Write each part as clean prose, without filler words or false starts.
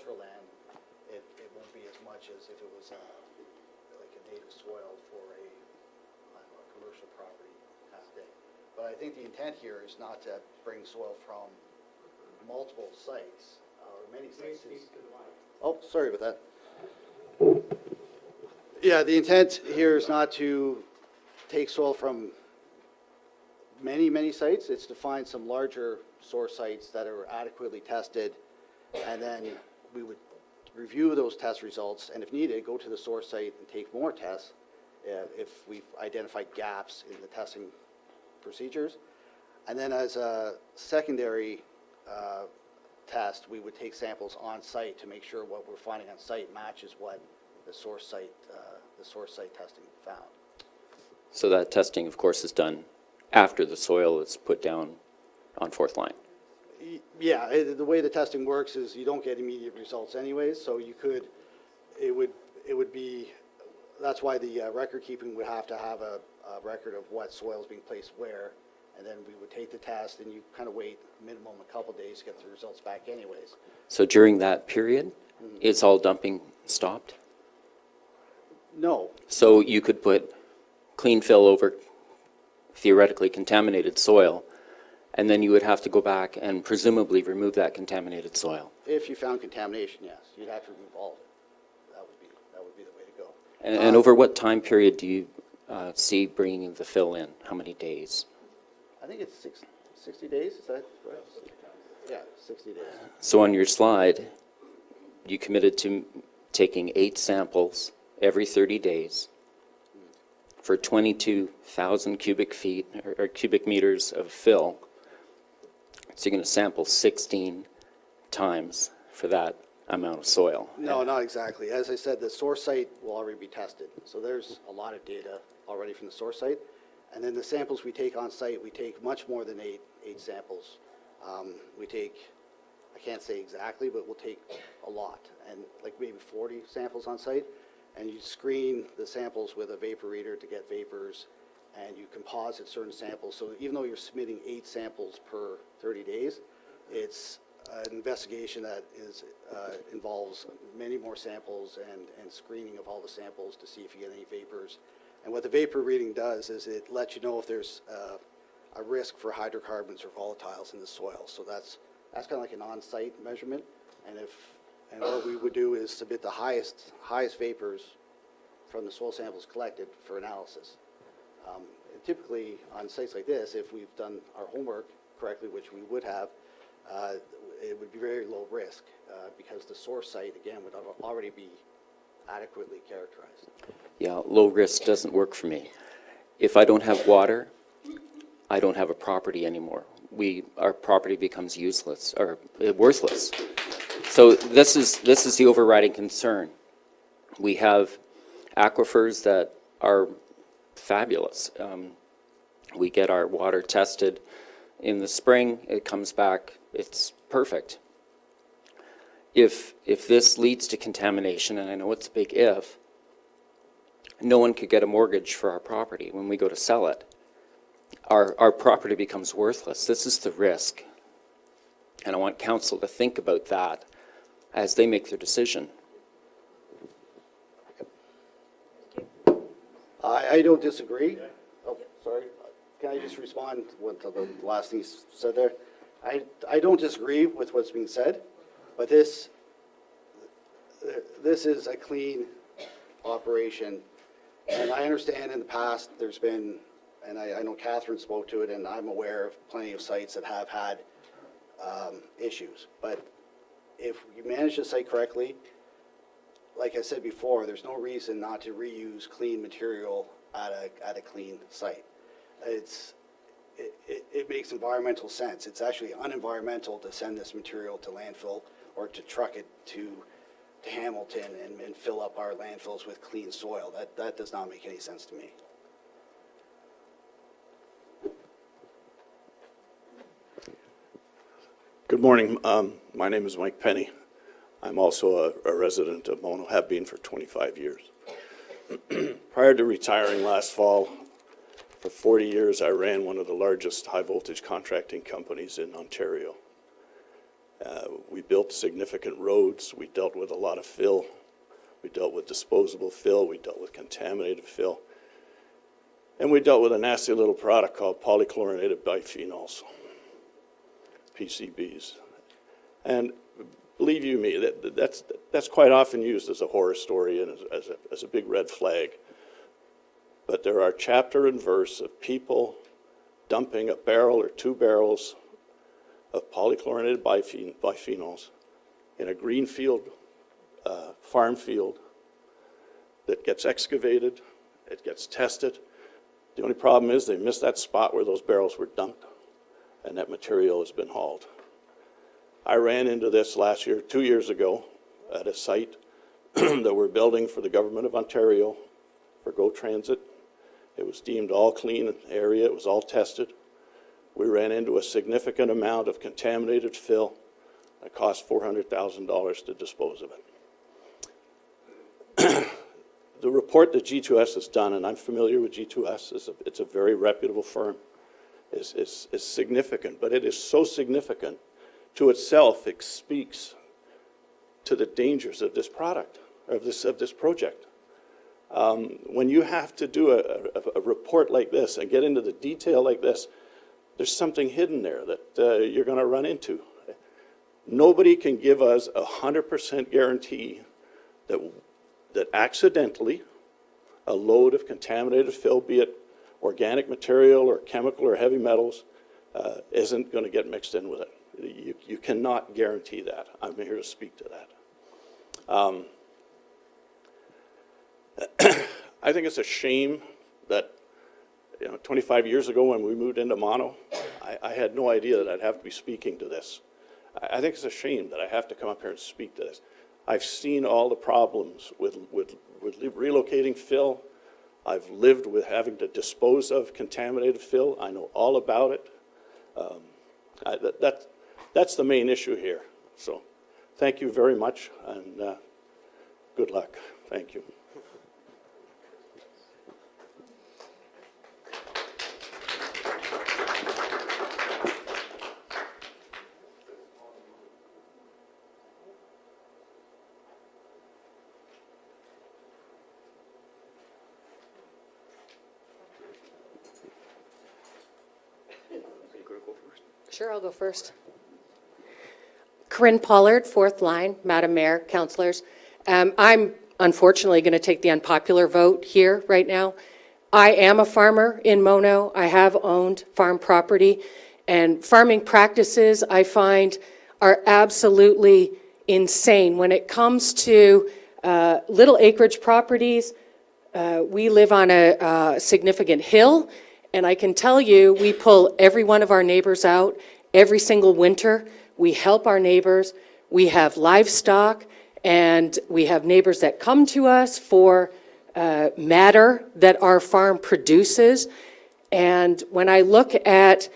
agricultural land, it won't be as much as if it was like a native soil for a, I don't know, a commercial property kind of thing. But I think the intent here is not to bring soil from multiple sites or many sites. Oh, sorry about that. Yeah, the intent here is not to take soil from many sites. It's to find some larger source sites that are adequately tested, and then we would review those test results, and if needed, go to the source site and take more tests if we've identified gaps in the testing procedures. And then as a secondary test, we would take samples on site to make sure what we're finding on site matches what the source site testing found. So that testing, of course, is done after the soil is put down on fourth line. Yeah, the way the testing works is you don't get immediate results anyways, so you could, it would be, that's why the record keeping would have to have a record of what soil is being placed where, and then we would take the test and you kind of wait minimum a couple days to get the results back anyways. So during that period, is all dumping stopped? No. So you could put clean fill over theoretically contaminated soil, and then you would have to go back and presumably remove that contaminated soil. If you found contamination, yes, you'd have to remove all of it. That would be the way to go. And over what time period do you see bringing the fill in? How many days? I think it's 60 days, is that right? Yeah, 60 days. So on your slide, you committed to taking 8 samples every 30 days for 22,000 cubic feet or cubic meters of fill. So you're going to sample 16 times for that amount of soil. No, not exactly. As I said, the source site will already be tested. So there's a lot of data already from the source site. And then the samples we take on site, we take much more than eight samples. We take, I can't say exactly, but we'll take a lot, and like maybe 40 samples on site. And you screen the samples with a vapor reader to get vapors, and you composite certain samples. So even though you're submitting 8 samples per 30 days, it's an investigation that involves many more samples and screening of all the samples to see if you get any vapors. And what the vapor reading does is it lets you know if there's a risk for hydrocarbons or volatiles in the soil. So that's kind of like an on-site measurement. And what we would do is submit the highest vapors from the soil samples collected for analysis. Typically on sites like this, if we've done our homework correctly, which we would have, it would be very low risk because the source site, again, would already be adequately characterized. Yeah, low risk doesn't work for me. If I don't have water, I don't have a property anymore. Our property becomes useless or worthless. So this is the overriding concern. We have aquifers that are fabulous. We get our water tested in the spring, it comes back, it's perfect. If this leads to contamination, and I know it's a big if, no one could get a mortgage for our property when we go to sell it. Our property becomes worthless. This is the risk. And I want council to think about that as they make their decision. I don't disagree. Oh, sorry. Can I just respond to the last thing you said there? I don't disagree with what's being said, but this is a clean operation. And I understand in the past there's been, and I know Catherine spoke to it, and I'm aware of plenty of sites that have had issues. But if you manage the site correctly, like I said before, there's no reason not to reuse clean material at a clean site. It makes environmental sense. It's actually unenvironmental to send this material to landfill or to truck it to Hamilton and fill up our landfills with clean soil. That does not make any sense to me. Good morning. My name is Mike Penny. I'm also a resident of Mono, have been for 25 years. Prior to retiring last fall, for 40 years I ran one of the largest high voltage contracting companies in Ontario. We built significant roads. We dealt with a lot of fill. We dealt with disposable fill. We dealt with contaminated fill. And we dealt with a nasty little product called polychlorinated biphenyls, PCBs. And believe you me, that's quite often used as a horror story and as a big red flag. But there are chapter and verse of people dumping a barrel or 2 barrels of polychlorinated biphenyls in a green field, farm field that gets excavated, it gets tested. The only problem is they missed that spot where those barrels were dumped, and that material has been hauled. I ran into this last year, 2 years ago, at a site that we're building for the Government of Ontario for GO Transit. It was deemed all clean area, it was all tested. We ran into a significant amount of contaminated fill. It cost $400,000 to dispose of it. The report that G2S has done, and I'm familiar with G2S, it's a very reputable firm, is significant, but it is so significant to itself, it speaks to the dangers of this product, of this project. When you have to do a report like this and get into the detail like this, there's something hidden there that you're going to run into. Nobody can give us 100% guarantee that accidentally a load of contaminated fill, be it organic material or chemical or heavy metals, isn't going to get mixed in with it. You cannot guarantee that. I'm here to speak to that. I think it's a shame that 25 years ago when we moved into mono, I had no idea that I'd have to be speaking to this. I think it's a shame that I have to come up here and speak to this. I've seen all the problems with relocating fill. I've lived with having to dispose of contaminated fill. I know all about it. That's the main issue here. So thank you very much, and good luck. Thank you. Sure, I'll go first. Corinne Pollard, 4th line, Madam Mayor, councillors. I'm unfortunately going to take the unpopular vote here right now. I am a farmer in Mono. I have owned farm property, and farming practices I find are absolutely insane. When it comes to little acreage properties, we live on a significant hill, and I can tell you, we pull every one of our neighbors out every single winter. We help our neighbors. We have livestock, and we have neighbors that come to us for matter that our farm produces. And when I look at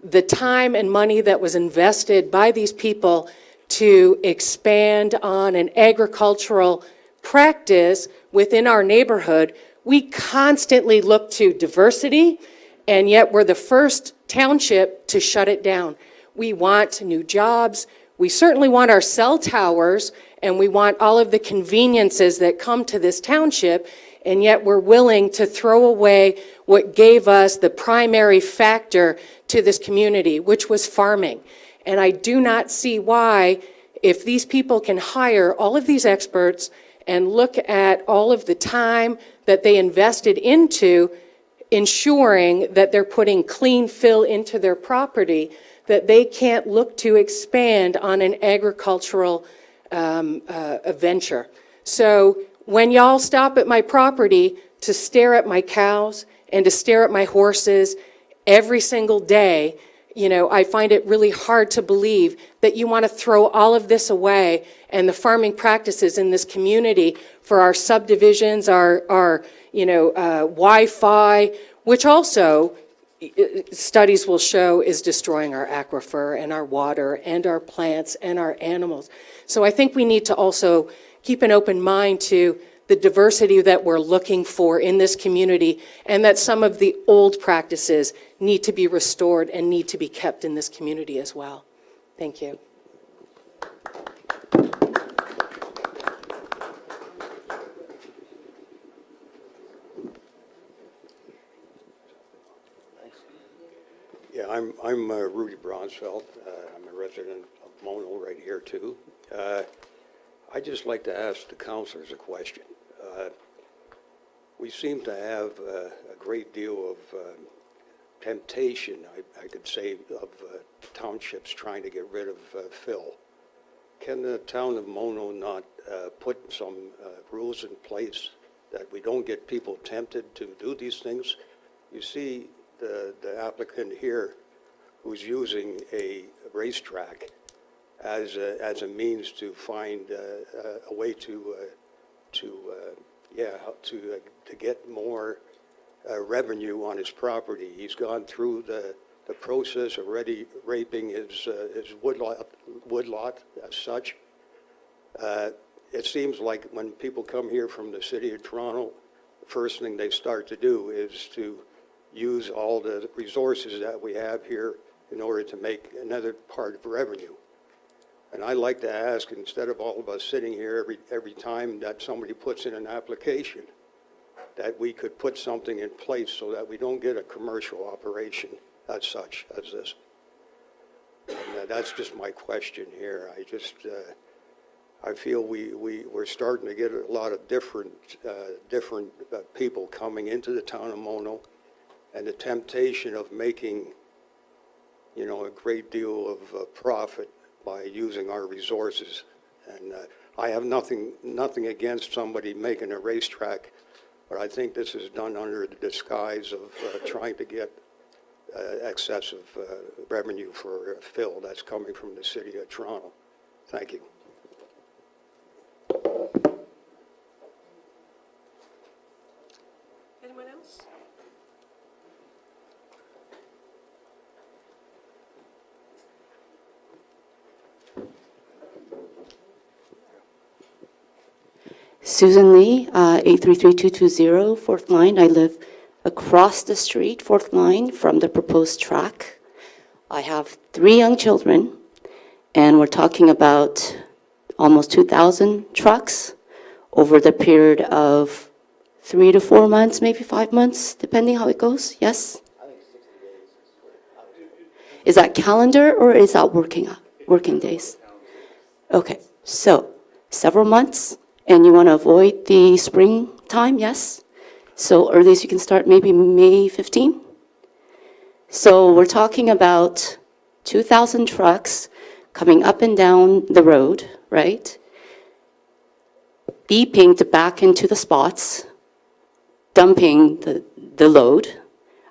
the time and money that was invested by these people to expand on an agricultural practice within our neighborhood, we constantly look to diversity, and yet we're the first township to shut it down. We want new jobs. We certainly want our cell towers, and we want all of the conveniences that come to this township, and yet we're willing to throw away what gave us the primary factor to this community, which was farming. And I do not see why, if these people can hire all of these experts and look at all of the time that they invested into ensuring that they're putting clean fill into their property, that they can't look to expand on an agricultural venture. So when y'all stop at my property to stare at my cows and to stare at my horses every single day, I find it really hard to believe that you want to throw all of this away and the farming practices in this community for our subdivisions, our Wi-Fi, which also studies will show is destroying our aquifer and our water and our plants and our animals. So I think we need to also keep an open mind to the diversity that we're looking for in this community, and that some of the old practices need to be restored and need to be kept in this community as well. Thank you. I'm Rudy Bronsfeld. I'm a resident of Mono right here, too. I'd just like to ask the councilors a question. We seem to have a great deal of temptation, I could say, of townships trying to get rid of fill. Can the town of Mono not put some rules in place that we don't get people tempted to do these things? You see the applicant here who's using a racetrack as a means to find a way to get more revenue on his property. He's gone through the process already raping his woodlot as such. It seems like when people come here from the city of Toronto, the first thing they start to do is to use all the resources that we have here in order to make another part of revenue. And I'd like to ask, instead of all of us sitting here every time that somebody puts in an application, that we could put something in place so that we don't get a commercial operation as such as this. And that's just my question here. I feel we're starting to get a lot of different people coming into the town of Mono, and the temptation of making, a great deal of profit by using our resources. And I have nothing against somebody making a racetrack, but I think this is done under the disguise of trying to get excessive revenue for fill that's coming from the city of Toronto. Thank you. Anyone else? Susan Lee, 833220, fourth line. I live across the street, fourth line, from the proposed track. I have 3 young children, and we're talking about almost 2,000 trucks over the period of 3 to 4 months, maybe 5 months, depending how it goes. Yes? I think 60 days. Is that calendar or is that working days? Okay, so several months, and you want to avoid the springtime, yes? So earliest you can start maybe May 15? So we're talking about 2,000 trucks coming up and down the road, right? Beeping to back into the spots, dumping the load.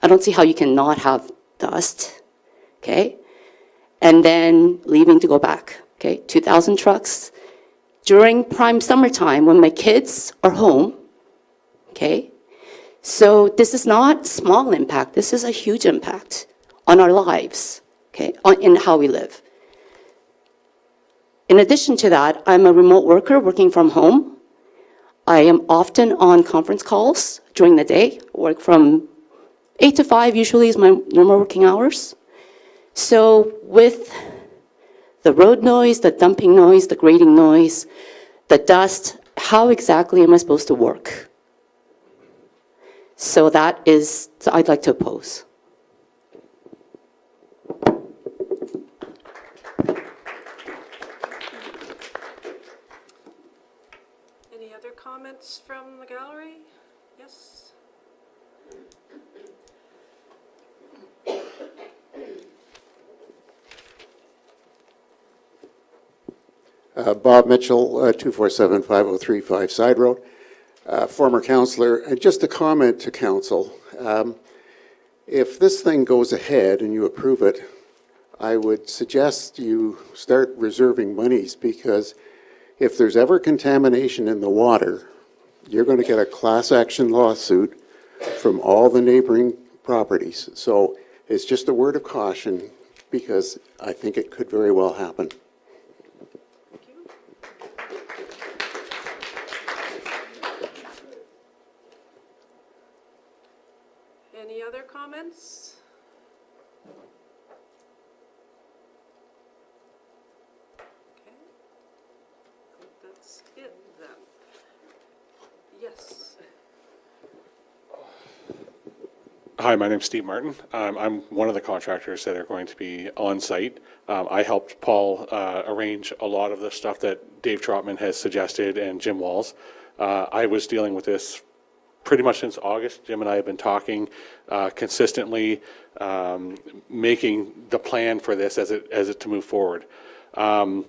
I don't see how you can not have dust, okay? And then leaving to go back, okay? 2,000 trucks during prime summertime when my kids are home, okay? So this is not small impact, this is a huge impact on our lives, okay, in how we live. In addition to that, I'm a remote worker working from home. I am often on conference calls during the day, work from 8 to 5 usually is my normal working hours. So with the road noise, the dumping noise, the grading noise, the dust, how exactly am I supposed to work? So I'd like to oppose. Any other comments from the gallery? Yes? Bob Mitchell, 247-5035 Side Road, former councillor. And just a comment to council. If this thing goes ahead and you approve it, I would suggest you start reserving monies, because if there's ever contamination in the water, you're going to get a class action lawsuit from all the neighboring properties. So it's just a word of caution, because I think it could very well happen. Any other comments? Okay. I think that's it then. Yes. Hi, my name's Steve Martin. I'm one of the contractors that are going to be on site. I helped Paul arrange a lot of the stuff that Dave Trotman has suggested and Jim Walls. I was dealing with this pretty much since August. Jim and I have been talking consistently, making the plan for this as it to move forward. It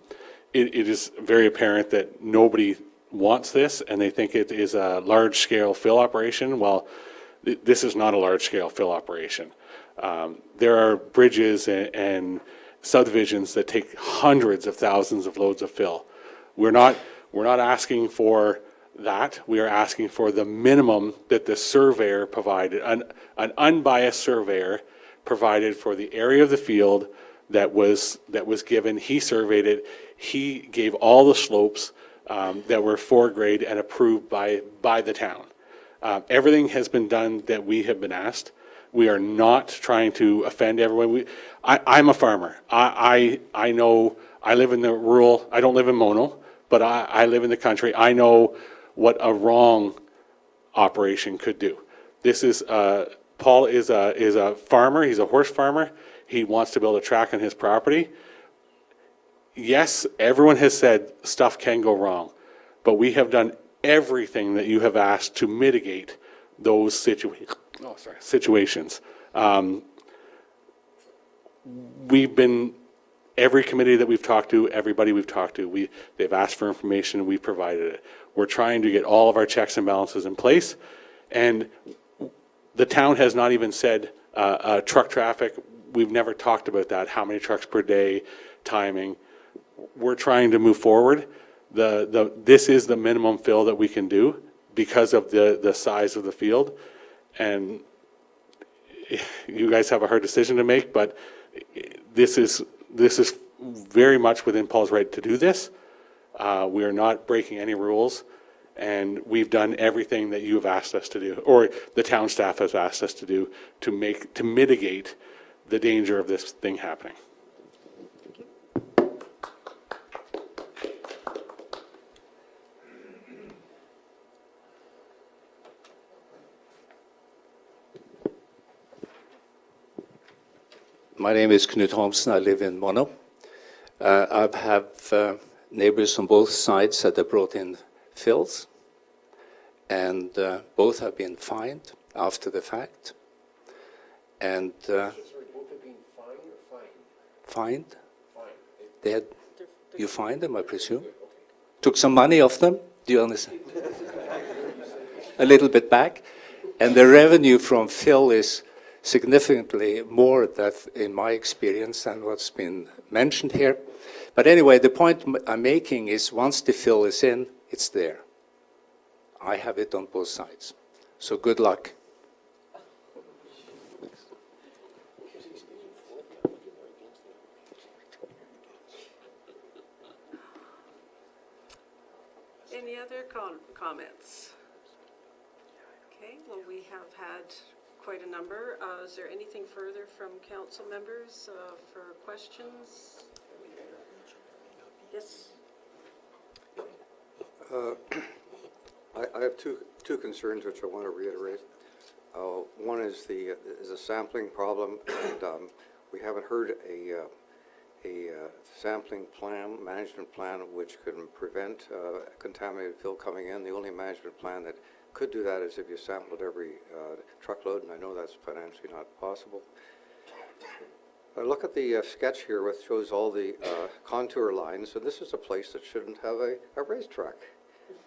is very apparent that nobody wants this, and they think it is a large-scale fill operation. Well, this is not a large-scale fill operation. There are bridges and subdivisions that take hundreds of thousands of loads of fill. We're not asking for that. We are asking for the minimum that the surveyor provided, an unbiased surveyor provided for the area of the field that was given. He surveyed it. He gave all the slopes that were 4 grade and approved by the town. Everything has been done that we have been asked. We are not trying to offend everyone. I'm a farmer. I know, I live in the rural, I don't live in Mono, but I live in the country. I know what a wrong operation could do. This is, Paul is a farmer, he's a horse farmer. He wants to build a track on his property. Yes, everyone has said stuff can go wrong, but we have done everything that you have asked to mitigate those situations. We've been, every committee that we've talked to, everybody we've talked to, they've asked for information and we provided it. We're trying to get all of our checks and balances in place, and the town has not even said truck traffic. We've never talked about that, how many trucks per day, timing. We're trying to move forward. This is the minimum fill that we can do because of the size of the field. And you guys have a hard decision to make, but this is very much within Paul's right to do this. We are not breaking any rules, and we've done everything that you have asked us to do, or the town staff has asked us to do, to mitigate the danger of this thing happening. My name is Knut Holmsen. I live in Mono. I have neighbors on both sides that have brought in fills, and both have been fined after the fact. And Sorry, both have been fined or fined? fined? Fined. They had, you fined them, I presume? Took some money off them? Do you understand? A little bit back. And the revenue from fill is significantly more, that in my experience, than what's been mentioned here. But anyway, the point I'm making is once the fill is in, it's there. I have it on both sides. So good luck. Any other comments? Okay, well, we have had quite a number. Is there anything further from council members for questions? Yes? I have two concerns which I want to reiterate. One is a sampling problem, and we haven't heard a sampling plan, management plan, which can prevent contaminated fill coming in. The only management plan that could do that is if you sampled every truckload, and I know that's financially not possible. Look at the sketch here, which shows all the contour lines, and this is a place that shouldn't have a racetrack.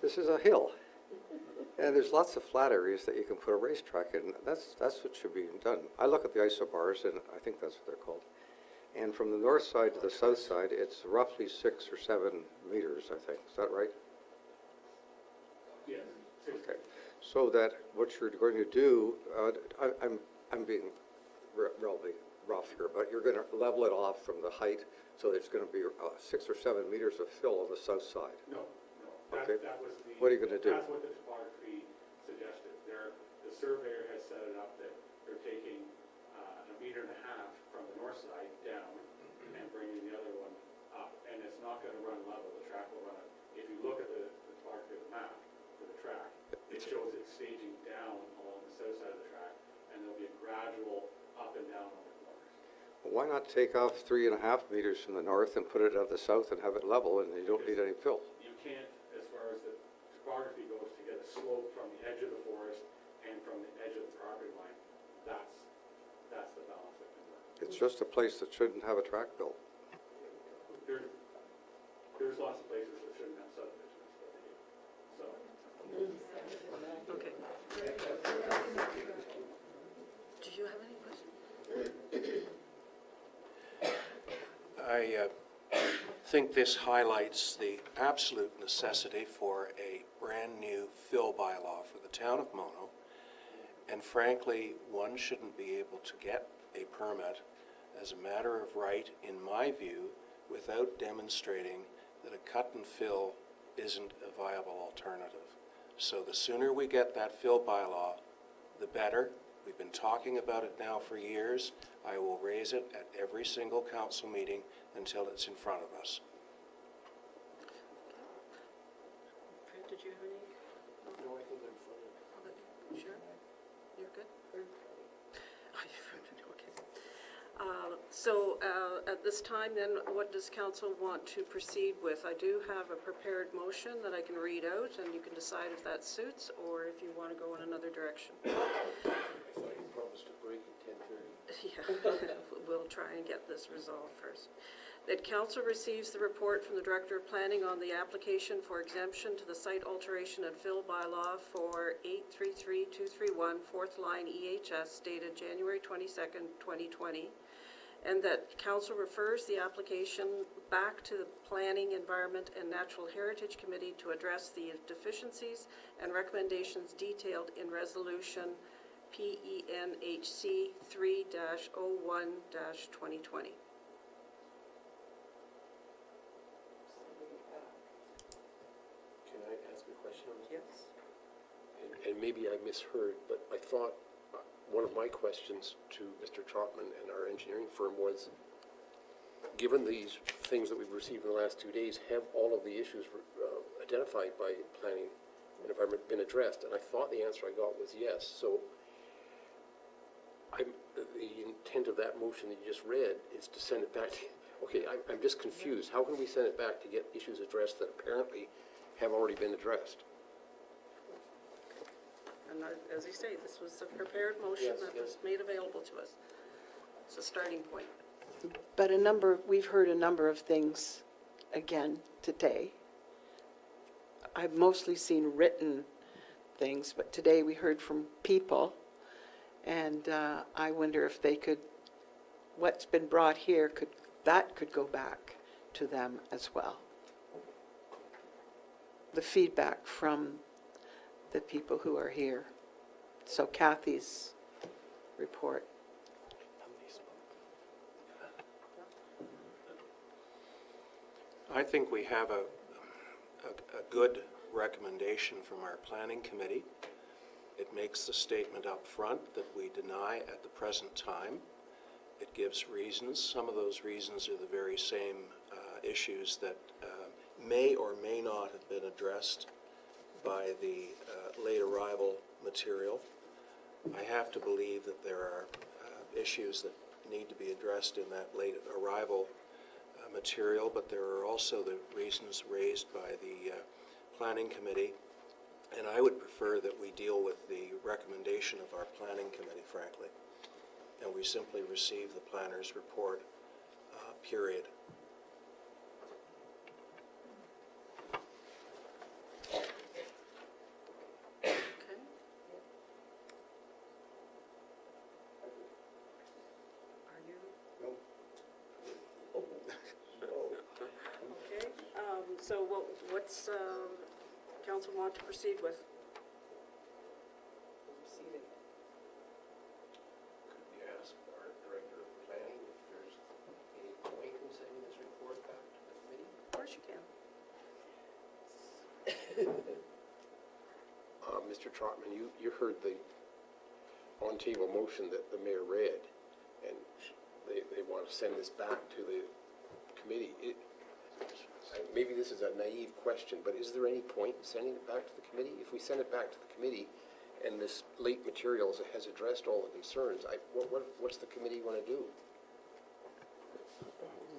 This is a hill, and there's lots of flat areas that you can put a racetrack in. That's what should be done. I look at the isobars, and I think that's what they're called. And from the north side to the south side, it's roughly 6 or 7 meters, I think. Is that right? Yes. Okay. So that what you're going to do, I'm being relatively rough here, but you're going to level it off from the height, so there's going to be 6 or 7 meters of fill on the south side. No. Okay. That was the. What are you going to do? That's what the topography suggested. The surveyor has set it up that they're taking 1.5 meters from the north side down and bringing the other one up. And it's not going to run level. The track will run up. If you look at the topography of the map for the track, it shows it staging down along the south side of the track, and there'll be a gradual Why not take off 3.5 meters from the north and put it at the south and have it level, and you don't need any fill? You can't, as far as the topography goes, to get a slope from the edge of the forest and from the edge of the property line. That's the balance that can work. It's just a place that shouldn't have a track bill. There's lots of places that shouldn't have subdivisions, but they do. So. Okay. Do you have any questions? I think this highlights the absolute necessity for a brand-new fill bylaw for the town of Mono. And frankly, one shouldn't be able to get a permit as a matter of right, in my view, without demonstrating that a cut and fill isn't a viable alternative. So the sooner we get that fill bylaw, the better. We've been talking about it now for years. I will raise it at every single council meeting until it's in front of us. Fred, did you have any? No, I think I'm fine. Sure? You're good? Oh, okay. So at this time, then, what does council want to proceed with? I do have a prepared motion that I can read out, and you can decide if that suits or if you want to go in another direction. I thought you promised to break at 10:30. Yeah, we'll try and get this resolved first. That council receives the report from the Director of Planning on the application for exemption to the site alteration and fill bylaw for 833231 4th line EHS dated January 22nd, 2020, and that council refers the application back to the Planning, Environment and Natural Heritage Committee to address the deficiencies and recommendations detailed in Resolution PENHC 3-01-2020. Can I ask a question on this? Yes. And maybe I misheard, but I thought one of my questions to Mr. Trotman and our engineering firm was, given these things that we've received in the last 2 days, have all of the issues identified by planning and environment been addressed? And I thought the answer I got was yes. So the intent of that motion that you just read is to send it back. Okay, I'm just confused. How can we send it back to get issues addressed that apparently have already been addressed? And as you say, this was a prepared motion Yes, that yes. was made available to us. It's a starting point. But we've heard a number of things again today. I've mostly seen written things, but today we heard from people. And I wonder if they could, what's been brought here, could go back to them as well. The feedback from the people who are here. So Kathy's report. I think we have a good recommendation from our planning committee. It makes the statement up front that we deny at the present time. It gives reasons. Some of those reasons are the very same issues that may or may not have been addressed by the late arrival material. I have to believe that there are issues that need to be addressed in that late arrival material, but there are also the reasons raised by the planning committee. And I would prefer that we deal with the recommendation of our planning committee, frankly, and we simply receive the planner's report, period. Okay. Are you? No. Okay. So what's council want to proceed with? Could we ask our director of planning if there's any point in sending this report back to the committee? Of course you can. Mr. Trotman, you heard the on-table motion that the mayor read, and they want to send this back to the committee. Maybe this is a naive question, but is there any point in sending it back to the committee? If we send it back to the committee and this late materials has addressed all the concerns, what's the committee want to do?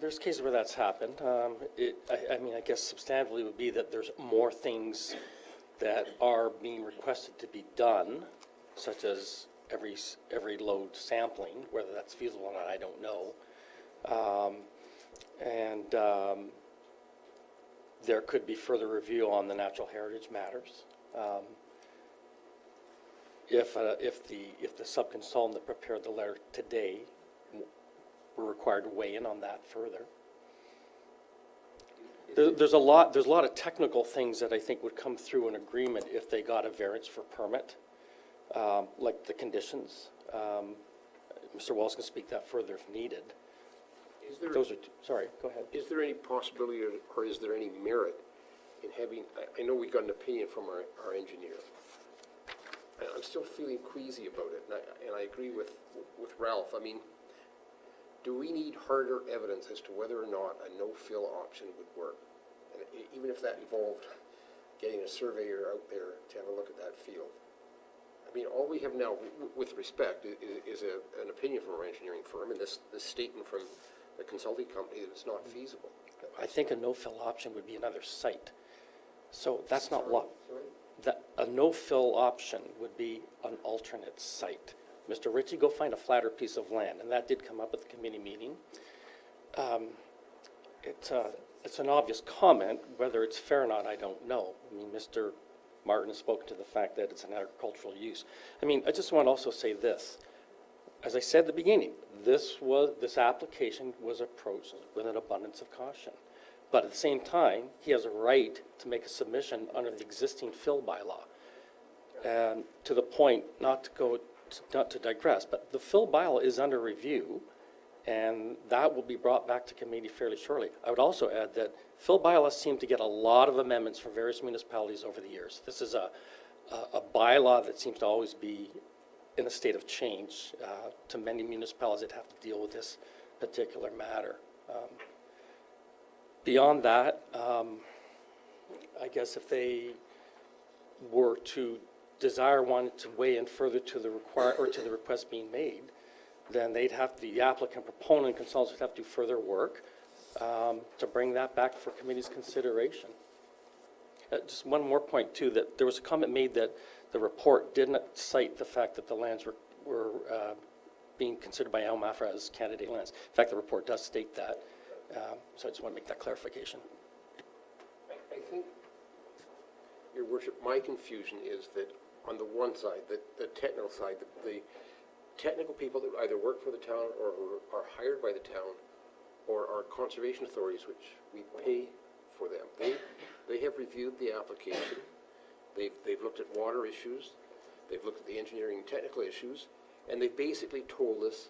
There's cases where that's happened. I mean, I guess substantively would be that there's more things that are being requested to be done, such as every load sampling. Whether that's feasible or not, I don't know. There could be further review on the natural heritage matters. If the sub-consultant that prepared the letter today were required to weigh in on that further. There's a lot of technical things that I think would come through an agreement if they got a variance for permit, like the conditions. Mr. Walls can speak that further if needed. Sorry, go ahead. Is there any possibility or is there any merit in having, I know we got an opinion from our engineer. I'm still feeling queasy about it, and I agree with Ralph. I mean, do we need harder evidence as to whether or not a no-fill option would work? And even if that involved getting a surveyor out there to have a look at that field. I mean, all we have now, with respect, is an opinion from our engineering firm and this statement from the consulting company that it's not feasible. I think a no-fill option would be another site. So that's not what, a no-fill option would be an alternate site. Mr. Ritchie, go find a flatter piece of land, and that did come up at the committee meeting. It's an obvious comment. Whether it's fair or not, I don't know. I mean, Mr. Martin spoke to the fact that it's an agricultural use. I mean, I just want to also say this. As I said at the beginning, this application was approached with an abundance of caution. But at the same time, he has a right to make a submission under the existing fill bylaw. And to the point, not to digress, but the fill bylaw is under review, and that will be brought back to committee fairly shortly. I would also add that fill bylaws seem to get a lot of amendments from various municipalities over the years. This is a bylaw that seems to always be in a state of change to many municipalities that have to deal with this particular matter. Beyond that, I guess if they were to wanted to weigh in further to the request being made, then they'd have the applicant, proponent, consultants would have to do further work to bring that back for committee's consideration. Just one more point too, that there was a comment made that the report didn't cite the fact that the lands were being considered by LMAFRA as candidate lands. In fact, the report does state that. So I just want to make that clarification. I think, Your Worship, my confusion is that on the one side, the technical side, the technical people that either work for the town or are hired by the town or are conservation authorities, which we pay for them, they have reviewed the application. They've looked at water issues. They've looked at the engineering and technical issues, and they've basically told us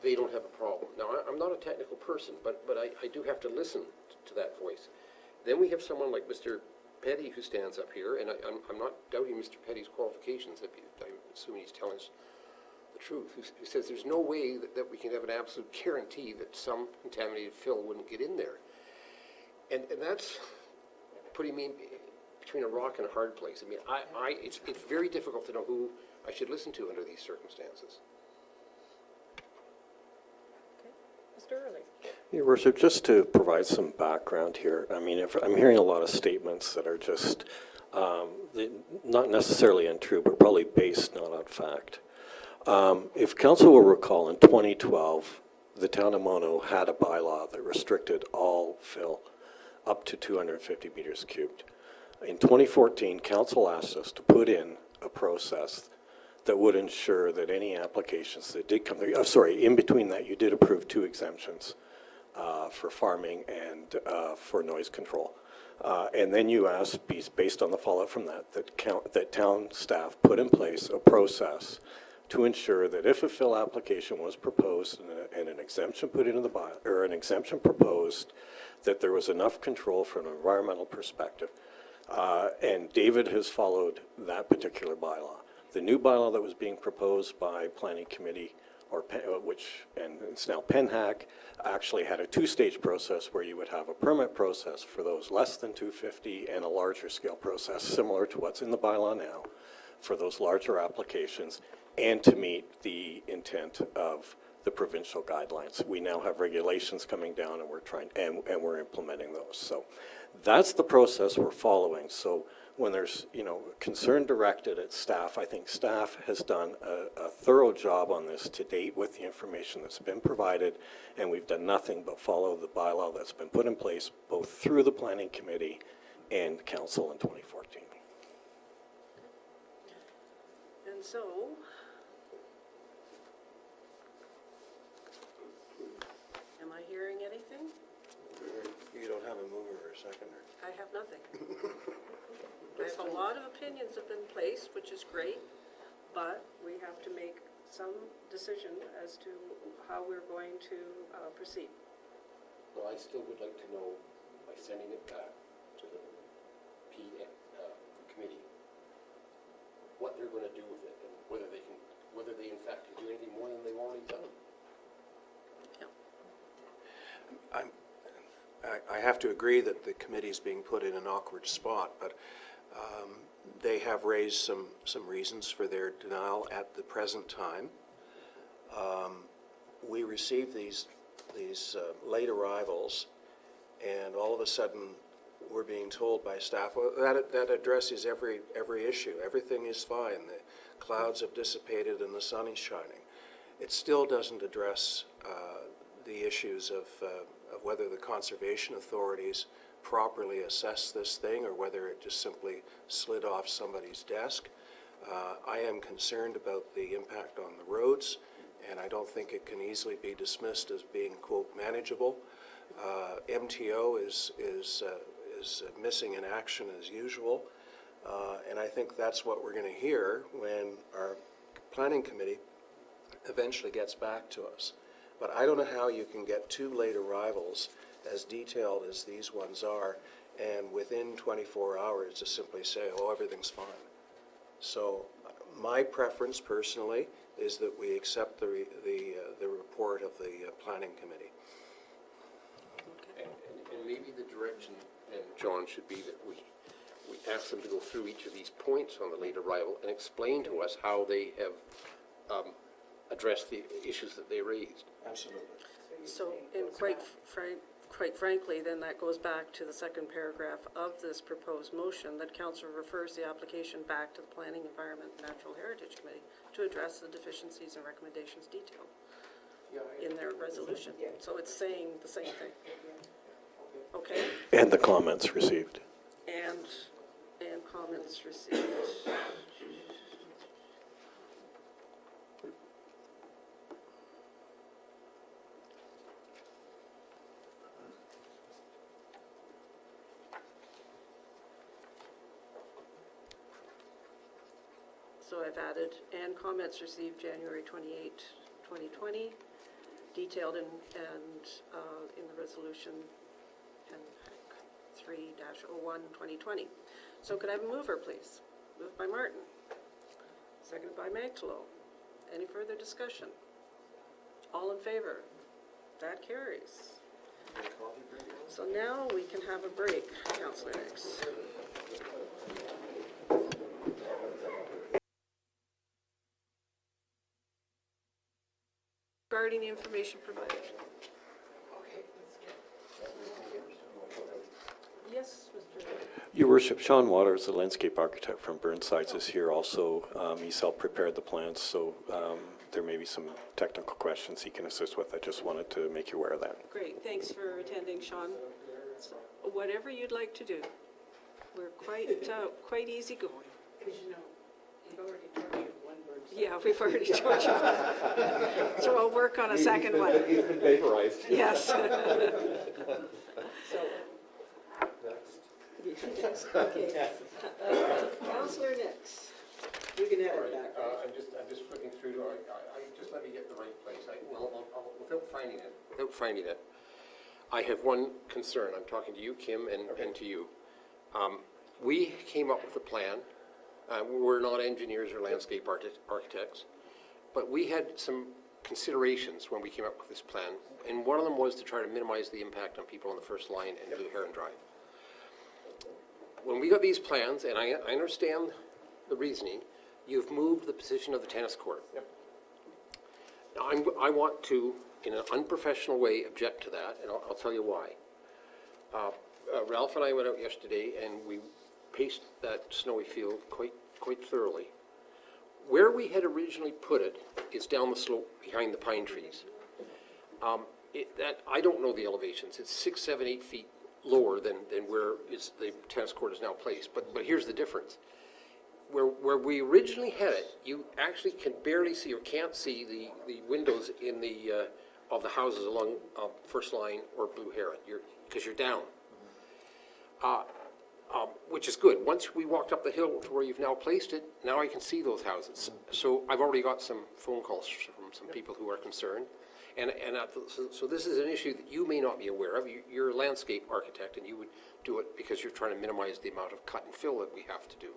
they don't have a problem. Now, I'm not a technical person, but I do have to listen to that voice. Then we have someone like Mr. Petty who stands up here, and I'm not doubting Mr. Petty's qualifications. I'm assuming he's telling us the truth, who says there's no way that we can have an absolute guarantee that some contaminated fill wouldn't get in there. And that's putting me between a rock and a hard place. I mean, it's very difficult to know who I should listen to under these circumstances. Mr. Early. Your Worship, just to provide some background here, I mean, if I'm hearing a lot of statements that are just not necessarily untrue, but probably based not on fact. If Council will recall, in 2012, the town of Mono had a bylaw that restricted all fill up to 250 meters cubed. In 2014, Council asked us to put in a process that would ensure that any applications that did come, in between that, you did approve 2 exemptions for farming and for noise control. And then you asked, based on the fallout from that town staff put in place a process to ensure that if a fill application was proposed and an exemption put into the bylaw, or an exemption proposed, that there was enough control from an environmental perspective. And David has followed that particular bylaw. The new bylaw that was being proposed by Planning Committee, and it's now PennHack, actually had a 2-stage process where you would have a permit process for those less than 250 and a larger scale process, similar to what's in the bylaw now, for those larger applications, and to meet the intent of the provincial guidelines. We now have regulations coming down, and we're trying, and we're implementing those. So that's the process we're following. So when there's, you know, concern directed at staff, I think staff has done a thorough job on this to date with the information that's been provided, and we've done nothing but follow the bylaw that's been put in place both through the planning committee and council in 2014. And so, am I hearing anything? You don't have a mover or a seconder. I have nothing. I have a lot of opinions have been placed, which is great, but we have to make some decision as to how we're going to proceed. Well, I still would like to know, by sending it back to the committee, what they're going to do with it, and whether they in fact can do anything more than they've already done. I have to agree that the committee's being put in an awkward spot, but they have raised some reasons for their denial at the present time. We received these late arrivals, and all of a sudden we're being told by staff, well, that addresses every issue. Everything is fine. The clouds have dissipated and the sun is shining. It still doesn't address the issues of whether the conservation authorities properly assess this thing or whether it just simply slid off somebody's desk. I am concerned about the impact on the roads, and I don't think it can easily be dismissed as being, quote, manageable. MTO is missing in action as usual, and I think that's what we're going to hear when our planning committee eventually gets back to us. But I don't know how you can get two late arrivals as detailed as these ones are, and within 24 hours to simply say, oh, everything's fine. So my preference personally is that we accept the report of the planning committee. And maybe the direction, and John, should be that we ask them to go through each of these points on the late arrival and explain to us how they have addressed the issues that they raised. Absolutely. So, and quite frankly, then that goes back to the second paragraph of this proposed motion, that council refers the application back to the Planning, Environment, and Natural Heritage Committee to address the deficiencies and recommendations detailed in their resolution. So it's saying the same thing. Okay? And the comments received. And comments received. So I've added, and comments received January 28, 2020, detailed in the resolution 3-01, 2020. So could I have a mover, please? Moved by Martin, seconded by Magtalo. Any further discussion? All in favor? That carries. So now we can have a break, Councillor Nix. Regarding the information provided. Yes, Mr. Your Worship, Sean Waters, the landscape architect from Burnsides, is here also. He's helped prepare the plans, so there may be some technical questions he can assist with. I just wanted to make you aware of that. Great, thanks for attending, Sean. So, whatever you'd like to do. We're quite easygoing. Because you know, you've already tortured one bird. Yeah, we've already tortured. So I'll work on a second one. He's been vaporized. Yes. So, Okay. Councillor Nix. you can have it back. I'm just flipping through. Just let me get the right place. Without finding it, I have one concern. I'm talking to you, Kim, and to you. We came up with a plan. We're not engineers or landscape architects, but we had some considerations when we came up with this plan, and one of them was to try to minimize the impact on people on the first line and Blue Heron Drive. When we got these plans, and I understand the reasoning, you've moved the position of the tennis court. Yep. I want to, in an unprofessional way, object to that, and I'll tell you why. Ralph and I went out yesterday, and we paced that snowy field quite thoroughly. Where we had originally put it is down the slope behind the pine trees. I don't know the elevations. It's 6, 7, 8 feet lower than where the tennis court is now placed. But here's the difference. Where we originally had it, you actually can barely see or can't see the windows in of the houses along First Line or Blue Heron, because you're down. Which is good. Once we walked up the hill to where you've now placed it, now I can see those houses. So I've already got some phone calls from some people who are concerned. So this is an issue that you may not be aware of. You're a landscape architect, and you would do it because you're trying to minimize the amount of cut and fill that we have to do.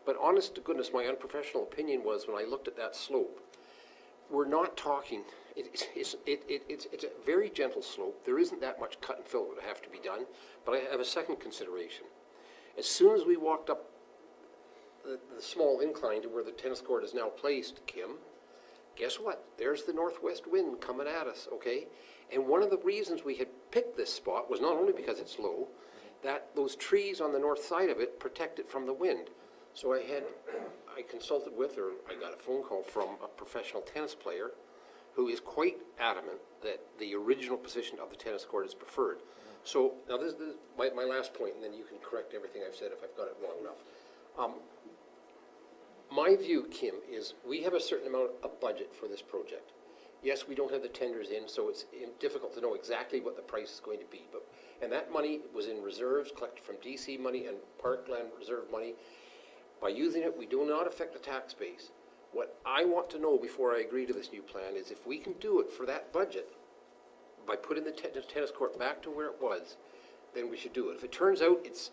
But honest to goodness, my unprofessional opinion was when I looked at that slope, we're not talking, it's a very gentle slope. There isn't that much cut and fill that would have to be done. But I have a second consideration. As soon as we walked up the small incline to where the tennis court is now placed, Kim, guess what? There's the northwest wind coming at us, okay? And one of the reasons we had picked this spot was not only because it's low, that those trees on the north side of it protect it from the wind. So I consulted with, or I got a phone call from a professional tennis player who is quite adamant that the original position of the tennis court is preferred. So now this is my last point, and then you can correct everything I've said if I've got it wrong enough. My view, Kim, is we have a certain amount of budget for this project. Yes, we don't have the tenders in, so it's difficult to know exactly what the price is going to be. And that money was in reserves collected from DC money and Parkland reserve money. By using it, we do not affect the tax base. What I want to know before I agree to this new plan is if we can do it for that budget, by putting the tennis court back to where it was, then we should do it. If it turns out it's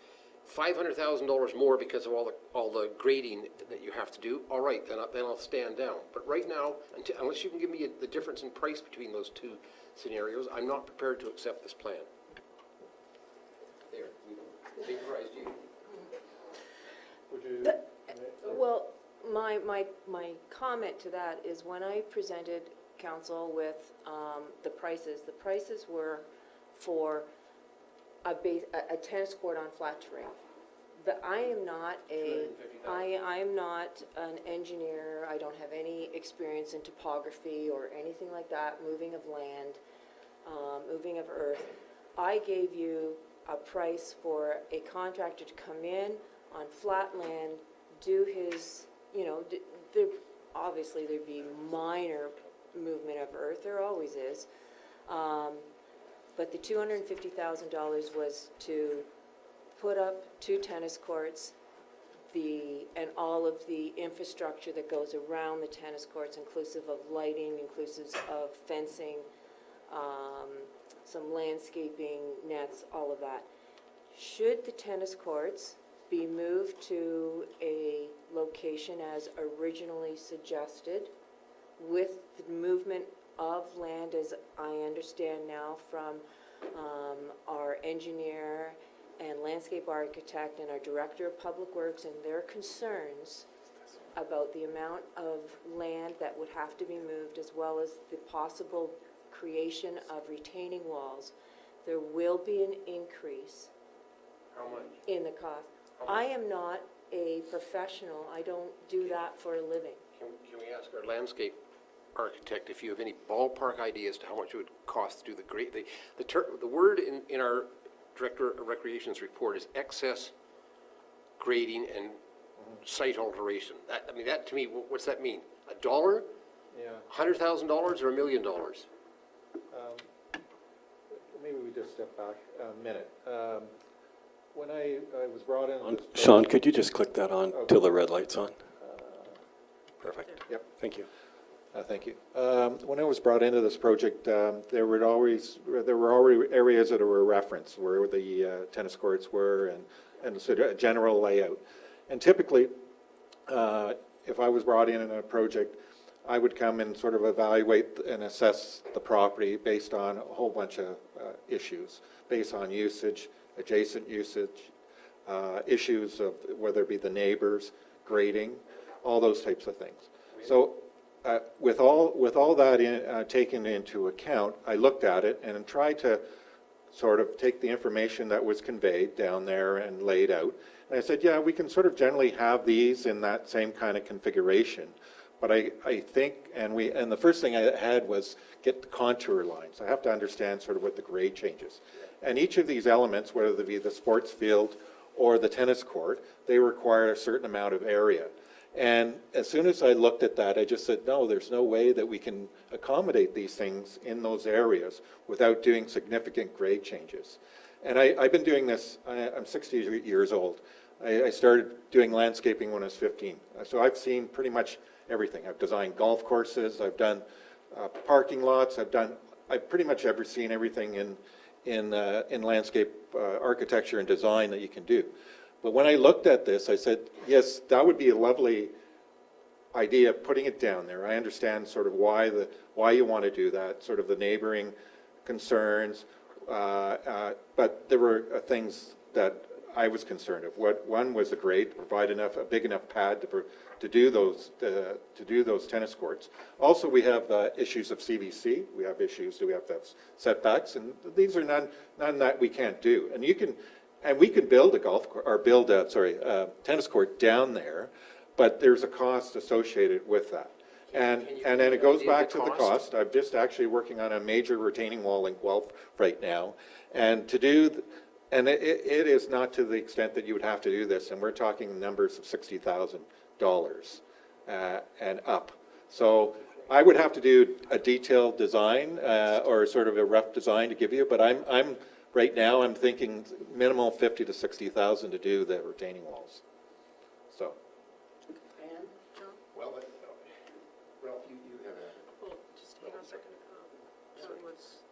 $500,000 more because of all the grading that you have to do, all right, then I'll stand down. But right now, unless you can give me the difference in price between those two scenarios, I'm not prepared to accept this plan. There, we vaporized you. Well, my comment to that is when I presented council with the prices were for a tennis court on flat terrain. But I am not I'm not an engineer. I don't have any experience in topography or anything like that, moving of land, moving of earth. I gave you a price for a contractor to come in on flat land, do his, obviously there'd be minor movement of earth, there always is. But the $250,000 was to put up 2 tennis courts, and all of the infrastructure that goes around the tennis courts, inclusive of lighting, inclusive of fencing, some landscaping, nets, all of that. Should the tennis courts be moved to a location as originally suggested, with the movement of land, as I understand now from our engineer and landscape architect and our director of public works and their concerns about the amount of land that would have to be moved, as well as the possible creation of retaining walls, there will be an increase in the cost. I am not a professional. I don't do that for a living. Can we ask our landscape architect if you have any ballpark ideas to how much it would cost to do the grade? The word in our Director of Recreation's report is excess grading and site alteration. That to me, what's that mean? $1? Yeah. $100,000 or $1 million? Maybe we just step back a minute. When I was brought in... Sean, could you just click that on till the red light's on? Perfect. Yep. Thank you. Thank you. When I was brought into this project, there were already areas that were referenced where the tennis courts were and sort of a general layout. And typically, if I was brought in a project, I would come and sort of evaluate and assess the property based on a whole bunch of issues, based on usage, adjacent usage, issues of whether it be the neighbors, grading, all those types of things. So with all that taken into account, I looked at it and tried to sort of take the information that was conveyed down there and laid out. And I said, yeah, we can sort of generally have these in that same kind of configuration. But I think, and the first thing I had was get the contour lines. I have to understand sort of what the grade changes. And each of these elements, whether they be the sports field or the tennis court, they require a certain amount of area. And as soon as I looked at that, I just said, no, there's no way that we can accommodate these things in those areas without doing significant grade changes. And I've been doing this, I'm 60 years old. I started doing landscaping when I was 15. So I've seen pretty much everything. I've designed golf courses, I've done parking lots, I've pretty much ever seen everything in landscape architecture and design that you can do. But when I looked at this, I said, yes, that would be a lovely idea of putting it down there. I understand sort of why you want to do that, sort of the neighboring concerns, but there were things that I was concerned of. One was the grade, provide a big enough pad to do those tennis courts. Also, we have issues of CVC. We have issues. Do we have to have setbacks? And these are none that we can't do. And we could build a tennis court down there, but there's a cost associated with that. And then it goes back to the cost. I'm just actually working on a major retaining wall in Guelph right now, and it is not to the extent that you would have to do this, and we're talking numbers of $60,000 and up. So I would have to do a detailed design or sort of a rough design to give you, but right now I'm thinking minimal 50 to 60,000 to do the retaining walls. So. And, John? Well, Ralph, you have a. Well, just hang on a second. John was.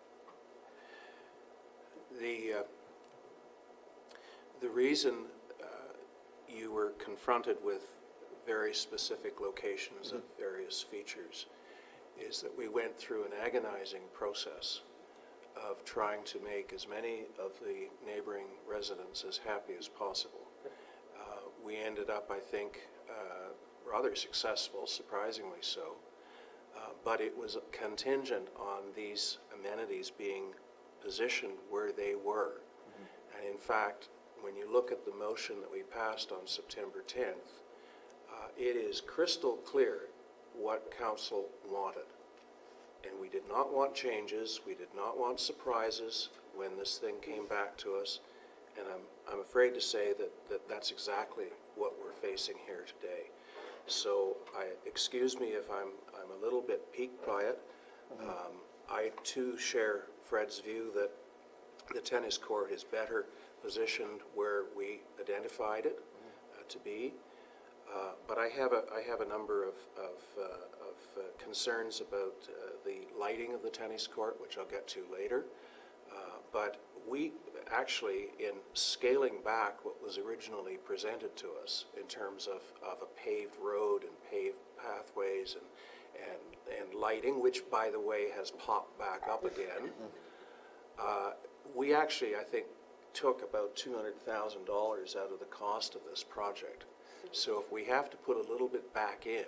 The reason you were confronted with very specific locations of various features is that we went through an agonizing process of trying to make as many of the neighboring residents as happy as possible. We ended up, I think, rather successful, surprisingly so, but it was contingent on these amenities being positioned where they were. And in fact, when you look at the motion that we passed on September 10th, it is crystal clear what council wanted. And we did not want changes, we did not want surprises when this thing came back to us. And I'm afraid to say that that's exactly what we're facing here today. So excuse me if I'm a little bit piqued by it. I too share Fred's view that the tennis court is better positioned where we identified it to be. But I have a number of concerns about the lighting of the tennis court, which I'll get to later. But we actually, in scaling back what was originally presented to us in terms of a paved road and paved pathways and lighting, which, by the way, has popped back up again, we actually, I think, took about $200,000 out of the cost of this project. So if we have to put a little bit back in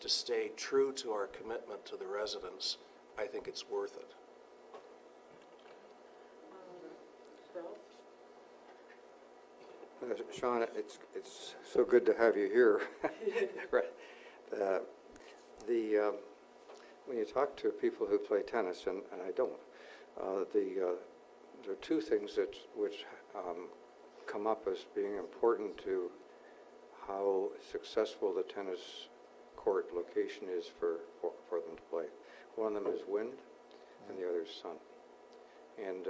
to stay true to our commitment to the residents, I think it's worth it. Sean, it's so good to have you here. Right. When you talk to people who play tennis, and I don't, there are two things which come up as being important to how successful the tennis court location is for them to play. One of them is wind, and the other is sun. And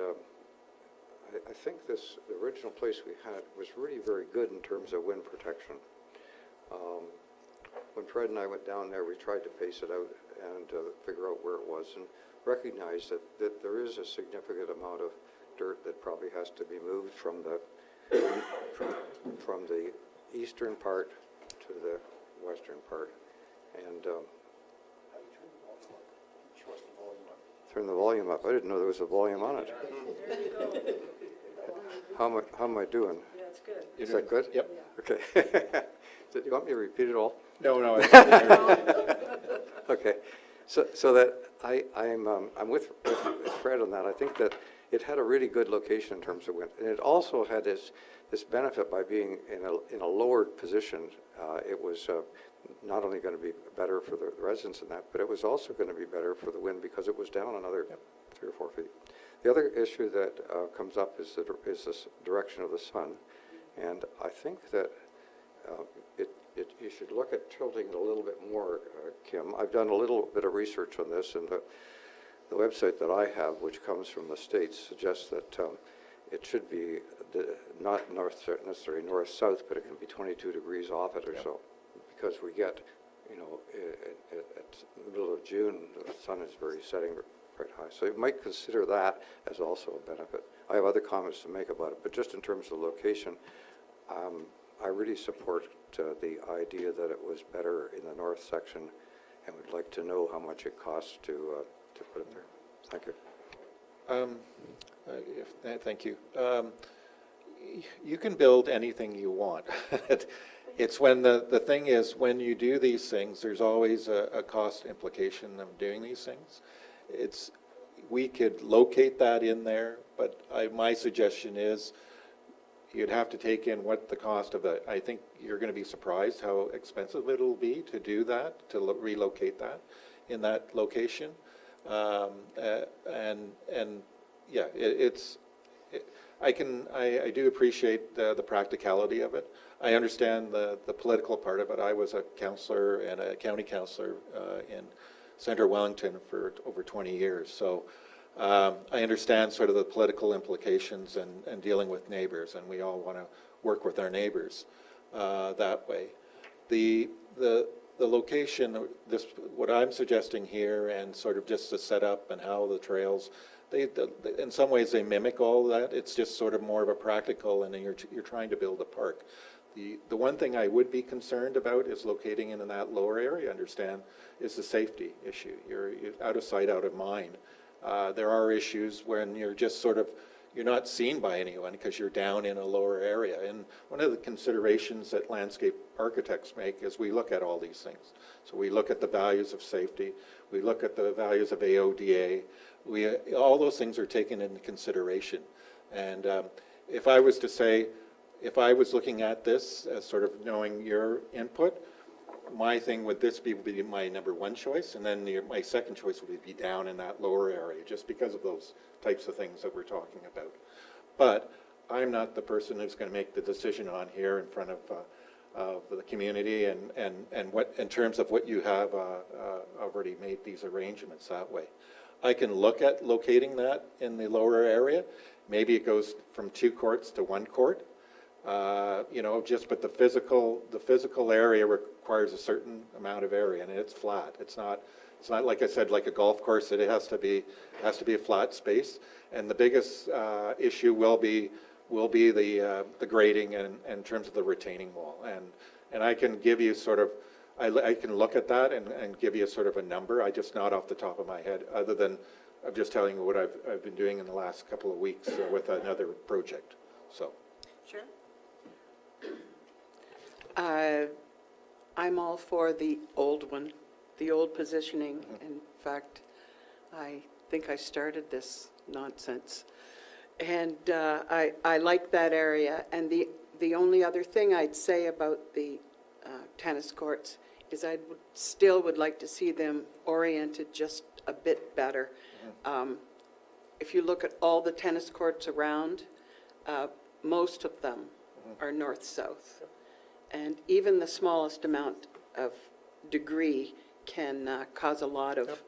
I think the original place we had was really very good in terms of wind protection. When Fred and I went down there, we tried to pace it out and figure out where it was, and recognize that there is a significant amount of dirt that probably has to be moved from the eastern part to the western part. And turn the volume up. I didn't know there was a volume on it. How am I doing? Yeah, it's good. Is that good? Yep. Okay. Do you want me to repeat it all? No. Okay, so that I'm with Fred on that. I think that it had a really good location in terms of wind, and it also had this benefit by being in a lowered position. It was not only going to be better for the residents in that, but it was also going to be better for the wind because it was down another 3 or 4 feet. The other issue that comes up is this direction of the sun, and I think that you should look at tilting it a little bit more, Kim. I've done a little bit of research on this, and the website that I have, which comes from the States, suggests that it should be not necessarily north-south, but it can be 22 degrees off it or so, because we get, at the middle of June, the sun is setting quite high. So you might consider that as also a benefit. I have other comments to make about it, but just in terms of location, I really support the idea that it was better in the north section, and would like to know how much it costs to put it there. Thank you. Thank you. You can build anything you want. It's when the thing is, when you do these things, there's always a cost implication of doing these things. We could locate that in there, but my suggestion is you'd have to take in what the cost of it. I think you're going to be surprised how expensive it'll be to do that, to relocate that in that location. I do appreciate the practicality of it. I understand the political part of it. I was a councillor and a county councillor in Centre Wellington for over 20 years. So I understand sort of the political implications and dealing with neighbors, and we all want to work with our neighbors that way. The location, what I'm suggesting here, and sort of just the setup and how the trails, in some ways they mimic all that. It's just sort of more of a practical, and then you're trying to build a park. The one thing I would be concerned about is locating in that lower area, understand, is the safety issue. You're out of sight, out of mind. There are issues when you're just sort of, you're not seen by anyone because you're down in a lower area. And one of the considerations that landscape architects make is we look at all these things. So we look at the values of safety, we look at the values of AODA, all those things are taken into consideration. And if I was to say, if I was looking at this as sort of knowing your input, my thing would be my number one choice, and then my second choice would be down in that lower area, just because of those types of things that we're talking about. But I'm not the person who's going to make the decision on here in front of the community, and what in terms of what you have already made these arrangements that way. I can look at locating that in the lower area. Maybe it goes from 2 courts to 1 court. But the physical area requires a certain amount of area, and it's flat. It's not like I said, like a golf course. It has to be a flat space, and the biggest issue will be the grading and in terms of the retaining wall. And I can give you sort of, I can look at that and give you sort of a number. I just not off the top of my head, other than I'm just telling you what I've been doing in the last couple of weeks with another project. So. Sure. I'm all for the old one, the old positioning. In fact, I think I started this nonsense. And I like that area. And the only other thing I'd say about the tennis courts is I still would like to see them oriented just a bit better. If you look at all the tennis courts around, most of them are north-south. And even the smallest amount of degree can cause a lot of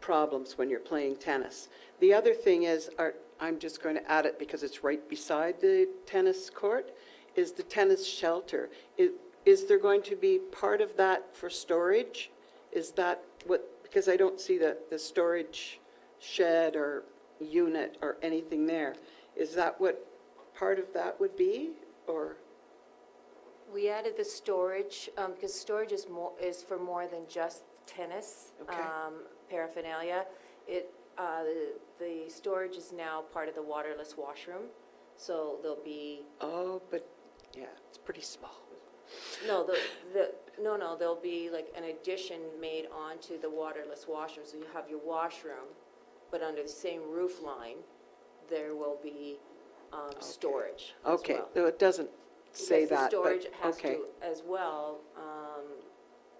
problems when you're playing tennis. The other thing is, I'm just going to add it because it's right beside the tennis court, is the tennis shelter. Is there going to be part of that for storage? Is that what, because I don't see the storage shed or unit or anything there. Is that what part of that would be, or? We added the storage, because storage is for more than just tennis paraphernalia. The storage is now part of the waterless washroom, so there'll be... Oh, but yeah, it's pretty small. No, no, there'll be like an addition made onto the waterless washroom, so you have your washroom, but under the same roof line, there will be storage as Okay, well. though it doesn't say Yes, the that, storage but, has okay. to, as well,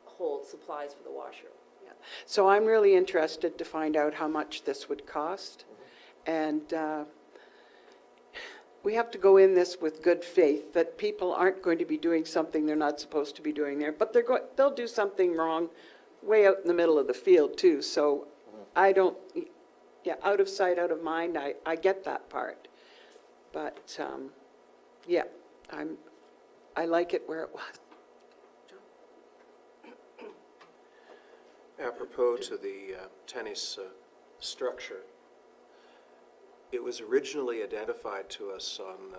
hold supplies for the washroom. Yeah. So I'm really interested to find out how much this would cost. And we have to go in this with good faith that people aren't going to be doing something they're not supposed to be doing there, but they'll do something wrong way out in the middle of the field too. So I don't, yeah, out of sight, out of mind, I get that part. But, yeah, I like it where it was. Apropos to the tennis structure, it was originally identified to us on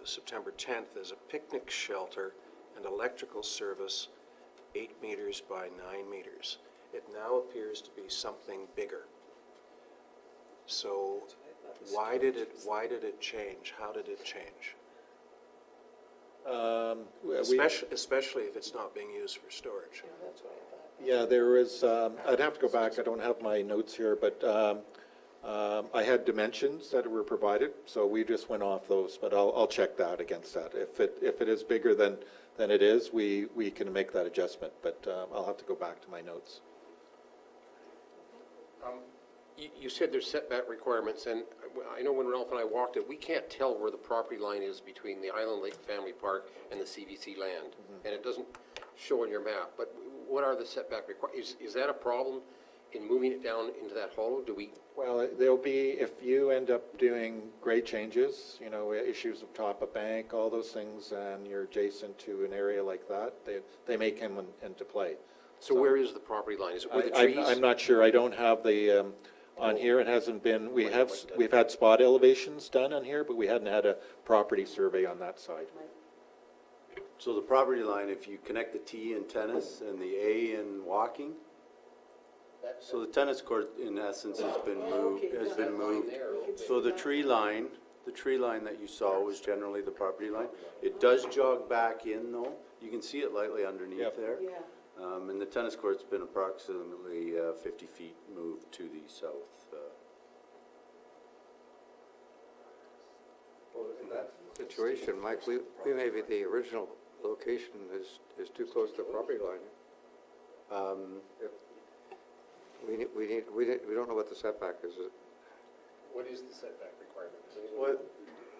September 10th as a picnic shelter and electrical service, 8 meters by 9 meters. It now appears to be something bigger. So why did it change? How did it change? Especially if it's not being used for storage. Yeah, there is, I'd have to go back, I don't have my notes here, but I had dimensions that were provided, so we just went off those, but I'll check that against that. If it is bigger than it is, we can make that adjustment, but I'll have to go back to my notes. You said there's setback requirements, and I know when Ralph and I walked it, we can't tell where the property line is between the Island Lake Family Park and the CVC land, and it doesn't show on your map, but what are the setback requirements? Is that a problem in moving it down into that hollow? Do we? Well, there'll be, if you end up doing grade changes, you know, issues of top of bank, all those things, and you're adjacent to an area like that, they may come into play. So where is the property line? Is it where the trees? I'm not sure, I don't have the, on here, it hasn't been, we've had spot elevations done on here, but we hadn't had a property survey on that side. So the property line, if you connect the T in tennis and the A in walking, so the tennis court in essence has been moved. So the tree line that you saw was generally the property line. It does jog back in though. You can see it lightly underneath there. And the tennis court's been approximately 50 feet moved to the south. Well, in that situation, Mike, we maybe the original location is too close to the property line. We don't know what the setback is. What is the setback requirement? Well,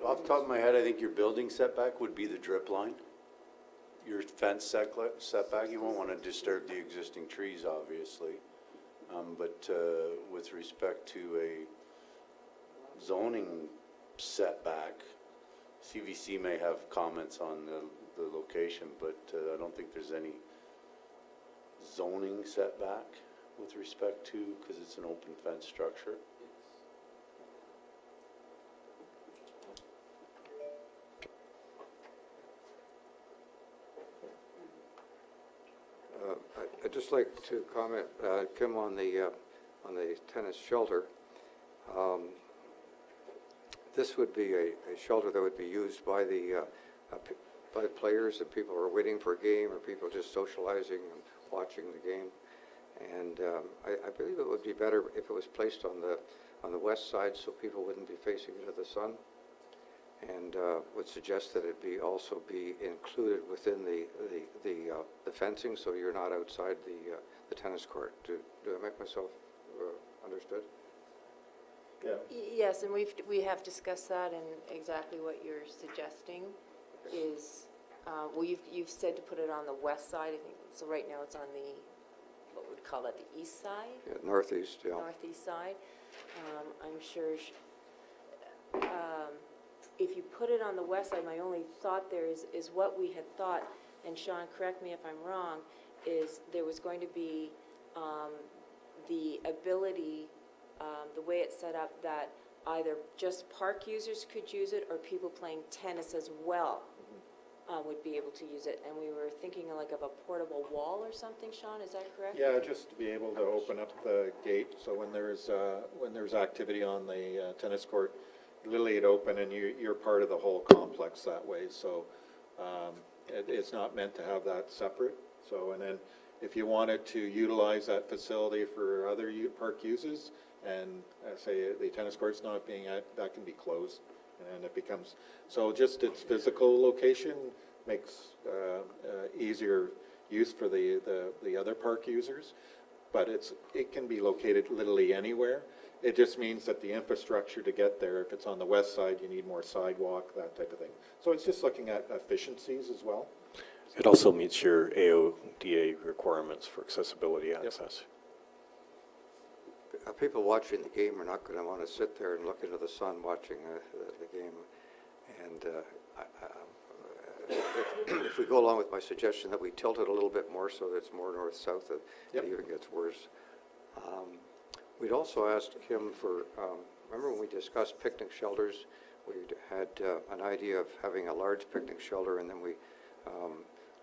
off the top of my head, I think your building setback would be the drip line. Your fence setback, you won't want to disturb the existing trees, obviously. But with respect to a zoning setback, CVC may have comments on the location, but I don't think there's any zoning setback with respect to, because it's an open fence structure. I'd just like to comment, Kim, on the tennis shelter. This would be a shelter that would be used by the players and people who are waiting for a game or people just socializing and watching the game. And I believe it would be better if it was placed on the west side so people wouldn't be facing into the sun. And would suggest that it also be included within the fencing, so you're not outside the tennis court. Do I make myself understood? Yeah. Yes, and we have discussed that, and exactly what you're suggesting is, well, you've said to put it on the west side, I think, so right now it's on the, what we'd call that, the east side? Yeah, northeast, yeah. Northeast side. I'm sure, if you put it on the west side, my only thought there is what we had thought, and Sean, correct me if I'm wrong, is there was going to be the ability, the way it's set up, that either just park users could use it or people playing tennis as well would be able to use it. And we were thinking like of a portable wall or something, Sean, is that correct? Yeah, just to be able to open up the gate, so when there's activity on the tennis court, literally it open and you're part of the whole complex that way. So It's not meant to have that separate. So, and then if you wanted to utilize that facility for other park uses, and say the tennis court's not being at, that can be closed, and it becomes, so just its physical location makes easier use for the other park users, but it can be located literally anywhere. It just means that the infrastructure to get there, if it's on the west side, you need more sidewalk, that type of thing. So it's just looking at efficiencies as well. It also meets your AODA requirements for accessibility access. People watching the game are not going to want to sit there and look into the sun watching the game. And if we go along with my suggestion that we tilt it a little bit more so that it's more north-south, it even gets worse. We'd also asked him for, remember when we discussed picnic shelters, we had an idea of having a large picnic shelter, and then we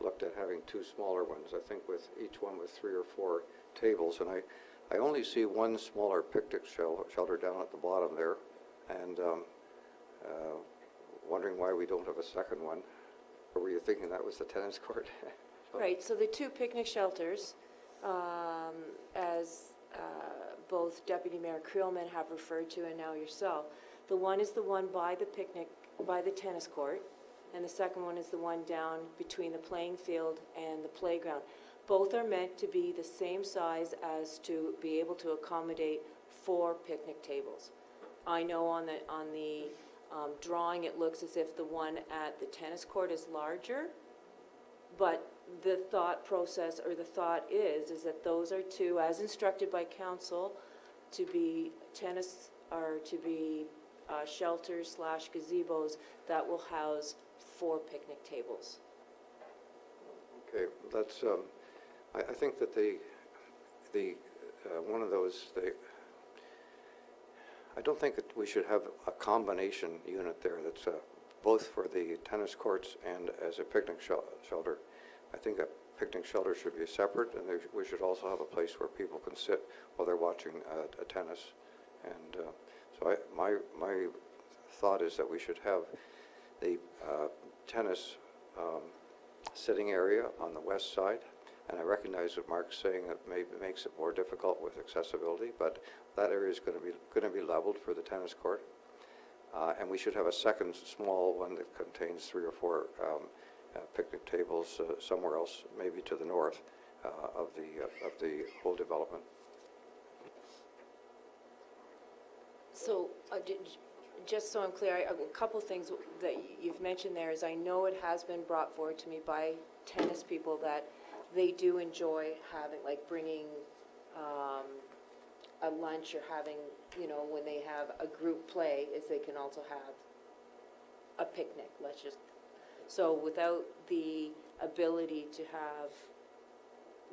looked at having two smaller ones, I think with each one with 3 or 4 tables. And I only see one smaller picnic shelter down at the bottom there, and wondering why we don't have a second one. Or were you thinking that was the tennis court? Right, so the 2 picnic shelters, as both Deputy Mayor Creelman have referred to and now yourself, the one is the one by the tennis court, and the second one is the one down between the playing field and the playground. Both are meant to be the same size as to be able to accommodate 4 picnic tables. I know on the drawing it looks as if the one at the tennis court is larger, but the thought process, or the thought is that those are 2, as instructed by council, to be shelters / gazebos that will house 4 picnic tables. Okay, that's, I think that the one of those, I don't think that we should have a combination unit there that's both for the tennis courts and as a picnic shelter. I think a picnic shelter should be separate, and we should also have a place where people can sit while they're watching a tennis. And so my thought is that we should have the tennis sitting area on the west side. And I recognize what Mark's saying, that maybe makes it more difficult with accessibility, but that area is going to be leveled for the tennis court. And we should have a second small one that contains 3 or 4 picnic tables somewhere else, maybe to the north of the whole development. So, just so I'm clear, a couple things that you've mentioned there is I know it has been brought forward to me by tennis people that they do enjoy having, like bringing a lunch or having, when they have a group play, is they can also have a picnic, so without the ability to have,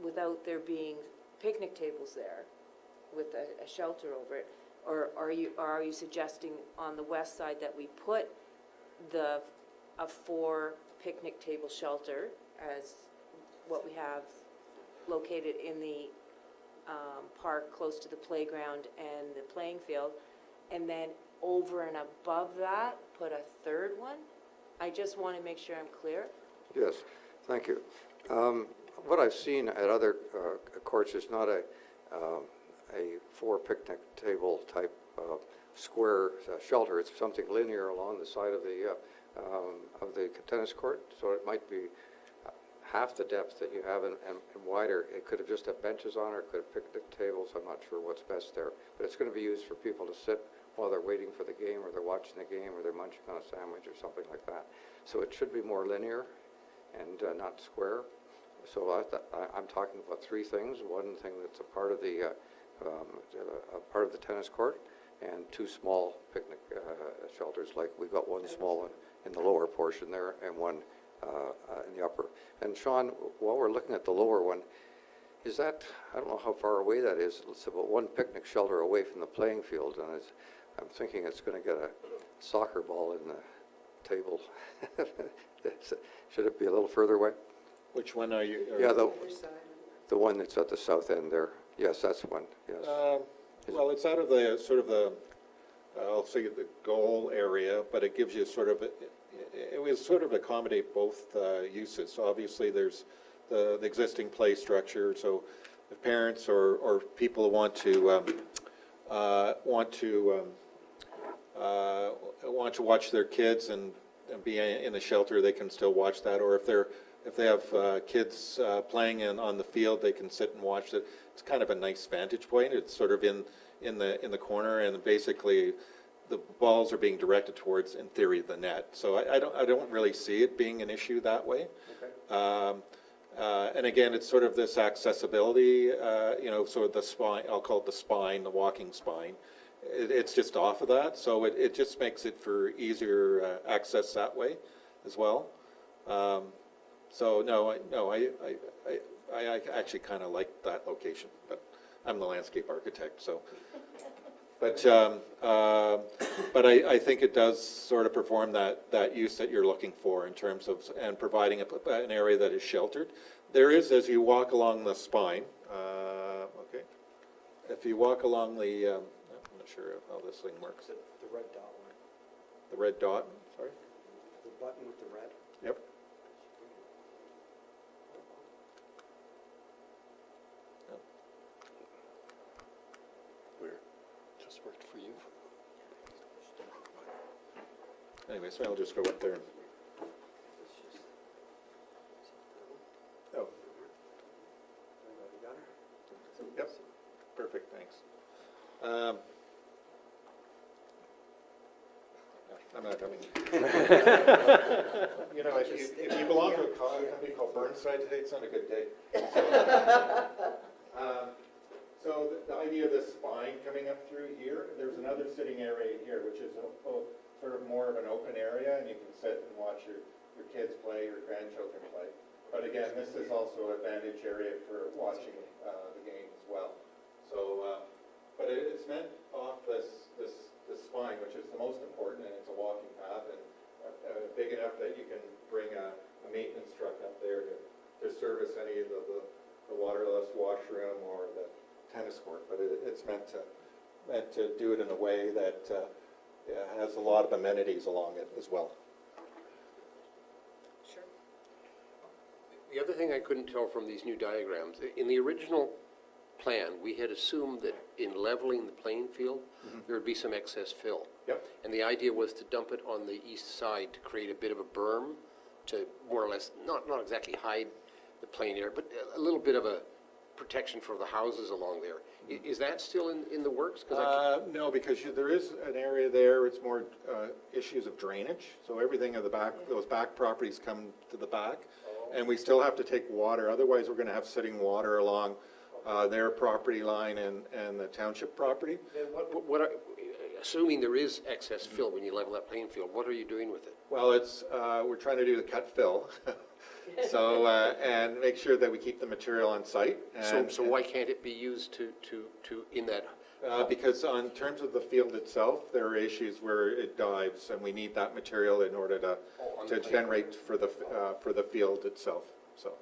without there being picnic tables there with a shelter over it, or are you suggesting on the west side that we put a 4 picnic table shelter as what we have located in the park close to the playground and the playing field, and then over and above that, put a 3rd one? I just want to make sure I'm clear. Yes, thank you. What I've seen at other courts is not a 4 picnic table type square shelter. It's something linear along the side of the tennis court, so it might be half the depth that you have and wider. It could have just had benches on it, it could have picnic tables. I'm not sure what's best there, but it's going to be used for people to sit while they're waiting for the game, or they're watching the game, or they're munching on a sandwich or something like that. So it should be more linear and not square. So I'm talking about 3 things. One thing that's a part of the tennis court, and 2 small picnic shelters. Like we've got one small one in the lower portion there, and one in the upper. And Sean, while we're looking at the lower one, is that, I don't know how far away that is. It's about 1 picnic shelter away from the playing field, and I'm thinking it's going to get a soccer ball in the table. Should it be a little further away? Which one are you? Yeah, the one that's at the south end there. Yes, that's one, yes. Well, it's out of the sort of the, I'll say the goal area, but it gives you sort of it was sort of accommodate both uses. So obviously, there's the existing play structure, so if parents or people want to watch their kids and be in the shelter, they can still watch that. Or if they have kids playing on the field, they can sit and watch it. It's kind of a nice vantage point. It's sort of in the corner, and basically the balls are being directed towards, in theory, the net. So I don't really see it being an issue that way. Okay. And again, it's sort of this accessibility, sort of the spine, I'll call it the spine, the walking spine. It's just off of that, so it just makes it for easier access that way as well. So I actually kind of like that location, but I'm the landscape architect, so. But I think it does sort of perform that use that you're looking for in terms of, and providing an area that is sheltered. There is, as you walk along the spine, okay, if you walk along the, I'm not sure how this thing works. The red dot one. The red dot, sorry? The button with the red. Yep. Just worked for you. Anyway, so I'll just go up there. Oh. Yep, perfect, thanks. I'm not coming. If you belong to a company called Burnside today, it's not a good day. So the idea of this spine coming up through here, there's another sitting area here, which is sort of more of an open area, and you can sit and watch your kids play, your grandchildren play. But again, this is also a vantage area for watching the game as well. So, but it's meant off this spine, which is the most important, and it's a walking path, and big enough that you can bring a maintenance truck up there to service any of the waterless washroom or the tennis court. But it's meant to do it in a way that has a lot of amenities along it as well. Sure. The other thing I couldn't tell from these new diagrams, in the original plan, we had assumed that in leveling the playing field, there would be some excess fill. Yep. And the idea was to dump it on the east side to create a bit of a berm to more or less, not exactly hide the playing area, but a little bit of a protection for the houses along there. Is that still in the works? No, because there is an area there, it's more issues of drainage. So everything at the back, those back properties come to the back. And we still have to take water, otherwise we're going to have sitting water along their property line and the township property. Then assuming there is excess fill when you level that playing field, what are you doing with it? Well, we're trying to do the cut fill. So, and make sure that we keep the material on site. So why can't it be used to in that? Because in terms of the field itself, there are issues where it dives, and we need that material in order to generate for the field itself. So,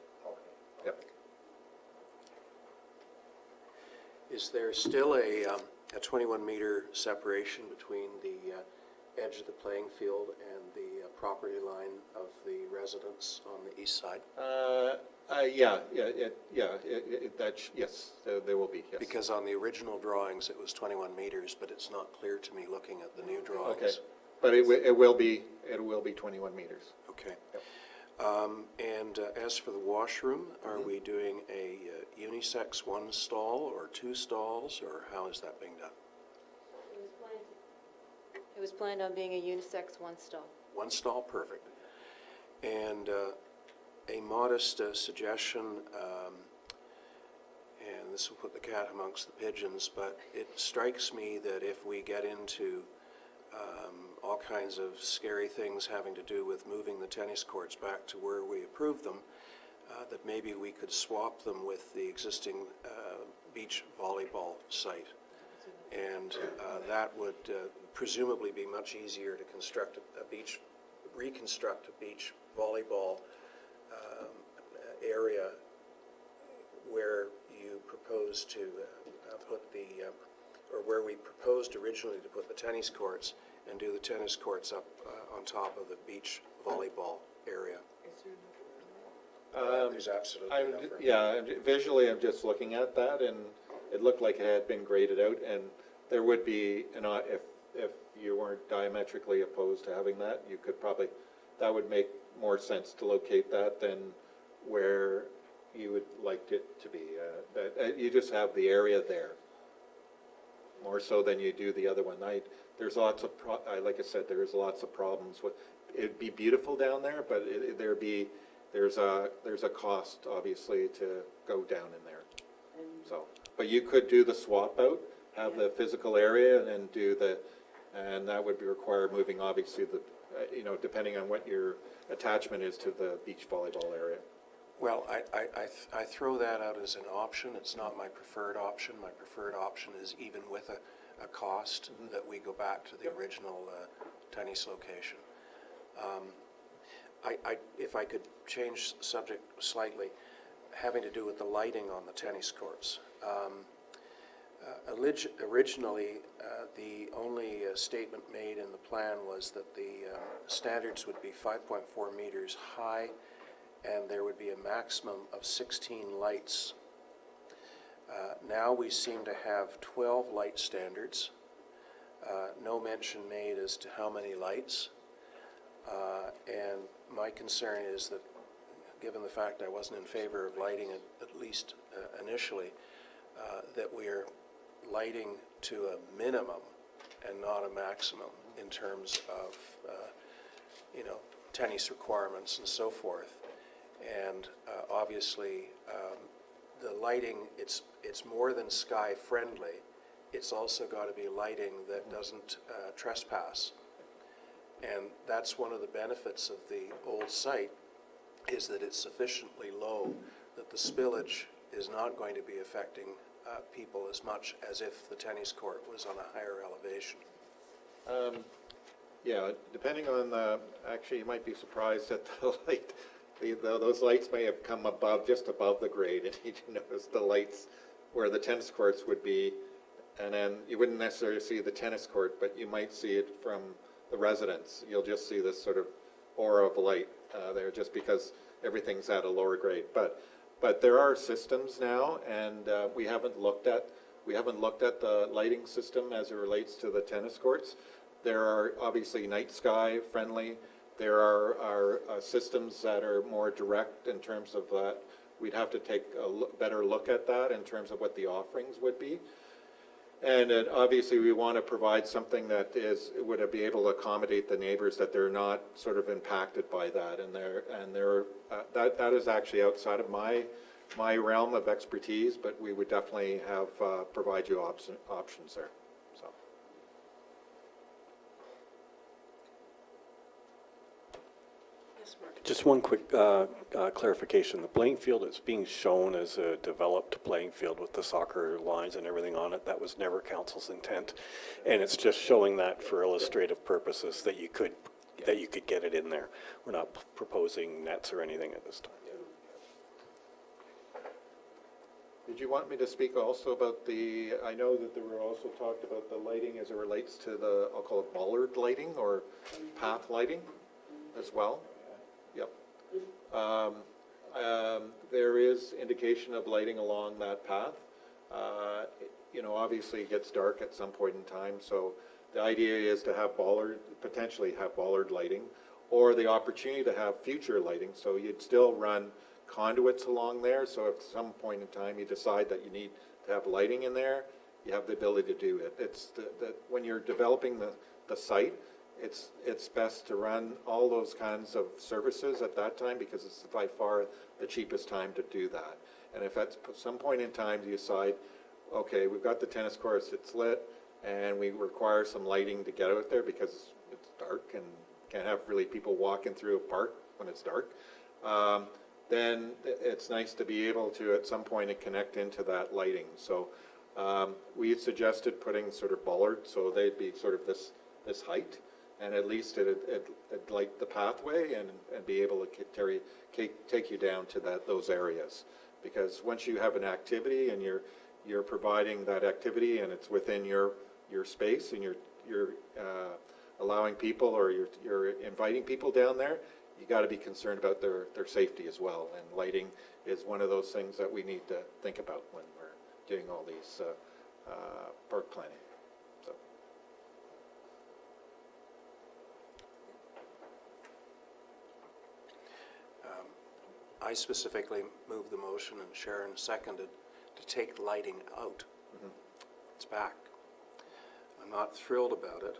yep. Is there still a 21-meter separation between the edge of the playing field and the property line of the residents on the east side? Yes, there will be, yes. Because on the original drawings, it was 21 meters, but it's not clear to me looking at the new drawings. Okay, but it will be 21 meters. Okay. Yep. And as for the washroom, are we doing a unisex one stall or two stalls, or how is that being done? It was planned on being a unisex one stall. One stall, perfect. And a modest suggestion, and this will put the cat amongst the pigeons, but it strikes me that if we get into all kinds of scary things having to do with moving the tennis courts back to where we approved them, that maybe we could swap them with the existing beach volleyball site. And that would presumably be much easier to reconstruct a beach volleyball area where you propose to put the, or where we proposed originally to put the tennis courts, and do the tennis courts up on top of the beach volleyball area. There's absolutely no room. Yeah, visually, I'm just looking at that, and it looked like it had been graded out, and there would be, if you weren't diametrically opposed to having that, you could probably, that would make more sense to locate that than where you would like it to be. You just have the area there, more so than you do the other one. There's lots of, like I said, there's lots of problems with, it'd be beautiful down there, but there's a cost, obviously, to go down in there. So, but you could do the swap out, have the physical area, and then do and that would require moving, obviously, depending on what your attachment is to the beach volleyball area. Well, I throw that out as an option. It's not my preferred option. My preferred option is even with a cost that we go back to the original tennis location. If I could change subject slightly, having to do with the lighting on the tennis courts. Originally, the only statement made in the plan was that the standards would be 5.4 meters high, and there would be a maximum of 16 lights. Now we seem to have 12 light standards. No mention made as to how many lights. And my concern is that, given the fact I wasn't in favor of lighting at least initially, that we're lighting to a minimum and not a maximum in terms of, tennis requirements and so forth. And obviously, the lighting, it's more than sky friendly. It's also got to be lighting that doesn't trespass. And that's one of the benefits of the old site, is that it's sufficiently low that the spillage is not going to be affecting people as much as if the tennis court was on a higher elevation. Yeah, depending on actually, you might be surprised that the light, those lights may have come just above the grade, and you notice the lights where the tennis courts would be, and then you wouldn't necessarily see the tennis court, but you might see it from the residence. You'll just see this sort of aura of light there, just because everything's at a lower grade. But there are systems now, and we haven't looked at the lighting system as it relates to the tennis courts. There are obviously night sky friendly. There are systems that are more direct in terms of that. We'd have to take a better look at that in terms of what the offerings would be. And obviously, we want to provide something that would be able to accommodate the neighbors, that they're not sort of impacted by that. That is actually outside of my realm of expertise, but we would definitely provide you options there. So. Yes, Mark. Just one quick clarification. The playing field that's being shown as a developed playing field with the soccer lines and everything on it, that was never council's intent. And it's just showing that for illustrative purposes that you could get it in there. We're not proposing nets or anything at this time. Did you want me to speak also about I know that there were also talked about the lighting as it relates to I'll call it bollard lighting or path lighting as well? Yep. There is indication of lighting along that path. Obviously it gets dark at some point in time, so the idea is to have potentially have bollard lighting, or the opportunity to have future lighting, so you'd still run conduits along there, so if at some point in time you decide that you need to have lighting in there, you have the ability to do it. It's when you're developing the site, it's best to run all those kinds of services at that time, because it's by far the cheapest time to do that. And if at some point in time you decide, okay, we've got the tennis courts, it's lit, and we require some lighting to get out there because it's dark and can't have really people walking through a park when it's dark, then it's nice to be able to at some point connect into that lighting. So we had suggested putting sort of bollards, so they'd be sort of this height, and at least it'd light the pathway and be able to take you down to those areas. Because once you have an activity and you're providing that activity and it's within your space and you're allowing people or you're inviting people down there, you got to be concerned about their safety as well. And lighting is one of those things that we need to think about when we're doing all these park planning. So. I specifically moved the motion and Sharon seconded to take lighting out. It's back. I'm not thrilled about it,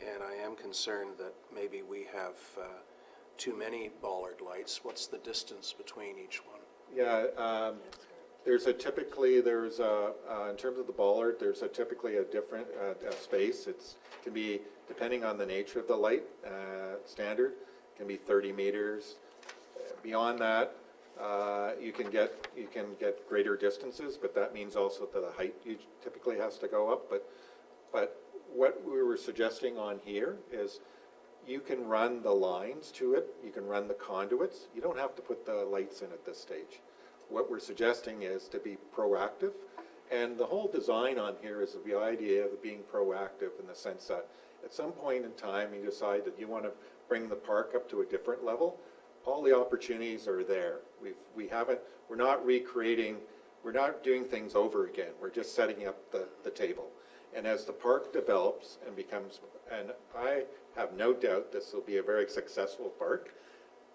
and I am concerned that maybe we have too many bollard lights. What's the distance between each one? Yeah, in terms of the bollard, there's typically a different space. It can be, depending on the nature of the light, standard, can be 30 meters. Beyond that, you can get greater distances, but that means also that the height typically has to go up. But what we were suggesting on here is you can run the lines to it, you can run the conduits. You don't have to put the lights in at this stage. What we're suggesting is to be proactive, and the whole design on here is the idea of being proactive in the sense that at some point in time you decide that you want to bring the park up to a different level. All the opportunities are there. We're not recreating, we're not doing things over again. We're just setting up the table. And as the park develops and becomes, and I have no doubt this will be a very successful park,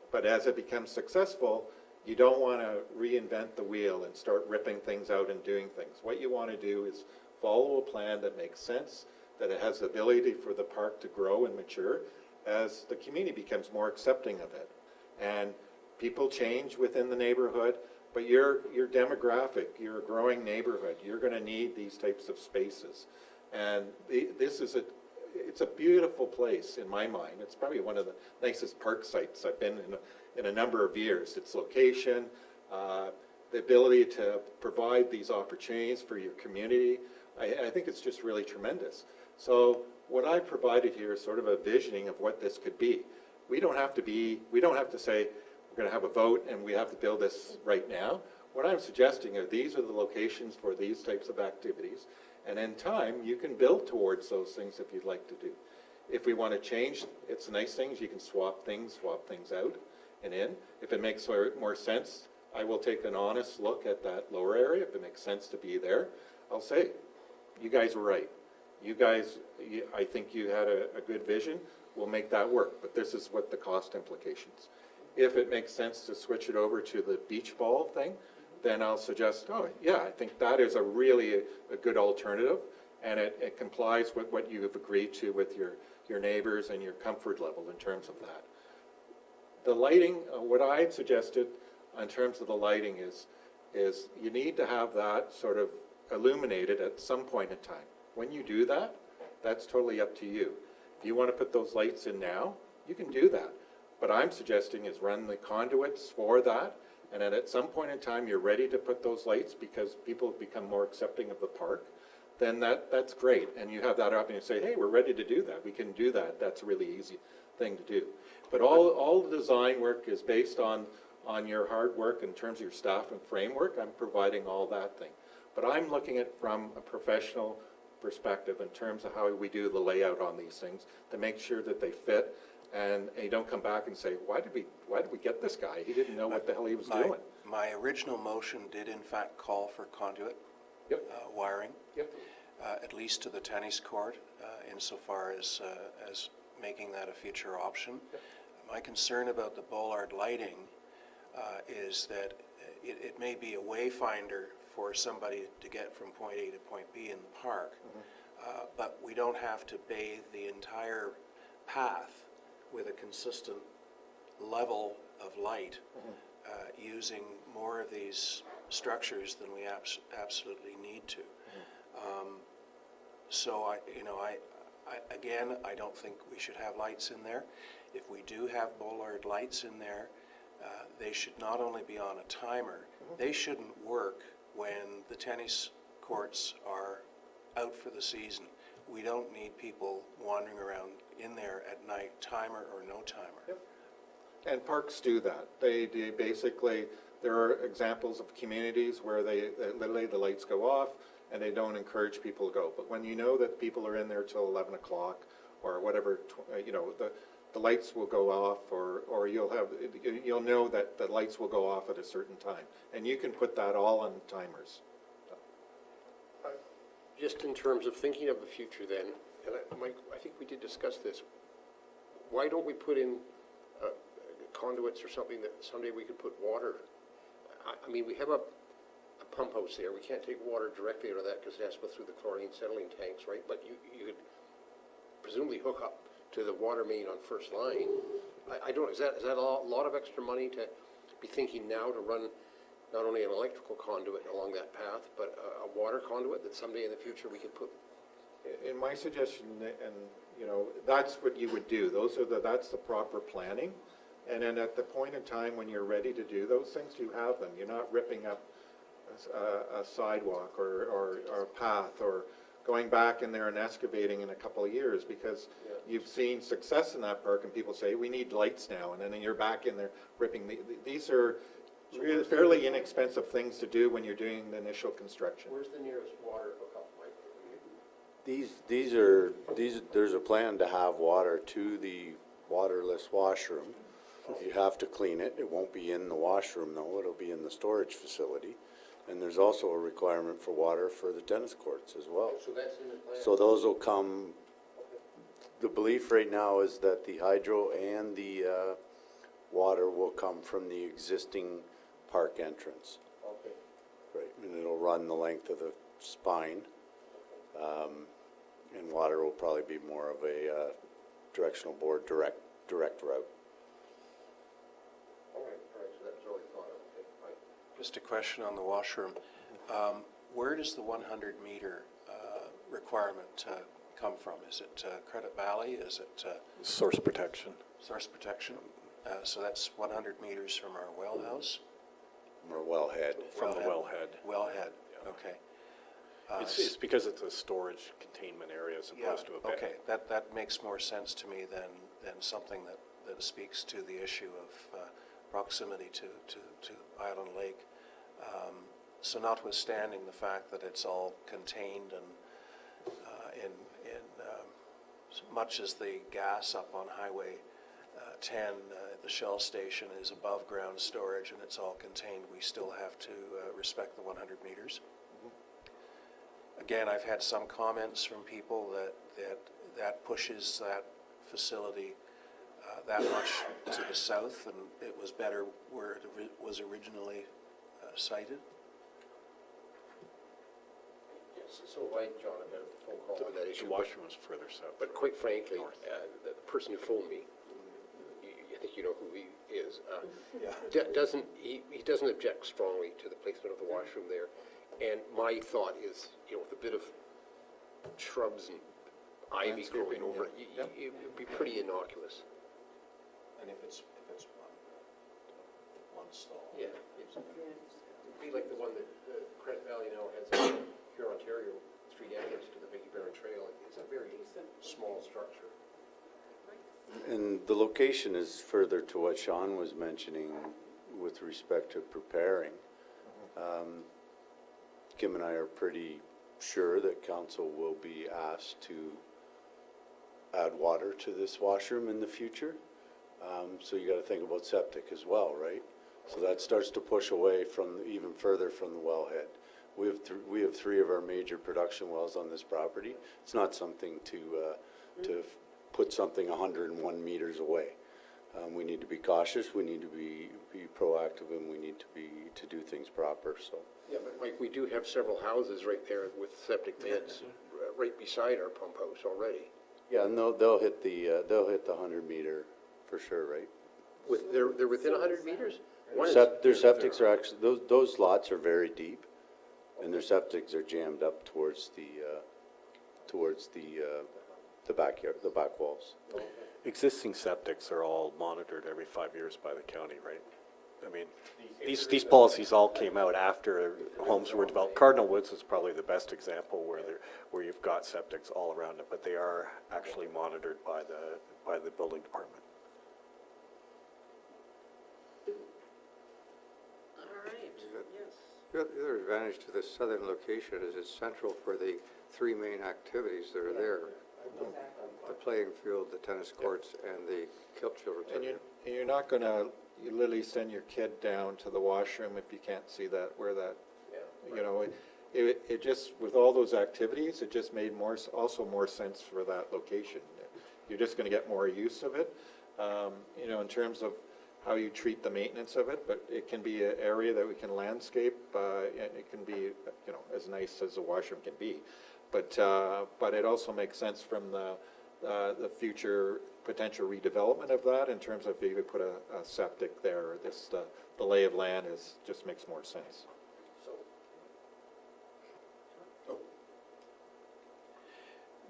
but as it becomes successful, you don't want to reinvent the wheel and start ripping things out and doing things. What you want to do is follow a plan that makes sense, that it has the ability for the park to grow and mature as the community becomes more accepting of it. And people change within the neighborhood, but your demographic, you're a growing neighborhood, you're going to need these types of spaces. And it's a beautiful place in my mind. It's probably one of the nicest park sites I've been in a number of years. Its location, the ability to provide these opportunities for your community, I think it's just really tremendous. So what I provided here is sort of a visioning of what this could be. We don't have to say we're going to have a vote and we have to build this right now. What I'm suggesting are these are the locations for these types of activities, and in time you can build towards those things if you'd like to do. If we want to change, it's nice things, you can swap things out and in. If it makes more sense, I will take an honest look at that lower area. If it makes sense to be there, I'll say, you guys were right. You guys, I think you had a good vision. We'll make that work, but this is what the cost implications. If it makes sense to switch it over to the beach ball thing, then I'll suggest, oh yeah, I think that is a really a good alternative, and it complies with what you have agreed to with your neighbors and your comfort level in terms of that. The lighting, what I had suggested in terms of the lighting is you need to have that sort of illuminated at some point in time. When you do that, that's totally up to you. If you want to put those lights in now, you can do that. What I'm suggesting is run the conduits for that, and then at some point in time you're ready to put those lights because people have become more accepting of the park, then that's great. And you have that option to say, hey, we're ready to do that. We can do that. That's a really easy thing to do. But all the design work is based on your hard work in terms of your staff and framework. I'm providing all that thing. But I'm looking at it from a professional perspective in terms of how we do the layout on these things to make sure that they fit, and you don't come back and say, why did we get this guy? He didn't know what the hell he was doing. My original motion did in fact call for conduit wiring, at least to the tennis court, insofar as making that a future option. My concern about the bollard lighting is that it may be a wayfinder for somebody to get from point A to point B in the park, but we don't have to bathe the entire path with a consistent level of light using more of these structures than we absolutely need to. So again, I don't think we should have lights in there. If we do have bollard lights in there, they should not only be on a timer, they shouldn't work when the tennis courts are out for the season. We don't need people wandering around in there at night, timer or no timer. And parks do that. They basically, there are examples of communities where literally the lights go off and they don't encourage people to go. But when you know that people are in there till 11 o'clock or whatever, the lights will go off, or you'll know that the lights will go off at a certain time. And you can put that all on timers. Just in terms of thinking of the future then, and Mike, I think we did discuss this, why don't we put in conduits or something that someday we could put water? I mean, we have a pump house there, we can't take water directly out of that because it has to go through the chlorine settling tanks, right? But you could presumably hook up to the water main on first line. I don't, is that a lot of extra money to be thinking now to run not only an electrical conduit along that path, but a water conduit that someday in the future we could put? In my suggestion, and that's what you would do. That's the proper planning. And then at the point in time when you're ready to do those things, you have them. You're not ripping up a sidewalk or a path or going back in there and excavating in a couple of years, because you've seen success in that park and people say, we need lights now, and then you're back in there ripping. These are really fairly inexpensive things to do when you're doing the initial construction. Where's the nearest water hookup, Mike? There's a plan to have water to the waterless washroom. You have to clean it. It won't be in the washroom though, it'll be in the storage facility. And there's also a requirement for water for the tennis courts as well. So that's in the plan? So those will come, the belief right now is that the hydro and the water will come from the existing park entrance. Okay. Right, and it'll run the length of the spine. And water will probably be more of a directional board direct route. All right, so that was already thought of, okay, fine. Just a question on the washroom. Where does the 100-meter requirement come from? Is it Credit Valley? Is it Source protection. source protection? So that's 100 meters from our well house? Or wellhead. From the wellhead. Wellhead, okay. It's because it's a storage containment area as opposed to a bed. Okay, that makes more sense to me than something that speaks to the issue of proximity to Island Lake. So notwithstanding the fact that it's all contained and in much as the gas up on Highway 10, the Shell station is above ground storage and it's all contained, we still have to respect the 100 meters. Again, I've had some comments from people that pushes that facility that much to the south, and it was better where it was originally sited. Yes, so I, John, I've had a phone call on that issue. The washroom was further south. But quite frankly, the person who phoned me, I think you know who he is, he doesn't object strongly to the placement of the washroom there. And my thought is, with a bit of shrubs and ivy growing over it, it would be pretty innocuous. And if it's one stall. Yeah. It'd be like the one that Credit Valley now has here in Ontario Street entrance to the Vicky Barron Trail. It's a very small structure. And the location is further to what Sean was mentioning with respect to preparing. Kim and I are pretty sure that council will be asked to add water to this washroom in the future. So you got to think about septic as well, right? So that starts to push away from even further from the wellhead. We have three of our major production wells on this property. It's not something to put something 101 meters away. We need to be cautious. We need to be proactive, and we need to do things proper. So. Yeah, but Mike, we do have several houses right there with septic beds right beside our pump house already. Yeah, and they'll hit the 100 meter for sure, right? They're within 100 meters? Their septics are actually, those lots are very deep, and their septics are jammed up towards the backyard, the back walls. Existing septics are all monitored every 5 years by the county, right? I mean, these policies all came out after homes were developed. Cardinal Woods is probably the best example where you've got septics all around it, but they are actually monitored by the building department. All right, yes. The other advantage to this southern location is it's central for the three main activities that are there. the playing field, the tennis courts, and the children's And area. you're not gonna, you literally send your kid down to the washroom if you can't see that, where that, you know, it just, with all those activities, it just made also more sense for that location. You're just gonna get more use of it, you know, in terms of how you treat the maintenance of it, but it can be an area that we can landscape, and it can be, you know, as nice as a washroom can be. But it also makes sense from the future potential redevelopment of that in terms of if you could put a septic there, or this, the lay of land just makes more sense.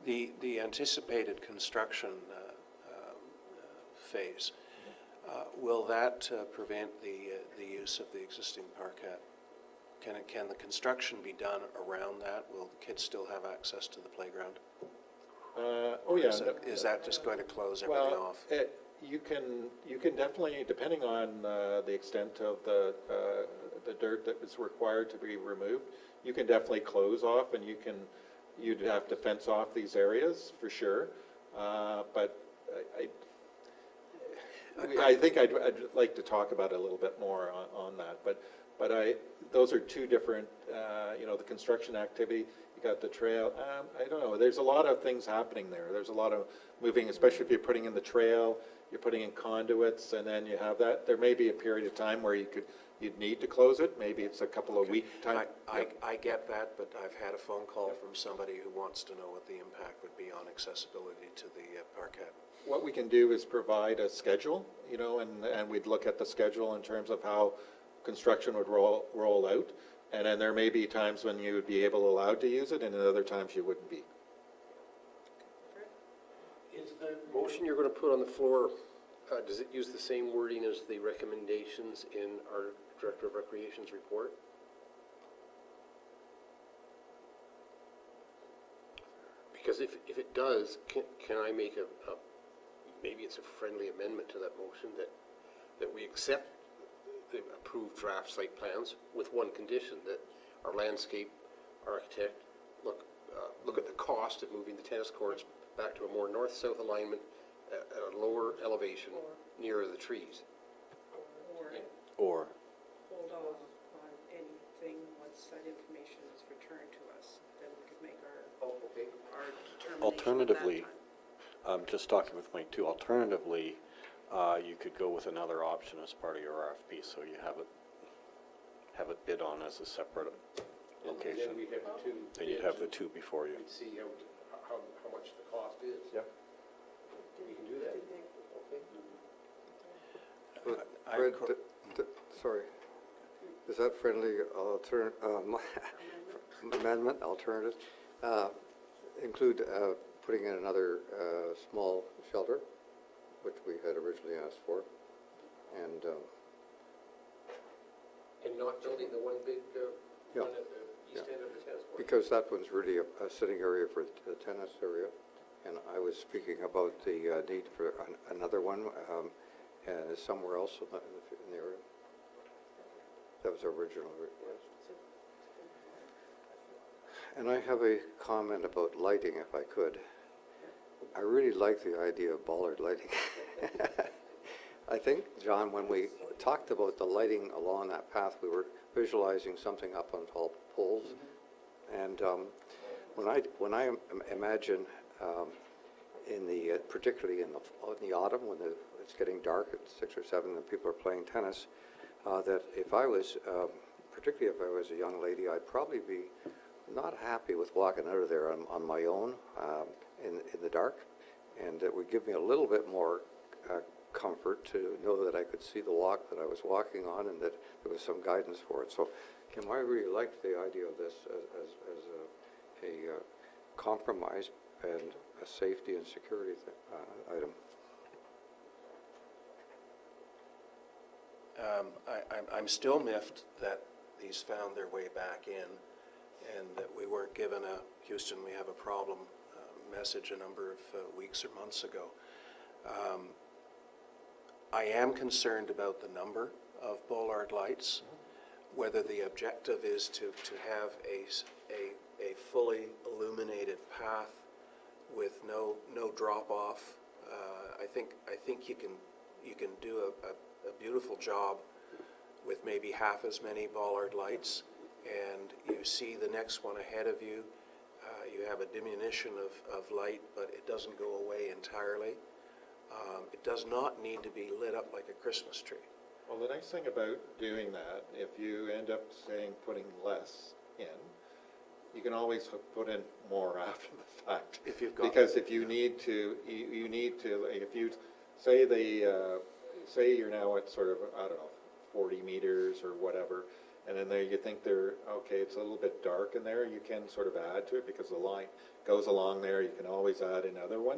The anticipated construction phase, will that prevent the use of the existing parkette? Can the construction be done around that? Will the kids still have access to the playground? Oh, yeah. Is that just going to close everything off? You can definitely, depending on the extent of the dirt that is required to be removed, you can definitely close off, and you'd have to fence off these areas for sure. But I think I'd like to talk about it a little bit more on that. But those are two different, you know, the construction activity, you got the trail. I don't know, there's a lot of things happening there. There's a lot of moving, especially if you're putting in the trail, you're putting in conduits, and then you have that. There may be a period of time where you'd need to close it. Maybe it's a couple of week time. I get that, but I've had a phone call from somebody who wants to know what the impact would be on accessibility to the parkette. What we can do is provide a schedule, you know, and we'd look at the schedule in terms of how construction would roll out. And then there may be times when you would be allowed to use it, and at other times you wouldn't be. Is the motion you're going to put on the floor, does it use the same wording as the recommendations in our Director of Recreation's report? Because if it does, can I make maybe it's a friendly amendment to that motion that we accept the approved draft site plans with one condition, that our landscape architect look at the cost of moving the tennis courts back to a more north-south alignment at a lower elevation nearer the trees. Or Hold off on anything once that information is returned to us, then we could make our determination alternatively, at that time. just talking with Mike too, alternatively, you could go with another option as part of your RFP, so you have it bid on as a separate location. And then we'd have the two. Then you'd have the two before you. We'd see how much the cost is. Yeah. We can do that. Fred, sorry, is that friendly amendment, alternative, include putting in another small shelter, which we had originally asked for, and not building the one big Yeah. one at the east end of the tennis court? because that one's really a sitting area for the tennis area, and I was speaking about the need for another one somewhere else in the area. That was our original request. And I have a comment about lighting, if I could. I really like the idea of bollard lighting. I think, John, when we talked about the lighting along that path, we were visualizing something up on tall poles. And when I imagine, particularly in the autumn, when it's getting dark at 6 or 7 and people are playing tennis, that if I was, particularly if I was a young lady, I'd probably be not happy with walking out of there on my own in the dark, and it would give me a little bit more comfort to know that I could see the walk that I was walking on and that there was some guidance for it. So, Kim, I really liked the idea of this as a compromise and a safety and security item. I'm still miffed that these found their way back in, and that we weren't given a Houston, we have a problem message a number of weeks or months ago. I am concerned about the number of bollard lights, whether the objective is to have a fully illuminated path with no drop-off. I think you can do a beautiful job with maybe half as many bollard lights, and you see the next one ahead of you. You have a diminution of light, but it doesn't go away entirely. It does not need to be lit up like a Christmas tree. Well, the nice thing about doing that, if you end up saying putting less in, you can always put in more after the fact. If you've got Because if you need to, you need to, like, if you, say say you're now at sort of, I don't know, 40 meters or whatever, and then there you think okay, it's a little bit dark in there, you can sort of add to it because the line goes along there, you can always add another one.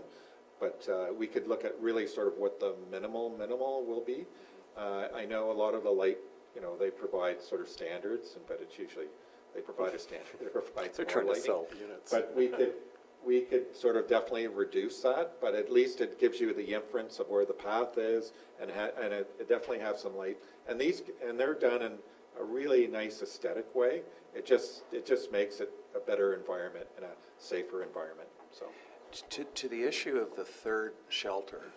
But we could look at really sort of what the minimal will be. I know a lot of the light, they provide sort of standards, but it's usually, they provide a standard that provides They're more trying to lighting. sell units. But we could sort of definitely reduce that, but at least it gives you the inference of where the path is, and it definitely has some light. And they're done in a really nice aesthetic way. It just makes it a better environment and a safer environment, so. To the issue of the third shelter,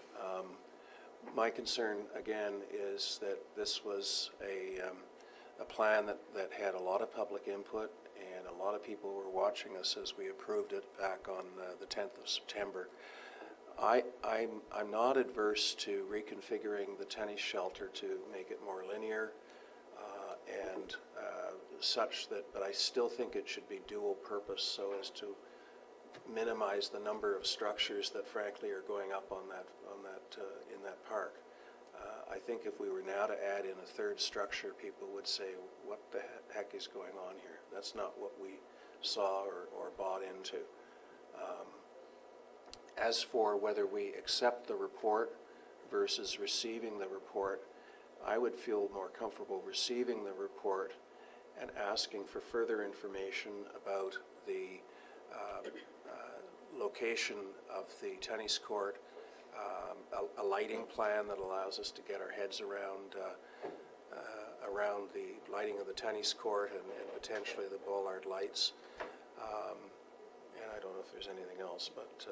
my concern, again, is that this was a plan that had a lot of public input, and a lot of people were watching us as we approved it back on the 10th of September. I'm not adverse to reconfiguring the tennis shelter to make it more linear and such that, but I still think it should be dual purpose so as to minimize the number of structures that frankly are going up on that in that park. I think if we were now to add in a third structure, people would say, what the heck is going on here? That's not what we saw or bought into. As for whether we accept the report versus receiving the report, I would feel more comfortable receiving the report and asking for further information about the location of the tennis court, a lighting plan that allows us to get our heads around the lighting of the tennis court and potentially the bollard lights. And I don't know if there's anything else, but...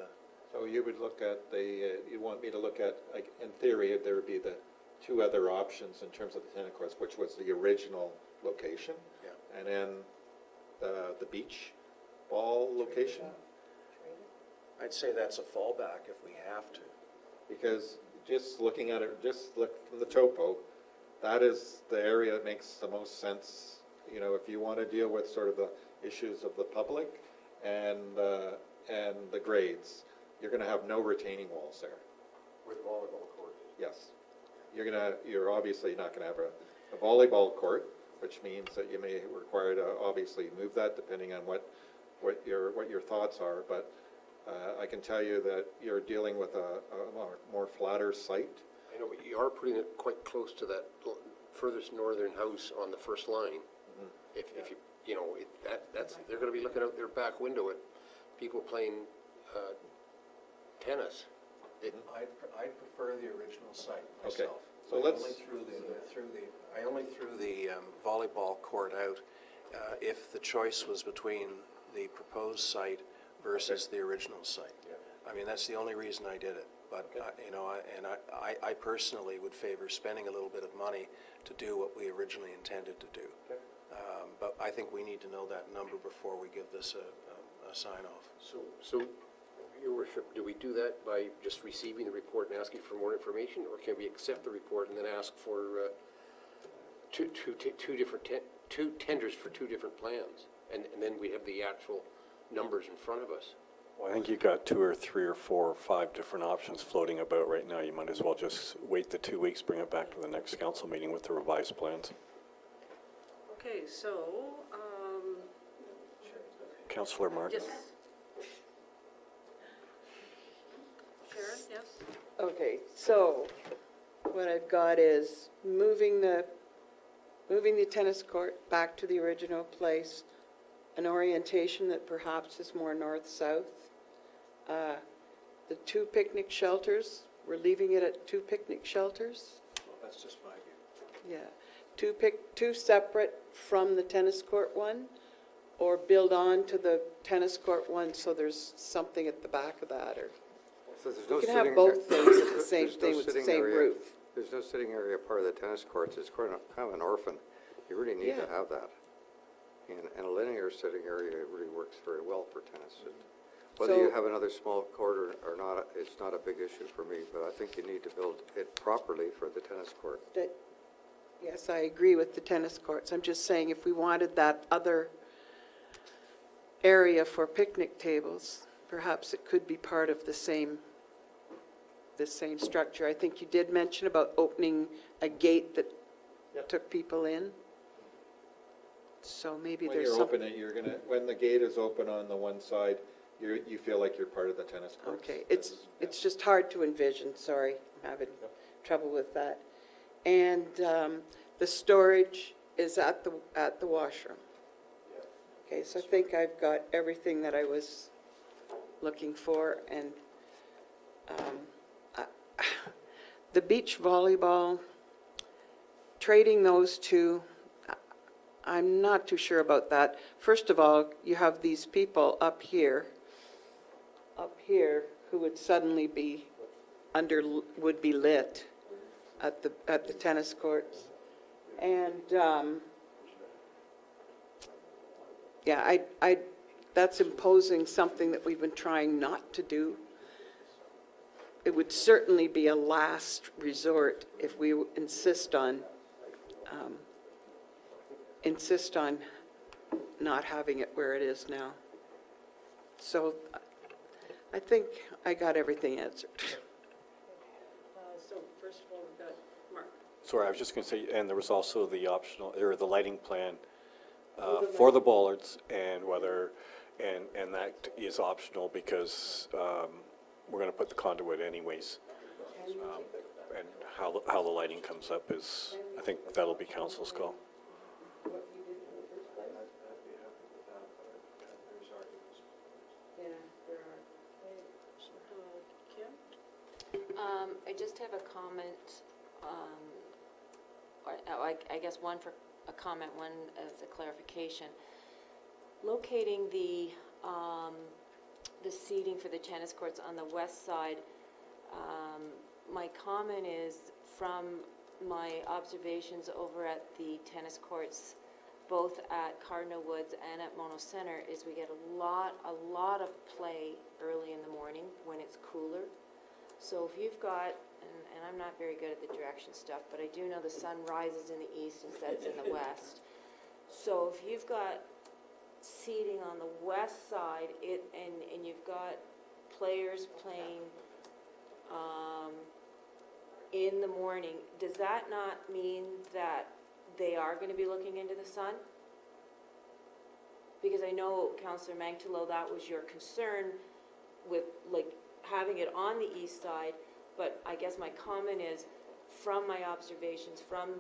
So you would look at you want me to look at, like, in theory, there would be the two other options in terms of the tennis courts, which was the original location, yeah. and then the beach ball location? I'd say that's a fallback if we have to. Because just looking at it, just look from the topo, that is the area that makes the most sense. If you want to deal with sort of the issues of the public and the grades, you're going to have no retaining walls there. With volleyball court. Yes. You're obviously not going to have a volleyball court, which means that you may require to obviously move that depending on what your thoughts are. But I can tell you that you're dealing with a more flatter site. I know, but you are putting it quite close to that furthest northern house on the first line. If you, they're going to be looking out their back window at people playing tennis. I prefer the original site Okay. myself. So I only threw the volleyball court out if the choice was between the proposed site versus the original site. I mean, that's the only reason I did it. But, I personally would favor spending a little bit of money to do what we originally intended to do. But I think we need to know that number before we give this a sign-off. So, Your Worship, do we do that by just receiving the report and asking for more information, or can we accept the report and then ask for two tenders for two different plans, and then we have the actual numbers in front of us? Well, I think you've got 2 or 3 or 4 or 5 different options floating about right now. You might as well just wait the 2 weeks, bring it back to the next council meeting with the revised plans. Okay, so, Councillor Martin? yes. Sharon, yes? Okay, so what I've got is moving the tennis court back to the original place, an orientation that perhaps is more north-south. The 2 picnic shelters, we're leaving it at 2 picnic shelters. Well, that's just my view. Yeah, 2 separate from the tennis court one, or build on to the tennis court one, so there's something at the back of that, or So there's you no can have sitting- both things at the same there's no thing with the sitting same area- roof. There's no sitting area part of the tennis courts. It's kind of an orphan. You really need to Yeah. have that. And a linear sitting area really works very well for tennis. Whether you So- have another small court or not, it's not a big issue for me, but I think you need to build it properly for the tennis court. That, yes, I agree with the tennis courts. I'm just saying if we wanted that other area for picnic tables, perhaps it could be part of the same structure. I think you did mention about opening a gate that took people in. So maybe When there's you're something. open it, you're gonna, when the gate is open on the one side, you feel like you're part of the tennis courts. Okay, it's just hard to envision, sorry, I'm having trouble with that. And the storage is at the washroom. Okay, so I think I've got everything that I was looking for, and the beach volleyball, trading those two, I'm not too sure about that. First of all, you have these people up here, who would suddenly be would be lit at the tennis courts. And, yeah, that's imposing something that we've been trying not to do. It would certainly be a last resort if we insist on not having it where it is now. So I think I got everything answered. So first of all, we've got Mark. Sorry, I was just going to say, and there was also the optional, or the lighting plan for the bollards, and whether, and that is optional because we're going to put the conduit anyways. And how the lighting comes up is, I think that'll be council's call. I just have a comment, or I guess one for a comment, one as a clarification. Locating the seating for the tennis courts on the west side, my comment is from my observations over at the tennis courts, both at Cardinal Woods and at Mono Center, is we get a lot of play early in the morning when it's cooler. So if you've got, and I'm not very good at the direction stuff, but I do know the sun rises in the east and sets in the west. So if you've got seating on the west side, and you've got players playing in the morning, does that not mean that they are going to be looking into the sun? Because I know, Councillor Mangtalo, that was your concern with, like, having it on the east side, but I guess my comment is, from my observations, from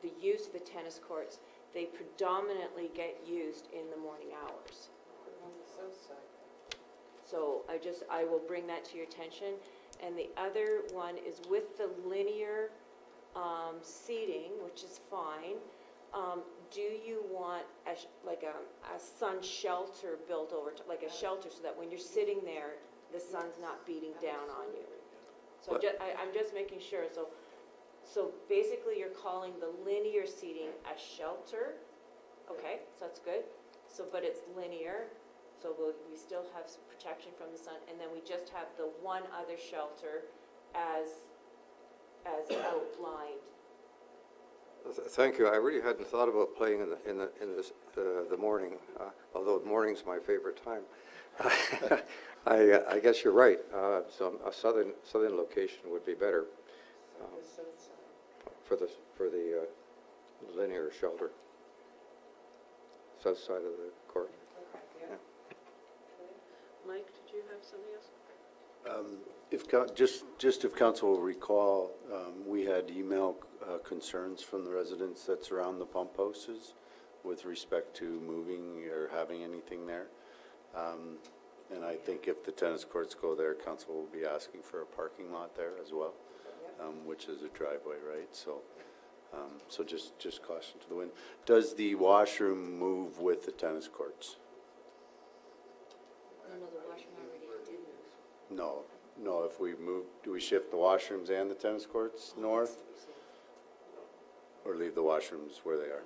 the use of the tennis courts, they predominantly get used in the morning hours. So I will bring that to your attention. And the other one is with the linear seating, which is fine. Do you want a sun shelter built over, like a shelter, so that when you're sitting there, the sun's not beating down on you? So I'm just making sure. So basically, you're calling the linear seating a shelter. Okay, so that's good. So, but it's linear, so we still have protection from the sun, and then we just have the one other shelter as outlined. Thank you. I really hadn't thought about playing in the morning, although morning's my favorite time. I guess you're right. So a southern location would be better for the linear shelter, south side of the court. Yeah. Mike, did you have something else? If council will recall, we had email concerns from the residents that surround the pump houses with respect to moving or having anything there. And I think if the tennis courts go there, council will be asking for a parking lot there as well, which is a driveway, right? So So just caution to the wind. Does the washroom move with the tennis courts? No, no, if we move, do we shift the washrooms and the tennis courts north? Or leave the washrooms where they are?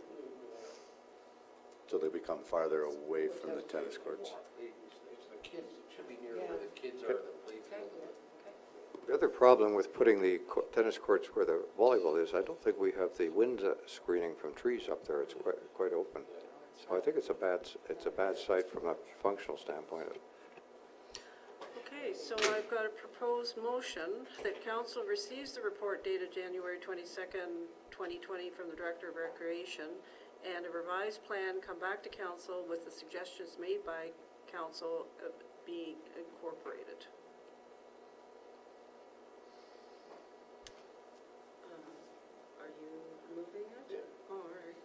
So they become farther away from the tennis courts? It's the kids, it should be near where the kids are that play field. The other problem with putting the tennis courts where the volleyball is, I don't think we have the wind screening from trees up there. It's quite open. So I think it's a bad site from a functional standpoint. Okay, so I've got a proposed motion that council receives the report dated January 22nd, 2020 from the Director of Recreation, and a revised plan come back to council with the suggestions made by council being incorporated. Are you moving it? Yeah. Oh, all right.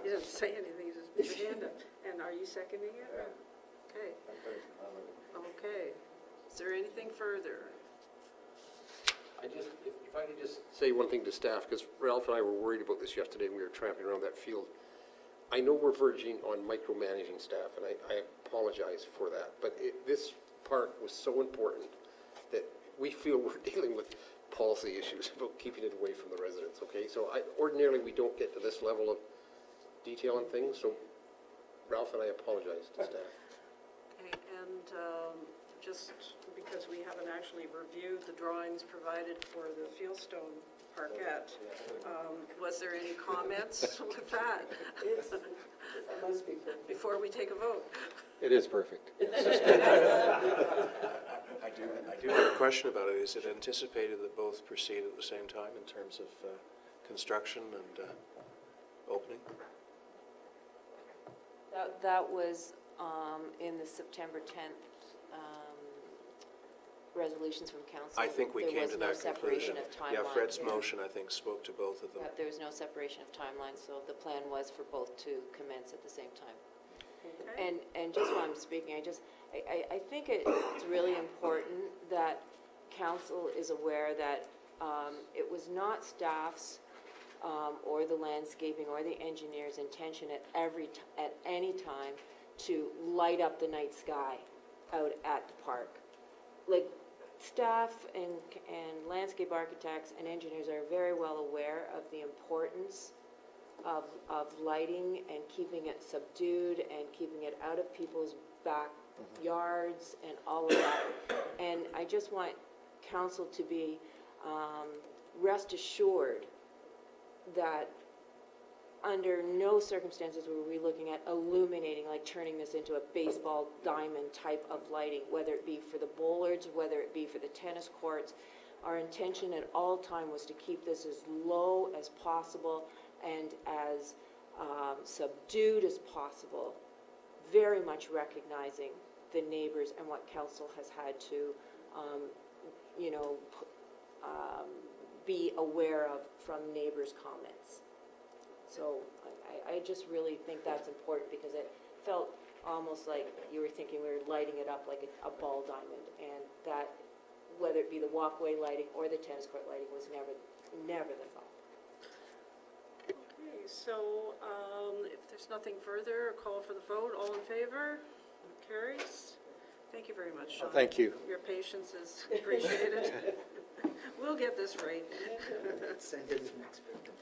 You didn't say anything, you just put your hand up. And are you seconding it? Okay. Okay. Is there anything further? If I could just say one thing to staff, because Ralph and I were worried about this yesterday when we were tramping around that field. I know we're verging on micromanaging staff, and I apologize for that, but this park was so important that we feel we're dealing with policy issues about keeping it away from the residents, okay? So ordinarily, we don't get to this level of detail on things, so Ralph and I apologize to staff. Okay, and just because we haven't actually reviewed the drawings provided for the Fieldstone Parkette, was there any comments with that? Before we take a vote? It is perfect. I do have a question about it. Is it anticipated that both proceed at the same time in terms of construction and opening? That was in the September 10th resolutions from council. I think we came to that conclusion. There was no separation of timeline. Yeah, Fred's motion, I think, spoke to both of them. There was no separation of timeline, so the plan was for both to commence at the same time. Okay. And just while I'm speaking, I think it's really important that council is aware that it was not staff's or the landscaping or the engineer's intention at any time to light up the night sky out at the park. Like, staff and landscape architects and engineers are very well aware of the importance of lighting and keeping it subdued and keeping it out of people's backyards and all of that. And I just want council to be rest assured that under no circumstances were we looking at illuminating, like turning this into a baseball diamond type of lighting, whether it be for the bollards, whether it be for the tennis courts. Our intention at all time was to keep this as low as possible and as subdued as possible, very much recognizing the neighbors and what council has had to, be aware of from neighbors' comments. So I just really think that's important because it felt almost like you were thinking we were lighting it up like a ball diamond, and that, whether it be the walkway lighting or the tennis court lighting, was never the thought. Okay, so if there's nothing further, a call for the vote. All in favor? Carries. Thank you very much, Sean. Thank you. Your patience is appreciated. We'll get this right. Send in the next victim.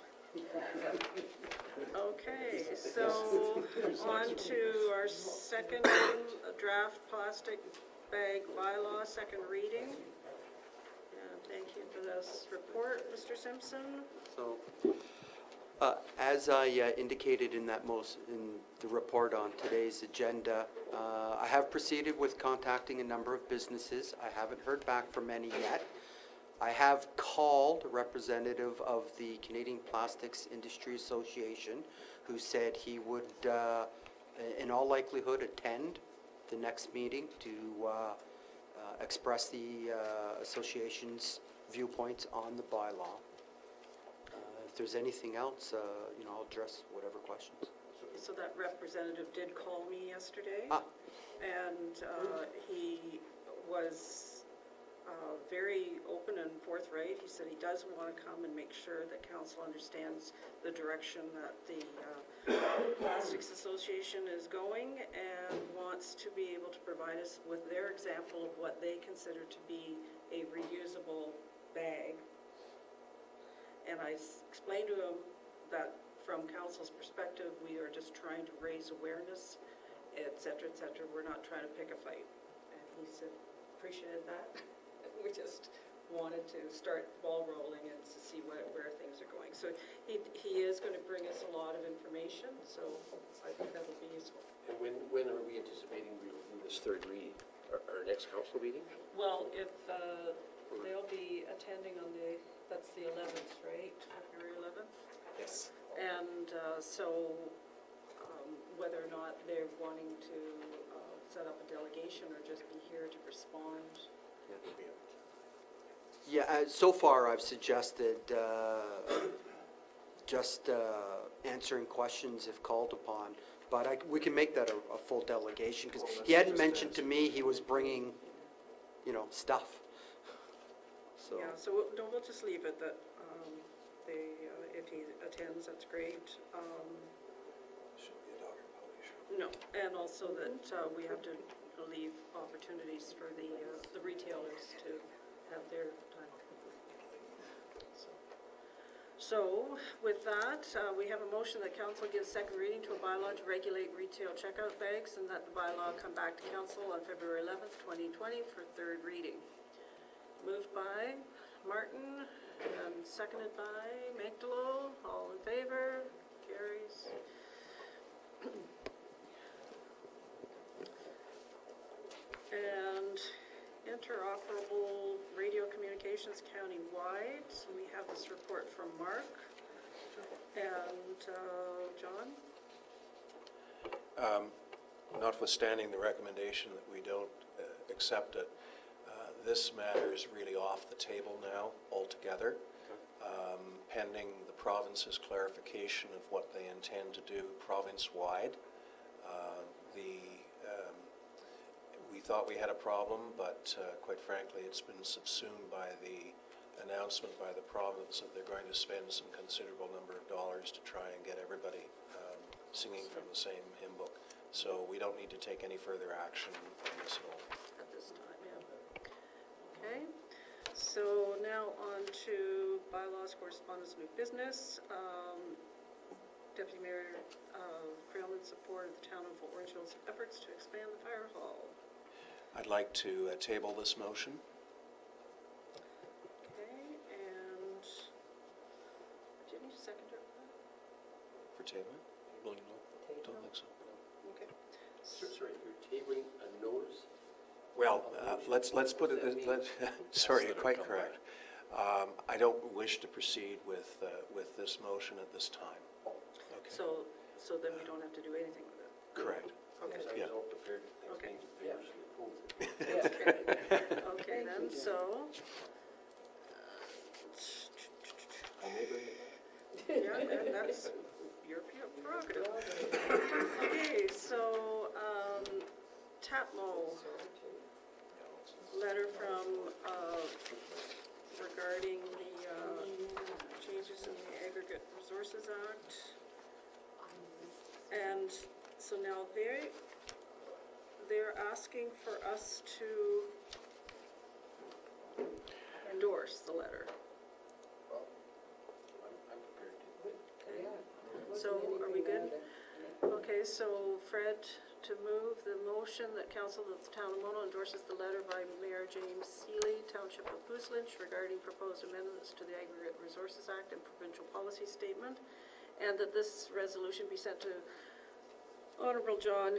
Okay, so on to our second draft plastic bag bylaw, second reading. And thank you for this report, Mr. Simpson. So, as I indicated in the report on today's agenda, I have proceeded with contacting a number of businesses. I haven't heard back from any yet. I have called a representative of the Canadian Plastics Industry Association, who said he would, in all likelihood, attend the next meeting to express the association's viewpoints on the bylaw. If there's anything else, I'll address whatever questions. So that representative did call me yesterday. Ah. And he was very open and forthright. He said he does want to come and make sure that council understands the direction that the Plastics Association is going, and wants to be able to provide us with their example of what they consider to be a reusable bag. And I explained to him that from council's perspective, we are just trying to raise awareness, et cetera, et cetera. We're not trying to pick a fight. And he said, appreciated that. We just wanted to start the ball rolling and to see where things are going. So he is going to bring us a lot of information, so I think that will be useful. And when are we anticipating we'll do this third reading? Our next council meeting? Well, if they'll be attending on that's the 11th, right? February 11th? Yes. And so whether or not they're wanting to set up a delegation or just be here to respond. Yeah, so far I've suggested just answering questions if called upon, but we can make that a full delegation, because he hadn't mentioned to me he was bringing, stuff. So. Yeah, so we'll just leave it that if he attends, that's great. No, and also that we have to leave opportunities for the retailers to have their time. So with that, we have a motion that council gives second reading to a bylaw to regulate retail checkout bags, and that the bylaw come back to council on February 11th, 2020 for third reading. Moved by Martin and seconded by Magdalo. All in favor? Carries. And interoperable radio communications county-wide. So we have this report from Mark and John. Notwithstanding the recommendation that we don't accept it, this matter is really off the table now altogether, pending the province's clarification of what they intend to do province-wide. We thought we had a problem, but quite frankly, it's been subsumed by the announcement by the province that they're going to spend some considerable number of dollars to try and get everybody singing from the same hymn book. So we don't need to take any further action on this at all. At this time, yeah. Okay, so now on to bylaws, correspondence, new business. Deputy Mayor Creelman supported the Town of Orangeville's efforts to expand the fire hall. I'd like to table this motion. Okay, and do you need a seconder For tabling? Tabling, no. Don't think so. Okay. Sorry, you're tabling a notice? Well, let's put it, sorry, quite correct. I don't wish to proceed with this motion at this time. Okay. So then we don't have to do anything with it? Correct. Okay. Yeah. Okay. Yeah. Okay, then, so. Yeah, and that's your prerogative. Okay, so, TAPMO, letter from, regarding the changes in the Aggregate Resources Act. And so now they're asking for us to endorse the letter. Okay, so are we good? Okay, so Fred, to move the motion that council of the Town of Mono endorses the letter by Mayor James Seeley, Township of Goose Lynch, regarding proposed amendments to the Aggregate Resources Act and Provincial Policy Statement, and that this resolution be sent to Honorable John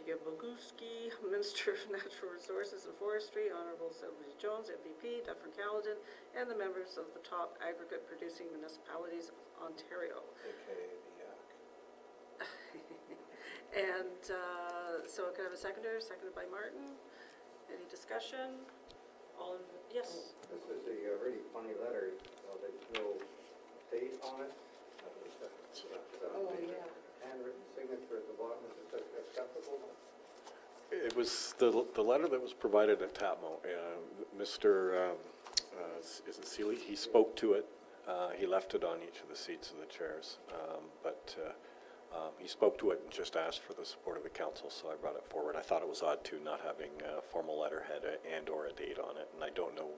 Yaboguski, Minister of Natural Resources and Forestry, Honorable Sylvia Jones, MVP, Dufferin Caledon, and the members of the top aggregate producing municipalities of Ontario. Okay, the And so can I have a seconder? Seconded by Martin. Any discussion? All in, yes? This is a really funny letter. There's no date on it. Oh, yeah. Handwritten signature at the bottom. Is it acceptable? It was the letter that was provided at TAPMO. Mr. Is it Seeley? He spoke to it. He left it on each of the seats of the chairs. But he spoke to it and just asked for the support of the council, so I brought it forward. I thought it was odd, too, not having a formal letterhead and/or a date on it. And I don't know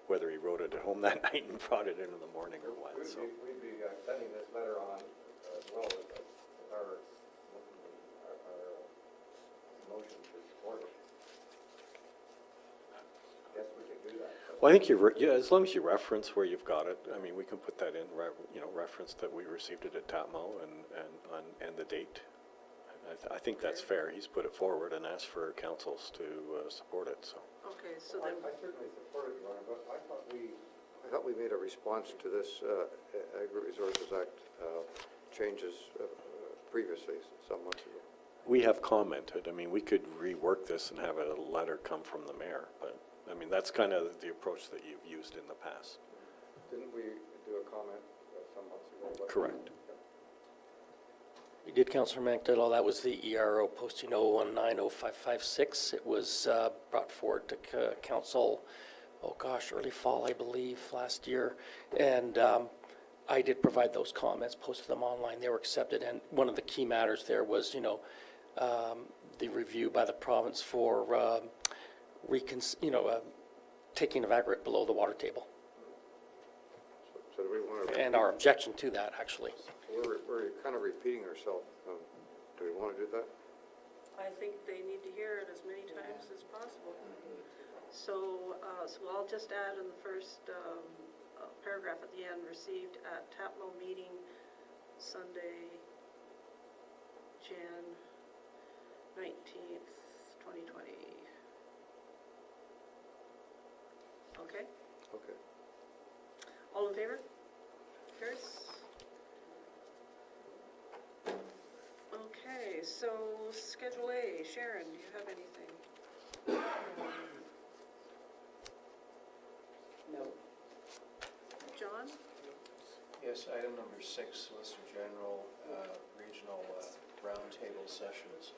whether he wrote it at home that night and brought it in the morning or what. So. We'd be sending this letter on as well as our motion to support it. Yes, we could do that. Well, I think as long as you reference where you've got it, I mean, we can put that in, reference that we received it at TAPMO and the date. I think that's fair. He's put it forward and asked for councils to support it, so. Okay, so then, I certainly support it, Your Honor, but I thought we made a response to this Aggregate Resources Act changes previously, some months ago. We have commented. I mean, we could rework this and have a letter come from the mayor, but, I mean, that's kind of the approach that you've used in the past. Didn't we do a comment some months ago? Correct. We did, Councillor Mancdell. That was the ERO posting 0190556. It was brought forward to council, early fall, I believe, last year. And I did provide those comments, posted them online. They were accepted. And one of the key matters there was, the review by the province for taking of aggregate below the water table. So do we want to? And our objection to that, actually. We're kind of repeating ourselves. Do we want to do that? I think they need to hear it as many times as possible. So I'll just add in the first paragraph at the end, received at TAPMO meeting Sunday, Jan 19th, 2020. Okay? Okay. All in favor? Carries? Okay, so Schedule A, Sharon, do you have anything? No. John? Yes, item number 6, Solicitor General, regional roundtable sessions.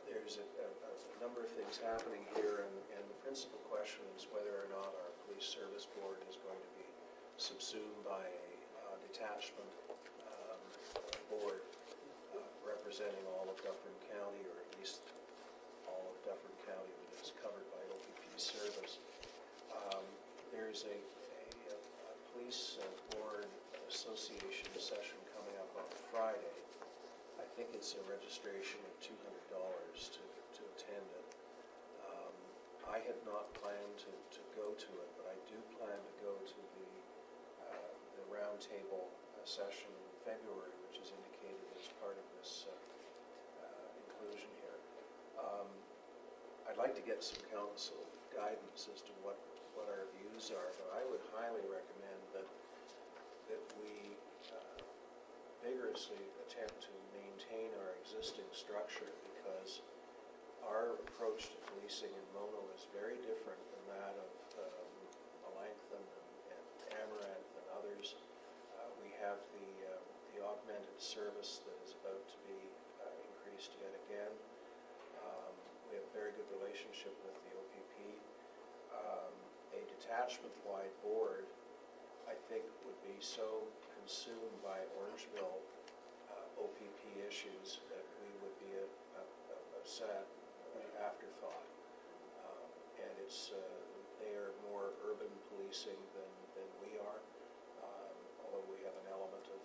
There's a number of things happening here, and the principal question is whether or not our police service board is going to be subsumed by a detachment board representing all of Dufferin County, or at least all of Dufferin County that is covered by OPP service. There's a police board association session coming up on Friday. I think it's a registration of $200 to attend it. I had not planned to go to it, but I do plan to go to the roundtable session in February, which is indicated as part of this inclusion here. I'd like to get some council guidance as to what our views are, but I would highly recommend that we vigorously attempt to maintain our existing structure, because our approach to policing in Mono is very different than that of Melanchthon and Amaranth and others. We have the augmented service that is about to be increased yet again. We have a very good relationship with the OPP. A detachment-wide board, I think, would be so consumed by Orangeville OPP issues that we would be a sad afterthought. And they are more urban policing than we are, although we have an element of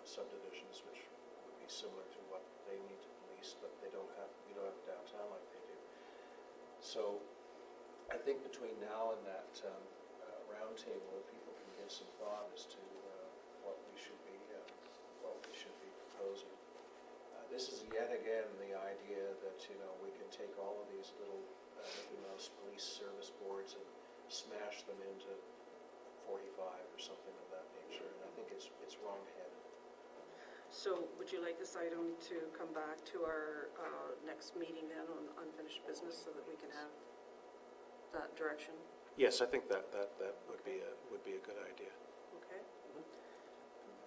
subdivisions which would be similar to what they need to police, but we don't have downtown like they do. So I think between now and that roundtable, if people can give some thought as to what we should be proposing. This is yet again the idea that we can take all of these little Mickey Mouse police service boards and smash them into 45 or something of that nature, and I think it's wrong-headed. So would you like this item to come back to our next meeting then on unfinished business, so that we can have that direction? Yes, I think that would be a good idea. Okay.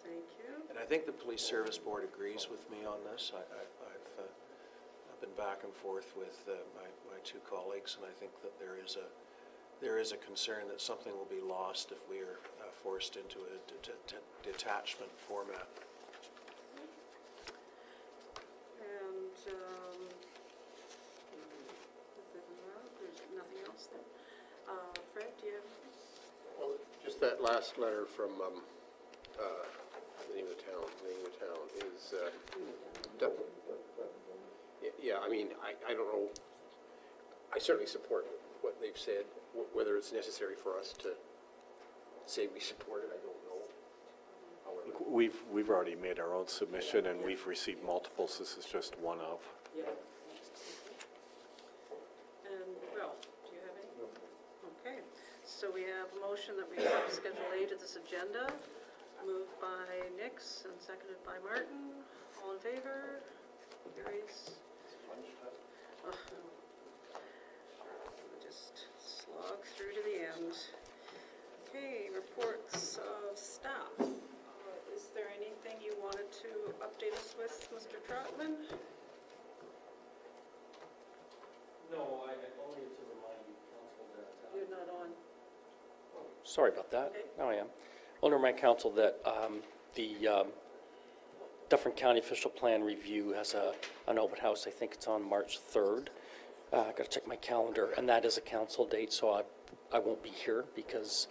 Thank you. And I think the Police Service Board agrees with me on this. I've been back and forth with my two colleagues, and I think that there is a concern that something will be lost if we are forced into a detachment format. And there's nothing else then. Fred, do you have? Well, just that last letter from, the name of the town is, yeah, I mean, I don't know, I certainly support what they've said. Whether it's necessary for us to say we support it, I don't know. However, We've already made our own submission, and we've received multiples. This is just one of. And, well, do you have any? Okay, so we have a motion that we accept Schedule A to this agenda, moved by Nix and seconded by Martin. All in favor? Carries. Ugh. We'll just slog through to the end. Okay, reports of staff. Is there anything you wanted to update us with, Mr. Trotman? No, I only to remind you, council, that... You're not on. Sorry about that. Okay. Now I am. I want to remind council that the Dufferin County Official Plan Review has an open house. I think it's on March 3rd. I've got to check my calendar, and that is a council date, so I won't be here because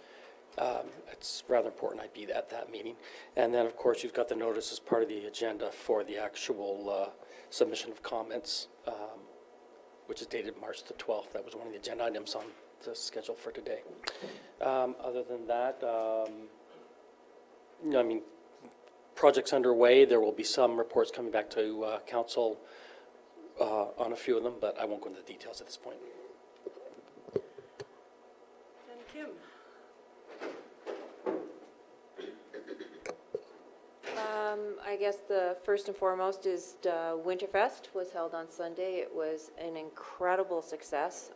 it's rather important I be at that meeting. And then, of course, you've got the notice as part of the agenda for the actual submission of comments, which is dated March the 12th. That was one of the agenda items on the schedule for today. Other than that, I mean, projects underway. There will be some reports coming back to council on a few of them, but I won't go into the details at this point. And Kim? I guess the first and foremost is Winterfest was held on Sunday. It was an incredible success.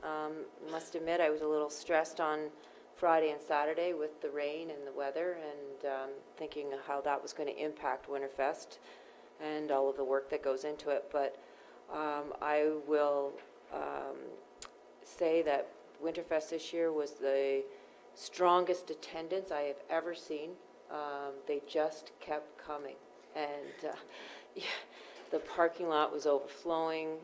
Must admit, I was a little stressed on Friday and Saturday with the rain and the weather, and thinking of how that was going to impact Winterfest and all of the work that goes into it. But I will say that Winterfest this year was the strongest attendance I have ever seen. They just kept coming, and yeah, the parking lot was overflowing.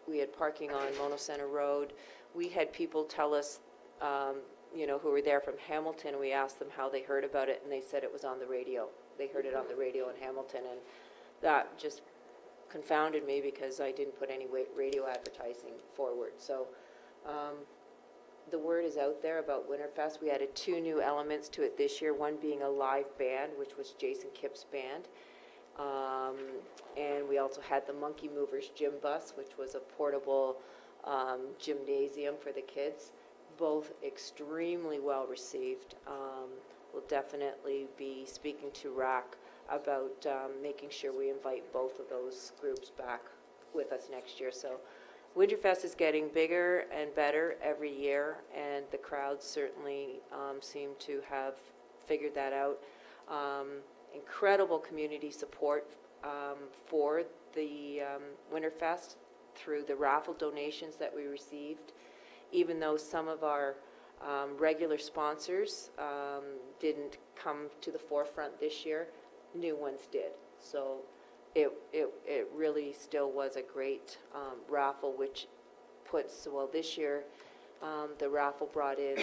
We had parking on Mono Center Road. We had people tell us, who were there from Hamilton, and we asked them how they heard about it, and they said it was on the radio. They heard it on the radio in Hamilton, and that just confounded me because I didn't put any radio advertising forward. So the word is out there about Winterfest. We added 2 new elements to it this year, one being a live band, which was Jason Kipp's band. And we also had the Monkey Movers Gym Bus, which was a portable gymnasium for the kids. Both extremely well received. We'll definitely be speaking to RAC about making sure we invite both of those groups back with us next year. So Winterfest is getting bigger and better every year, and the crowds certainly seem to have figured that out. Incredible community support for the Winterfest through the raffle donations that we received, even though some of our regular sponsors didn't come to the forefront this year, new ones did. So it really still was a great raffle, which puts, well, this year the raffle brought in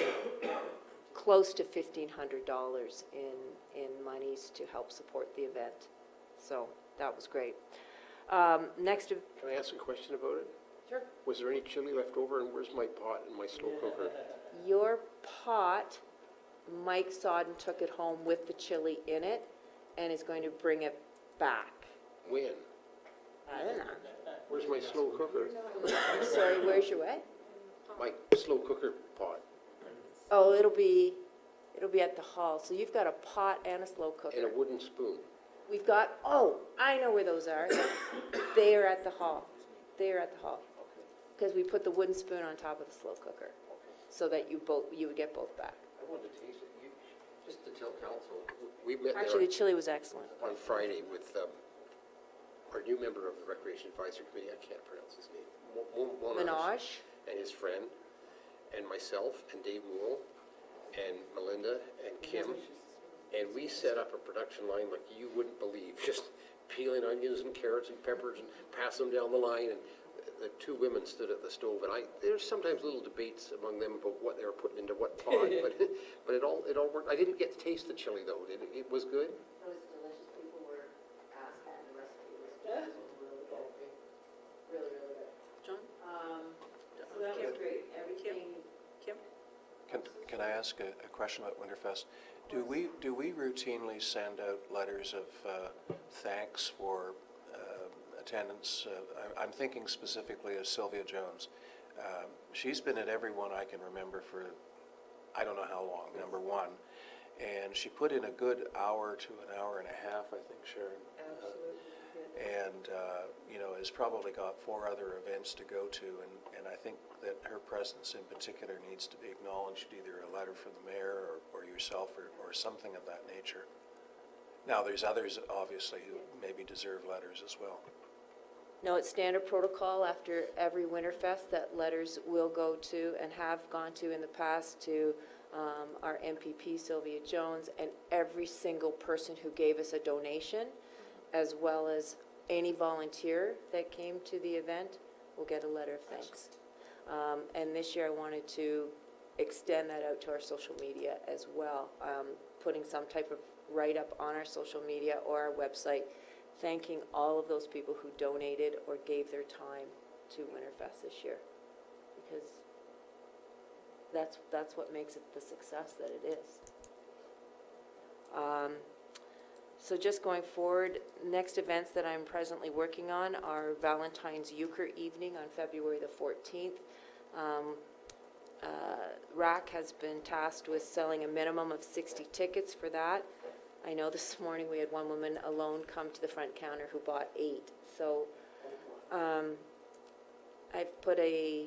close to $1,500 in monies to help support the event. So that was great. Next, can I ask a question about it? Sure. Was there any chili left over, and where's my pot and my slow cooker? Your pot, Mike Sodden took it home with the chili in it and is going to bring it back. When? I don't know. Where's my slow cooker? I'm sorry, where's your what? My slow cooker pot. Oh, it'll be at the hall. So you've got a pot and a slow cooker. And a wooden spoon. We've got, oh, I know where those are. They are at the hall. They are at the hall. Because we put the wooden spoon on top of the slow cooker, so that you would get both back. I wanted to taste it. Just to tell council, we met Actually, the chili was excellent. on Friday with our new member of the Recreation Advisory Committee, I can't pronounce his name, MMAH? and his friend, and myself, and Dave Moole, and Melinda, and Kim, and we set up a production line like you wouldn't believe, just peeling onions and carrots and peppers and pass them down the line, and the two women stood at the stove, and there's sometimes little debates among them about what they were putting into what pot, but it all worked. I didn't get to taste the chili though. It was good. It was delicious. People were asking, and the recipe was really good. Really, really good. John? So that was great. Everything. Kim? Can I ask a question about Winterfest? Do we routinely send out letters of thanks for attendance? I'm thinking specifically of Sylvia Jones. She's been at every one I can remember for I don't know how long, number one. And she put in a good hour to an hour and a half, I think, Sharon. Absolutely. And, you know, has probably got 4 other events to go to, and I think that her presence in particular needs to be acknowledged, either a letter from the mayor or yourself or something of that nature. Now, there's others, obviously, who maybe deserve letters as well. No, it's standard protocol after every Winterfest that letters will go to and have gone to in the past to our MPP, Sylvia Jones, and every single person who gave us a donation, as well as any volunteer that came to the event will get a letter of thanks. And this year I wanted to extend that out to our social media as well, putting some type of write-up on our social media or our website, thanking all of those people who donated or gave their time to Winterfest this year, because that's what makes it the success that it is. So just going forward, next events that I'm presently working on are Valentine's Euchre Evening on February the 14th. RAC has been tasked with selling a minimum of 60 tickets for that. I know this morning we had one woman alone come to the front counter who bought 8. So I've put a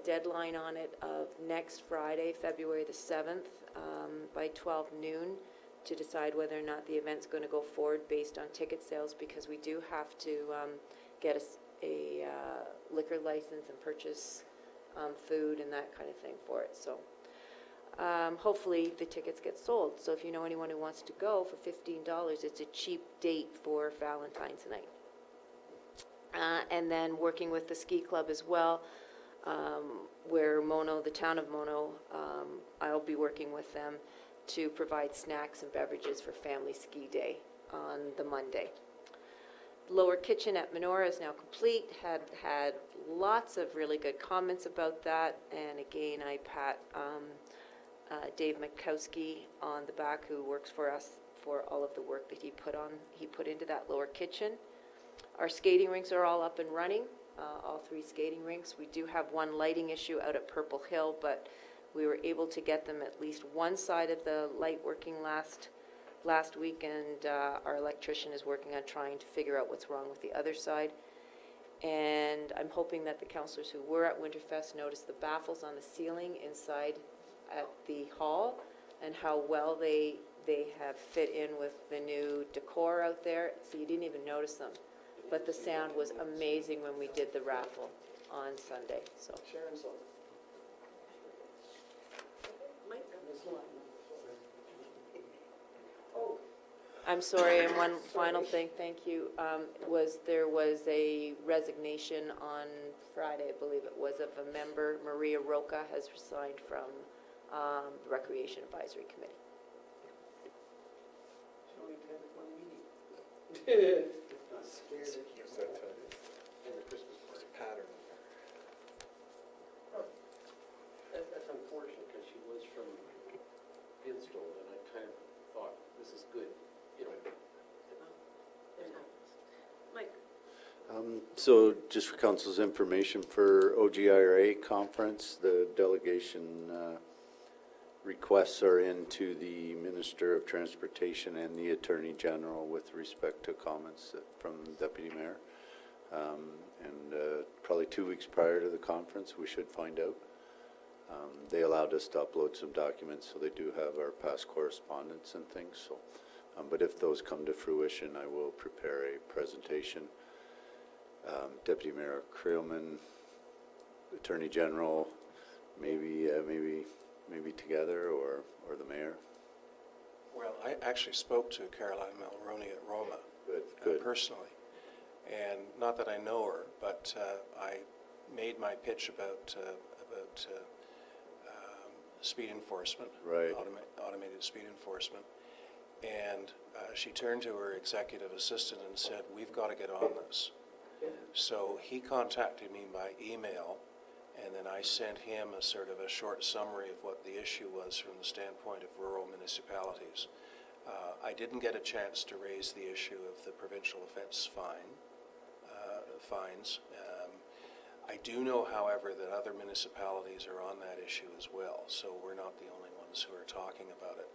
deadline on it of next Friday, February the 7th, by 12 noon to decide whether or not the event's going to go forward based on ticket sales, because we do have to get a liquor license and purchase food and that kind of thing for it. So hopefully the tickets get sold. So if you know anyone who wants to go, for $15, it's a cheap date for Valentine's night. And then working with the ski club as well, where the town of Mono, I'll be working with them to provide snacks and beverages for Family Ski Day on the Monday. Lower kitchen at Menorah is now complete. Had lots of really good comments about that, and again, I pat Dave Mitkowski on the back, who works for us, for all of the work that he put into that lower kitchen. Our skating rinks are all up and running, all 3 skating rinks. We do have one lighting issue out at Purple Hill, but we were able to get them at least one side of the light working last week, and our electrician is working on trying to figure out what's wrong with the other side. And I'm hoping that the councillors who were at Winterfest noticed the baffles on the ceiling inside at the hall and how well they have fit in with the new decor out there. So you didn't even notice them. But the sound was amazing when we did the raffle on Sunday. So. I'm sorry, and one final thing, thank you, there was a resignation on Friday, I believe it was, of a member. Maria Roca has resigned from the Recreation Advisory Committee. And the Christmas party pattern. That's unfortunate, because she was from Fieldstone, and I kind of thought, this is good, you know. Mike? So just for council's information, for OGIRA conference, the delegation requests are into the Minister of Transportation and the Attorney General with respect to comments from Deputy Mayor. And probably 2 weeks prior to the conference, we should find out. They allowed us to upload some documents, so they do have our past correspondence and things. So, but if those come to fruition, I will prepare a presentation Deputy Mayor Creelman, Attorney General, maybe together, or the mayor. Well, I actually spoke to Caroline Mulroney at Roma. Good. Personally. And not that I know her, but I made my pitch about speed enforcement. Right. Automated speed enforcement. And she turned to her executive assistant and said, "We've got to get on this." So he contacted me by email, and then I sent him a sort of a short summary of what the issue was from the standpoint of rural municipalities. I didn't get a chance to raise the issue of the provincial offence fines. I do know, however, that other municipalities are on that issue as well, so we're not the only ones who are talking about it.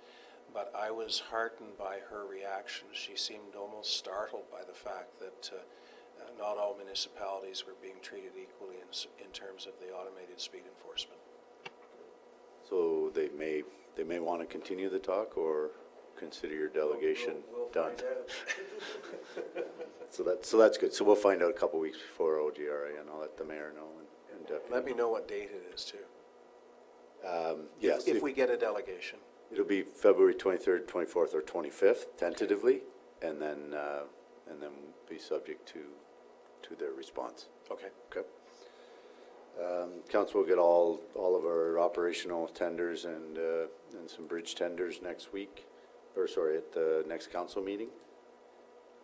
But I was heartened by her reaction. She seemed almost startled by the fact that not all municipalities were being treated equally in terms of the automated speed enforcement. So they may want to continue the talk, or consider your delegation done. So that's good. So we'll find out a couple weeks before OGRA, and I'll let the mayor know. And Let me know what date it is too. Yes. If we get a delegation. It'll be February 23rd, 24th, or 25th, tentatively, and then be subject to their response. Okay. Okay. Council will get all of our operational tenders and some bridge tenders next week, at the next council meeting.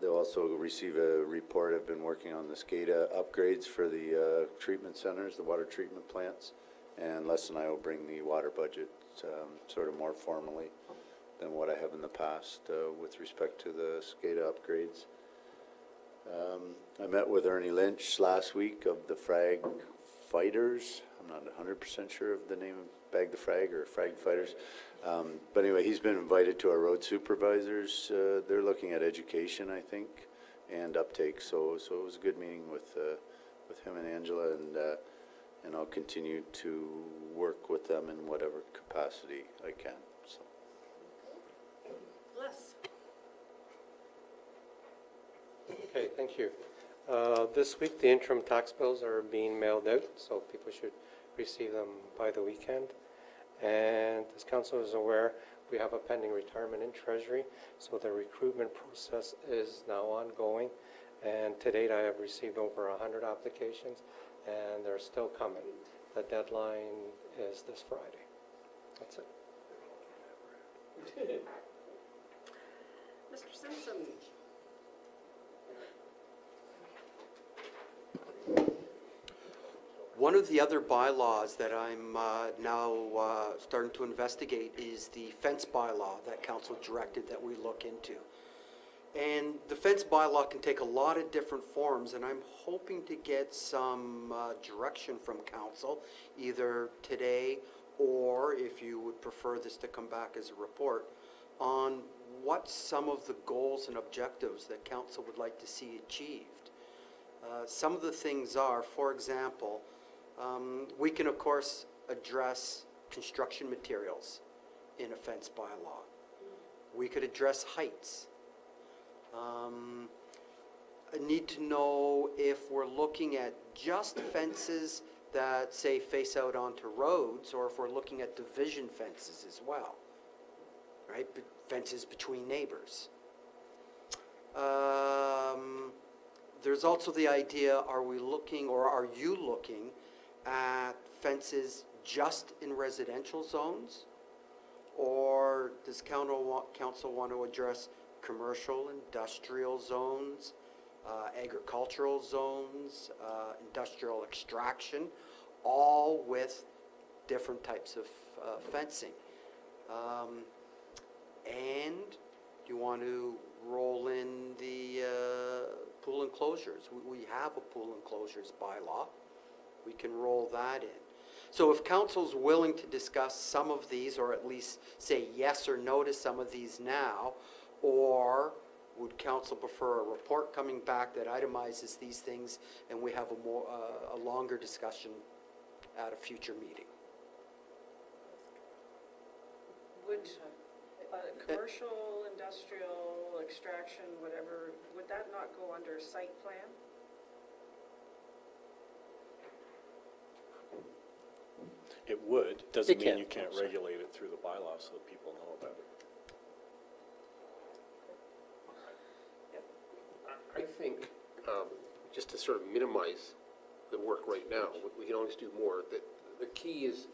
They'll also receive a report. I've been working on the SCADA upgrades for the treatment centers, the water treatment plants, and Les and I will bring the water budget sort of more formally than what I have in the past with respect to the SCADA upgrades. I met with Ernie Lynch last week of the Frag Fighters. I'm not 100% sure of the name of Bag the Frag or Frag Fighters. But anyway, he's been invited to our road supervisors. They're looking at education, I think, and uptake. So it was a good meeting with him and Angela, and I'll continue to work with them in whatever capacity I can. So. Les? Okay, thank you. This week, the interim tax bills are being mailed out, so people should receive them by the weekend. And as council is aware, we have a pending retirement in Treasury, so the recruitment process is now ongoing. And to date, I have received over 100 applications, and they're still coming. The deadline is this Friday. That's it. Mr. Simpson? One of the other bylaws that I'm now starting to investigate is the fence bylaw that council directed that we look into. And the fence bylaw can take a lot of different forms, and I'm hoping to get some direction from council, either today or if you would prefer this to come back as a report, on what some of the goals and objectives that council would like to see achieved. Some of the things are, for example, we can, of course, address construction materials in a fence bylaw. We could address heights. I need to know if we're looking at just fences that, say, face out onto roads, or if we're looking at division fences as well, right? Fences between neighbors. There's also the idea, are we looking, or are you looking at fences just in residential zones? Or does council want to address commercial, industrial zones, agricultural zones, industrial extraction, all with different types of fencing? And do you want to roll in the pool enclosures? We have a pool enclosures bylaw. We can roll that in. So if council's willing to discuss some of these, or at least say yes or no to some of these now, or would council prefer a report coming back that itemizes these things and we have a longer discussion at a future meeting? Would commercial, industrial, extraction, whatever, would that not go under site plan? It would, doesn't mean can. you can't regulate it through the bylaw so that people know about it. I think, just to sort of minimize the work right now, we can always do more. The key is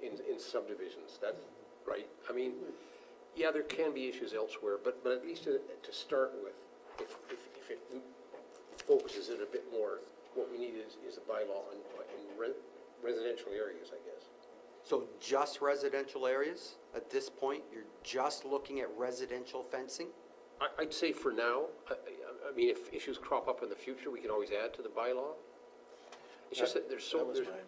in subdivisions, that's right. I mean, yeah, there can be issues elsewhere, but at least to start with, if it focuses it a bit more, what we need is a bylaw in residential areas, I guess. So just residential areas? At this point, you're just looking at residential fencing? I'd say for now, I mean, if issues crop up in the future, we can always add to the bylaw. It's just that there's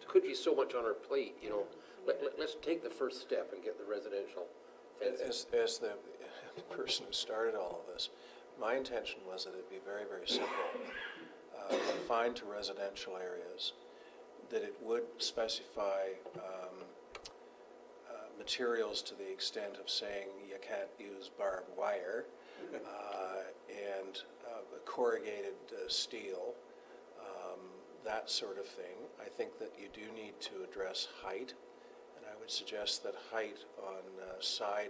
could be so much on our plate, you know. Let's take the first step and get the residential fencing. As the person who started all of this, my intention was that it'd be very, very simple, confined to residential areas, that it would specify materials to the extent of saying you can't use barbed wire and corrugated steel, that sort of thing. I think that you do need to address height, and I would suggest that height on side,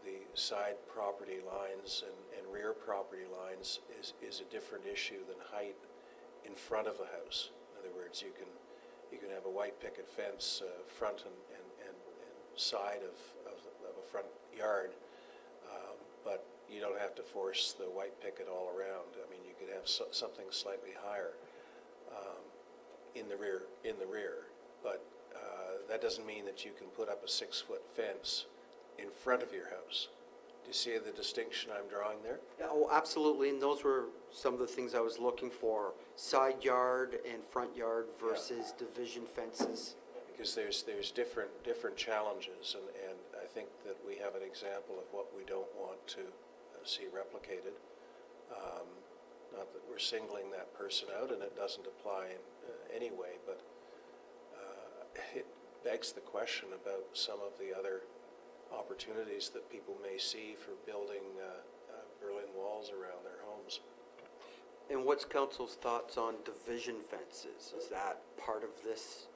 the side property lines and rear property lines is a different issue than height in front of a house. In other words, you can have a white picket fence front and side of a front yard, but you don't have to force the white picket all around. I mean, you could have something slightly higher in the rear, but that doesn't mean that you can put up a 6-foot fence in front of your house. Do you see the distinction I'm drawing there? Yeah, oh, absolutely, and those were some of the things I was looking for. Side yard and front yard versus division fences. Because there's different challenges, and I think that we have an example of what we don't want to see replicated. Not that we're singling that person out, and it doesn't apply in any way, but it begs the question about some of the other opportunities that people may see for building Berlin walls around their homes. And what's council's thoughts on division fences? Is that part of this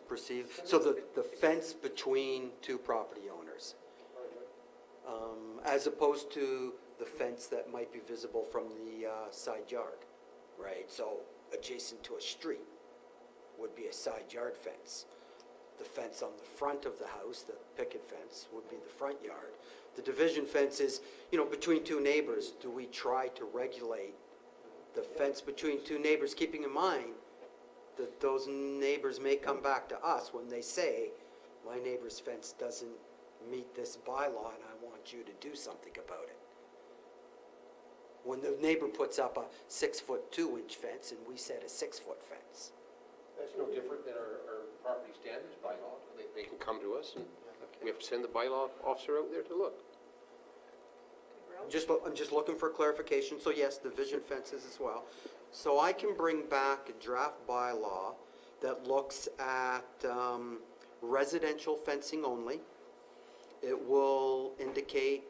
perceived? So the fence between two property owners, as opposed to the fence that might be visible from the side yard, right? So adjacent to a street would be a side yard fence. The fence on the front of the house, the picket fence, would be the front yard. The division fence is, between two neighbors. Do we try to regulate the fence between two neighbors, keeping in mind that those neighbors may come back to us when they say, my neighbor's fence doesn't meet this bylaw and I want you to do something about it. When the neighbor puts up a 6-foot 2-inch fence and we set a 6-foot fence. That's no different than our property standards bylaw. They can come to us, and we have to send the bylaw officer out there to look. I'm just looking for clarification. So yes, division fences as well. So I can bring back a draft bylaw that looks at residential fencing only. It will indicate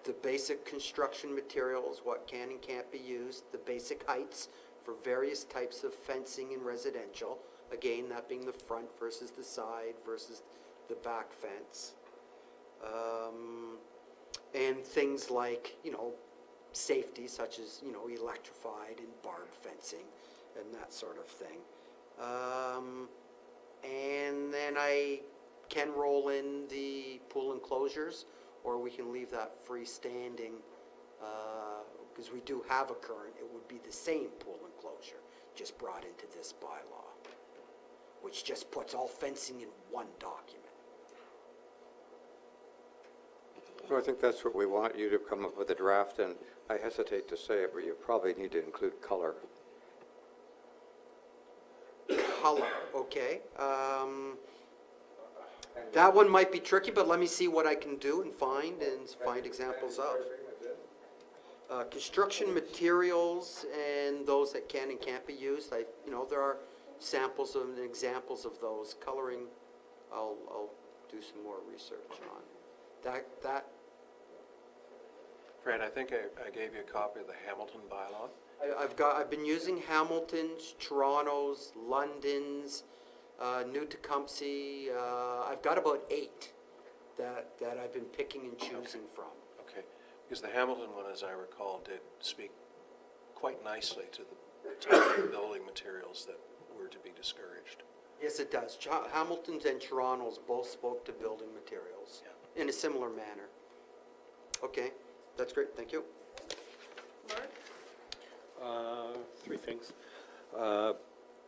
the basic construction materials, what can and can't be used, the basic heights for various types of fencing in residential. Again, that being the front versus the side versus the back fence. And things like, safety, such as, electrified and barbed fencing and that sort of thing. And then I can roll in the pool enclosures, or we can leave that freestanding, because we do have a current. It would be the same pool enclosure, just brought into this bylaw, which just puts all fencing in one document. Well, I think that's what we want, you to come up with a draft, and I hesitate to say it, but you probably need to include color. Color, okay. That one might be tricky, but let me see what I can do and find examples of. Construction materials and those that can and can't be used. There are samples and examples of those. Coloring, I'll do some more research on. That. Fred, I think I gave you a copy of the Hamilton bylaw. I've been using Hamilton's, Toronto's, London's, new Tecumseh. I've got about 8 that I've been picking and choosing from. Okay, because the Hamilton one, as I recall, did speak quite nicely to the type of building materials that were to be discouraged. Yes, it does. Hamilton's and Toronto's both spoke to building materials in a similar manner. Okay, that's great. Thank you. Mark? 3 things.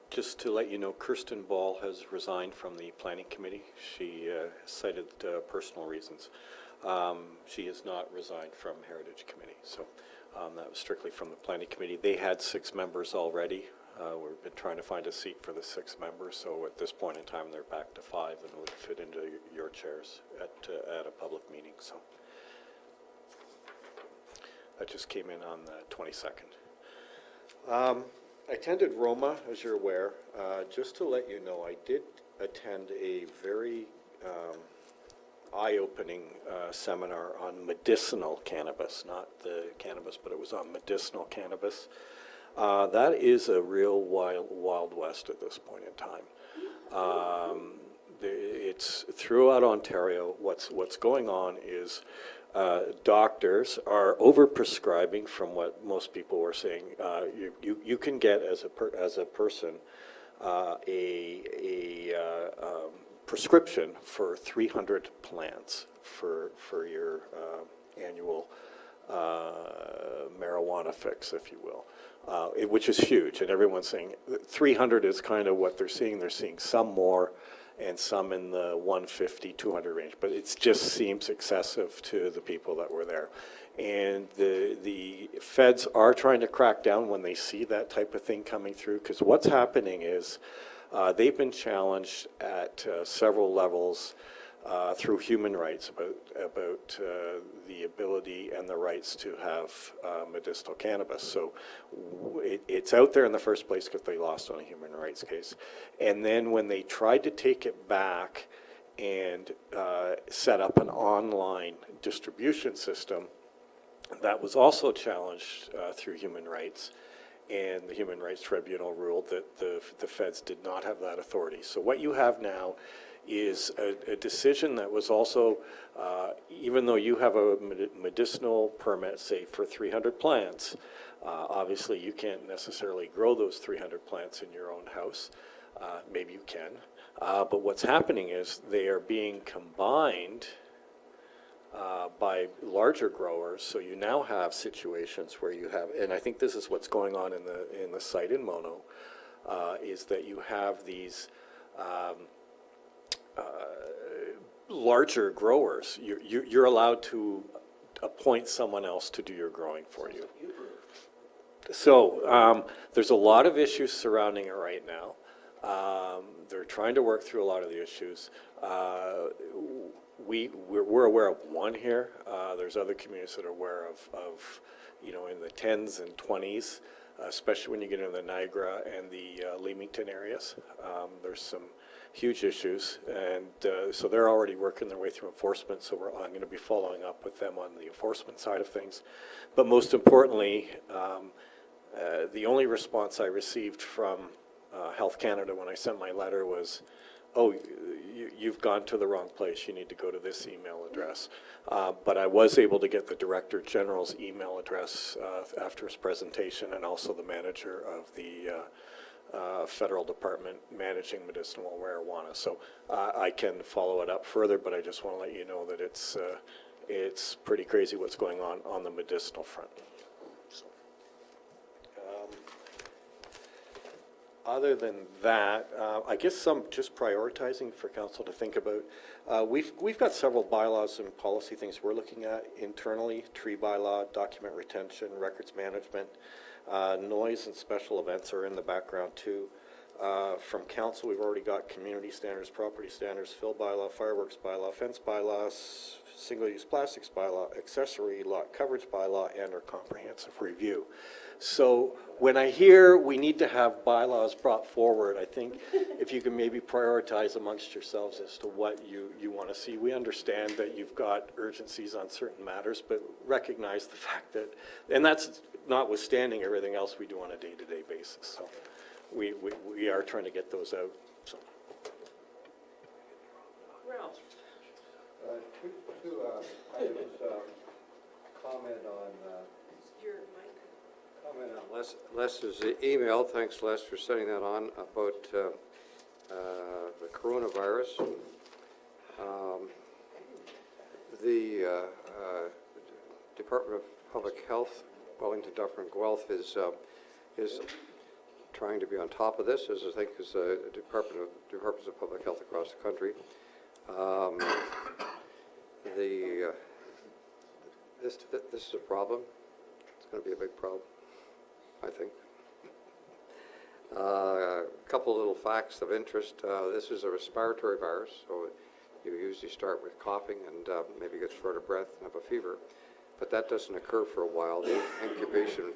Just to let you know, Kirsten Ball has resigned from the Planning Committee. She cited personal reasons. She has not resigned from Heritage Committee, so that was strictly from the Planning Committee. They had 6 members already. We've been trying to find a seat for the 6 members, so at this point in time, they're back to 5 and would fit into your chairs at a public meeting. So that just came in on the 22nd. I attended Roma, as you're aware. Just to let you know, I did attend a very eye-opening seminar on medicinal cannabis, not the cannabis, but it was on medicinal cannabis. That is a real wild west at this point in time. It's throughout Ontario. What's going on is doctors are overprescribing from what most people were saying. You can get as a person a prescription for 300 plants for your annual marijuana fix, if you will, which is huge. And everyone's saying 300 is kind of what they're seeing. They're seeing some more and some in the 150, 200 range, but it just seems excessive to the people that were there. And the feds are trying to crack down when they see that type of thing coming through, because what's happening is they've been challenged at several levels through human rights about the ability and the rights to have medicinal cannabis. So it's out there in the first place because they lost on a human rights case. And then when they tried to take it back and set up an online distribution system, that was also challenged through human rights. And the Human Rights Tribunal ruled that the feds did not have that authority. So what you have now is a decision that was also, even though you have a medicinal permit, say, for 300 plants, obviously you can't necessarily grow those 300 plants in your own house. Maybe you can. But what's happening is they are being combined by larger growers. So you now have situations where you have, and I think this is what's going on in the site in Mono, is that you have these larger growers. You're allowed to appoint someone else to do your growing for you. So there's a lot of issues surrounding it right now. They're trying to work through a lot of the issues. We're aware of one here. There's other communities that are aware of in the 10s and 20s, especially when you get into the Niagara and the Leamington areas. There's some huge issues, and so they're already working their way through enforcement, so I'm going to be following up with them on the enforcement side of things. But most importantly, the only response I received from Health Canada when I sent my letter was, oh, you've gone to the wrong place, you need to go to this email address. But I was able to get the Director General's email address after his presentation, and also the manager of the federal department managing medicinal marijuana. So I can follow it up further, but I just want to let you know that it's pretty crazy what's going on the medicinal front. So, other than that, I guess some just prioritizing for council to think about. We've got several bylaws and policy things we're looking at internally: tree bylaw, document retention, records management. Noise and special events are in the background too. From council, we've already got community standards, property standards, fill bylaw, fireworks bylaw, fence bylaws, single-use plastics bylaw, accessory lot coverage bylaw, and our comprehensive review. So when I hear we need to have bylaws brought forward, I think if you can maybe prioritize amongst yourselves as to what you want to see. We understand that you've got urgencies on certain matters, but recognize the fact that, and that's notwithstanding everything else we do on a day-to-day basis. So we are trying to get those out. So Two items, comment on Les's email. Thanks, Les, for sending that on about the coronavirus. The Department of Public Health, Wellington, Dufferin, Guelph is trying to be on top of this, as I think is the Departments of Public Health across the country. This is a problem. It's going to be a big problem, I think. A couple little facts of interest. This is a respiratory virus, so you usually start with coughing and maybe get short of breath and have a fever. But that doesn't occur for a while. The incubation.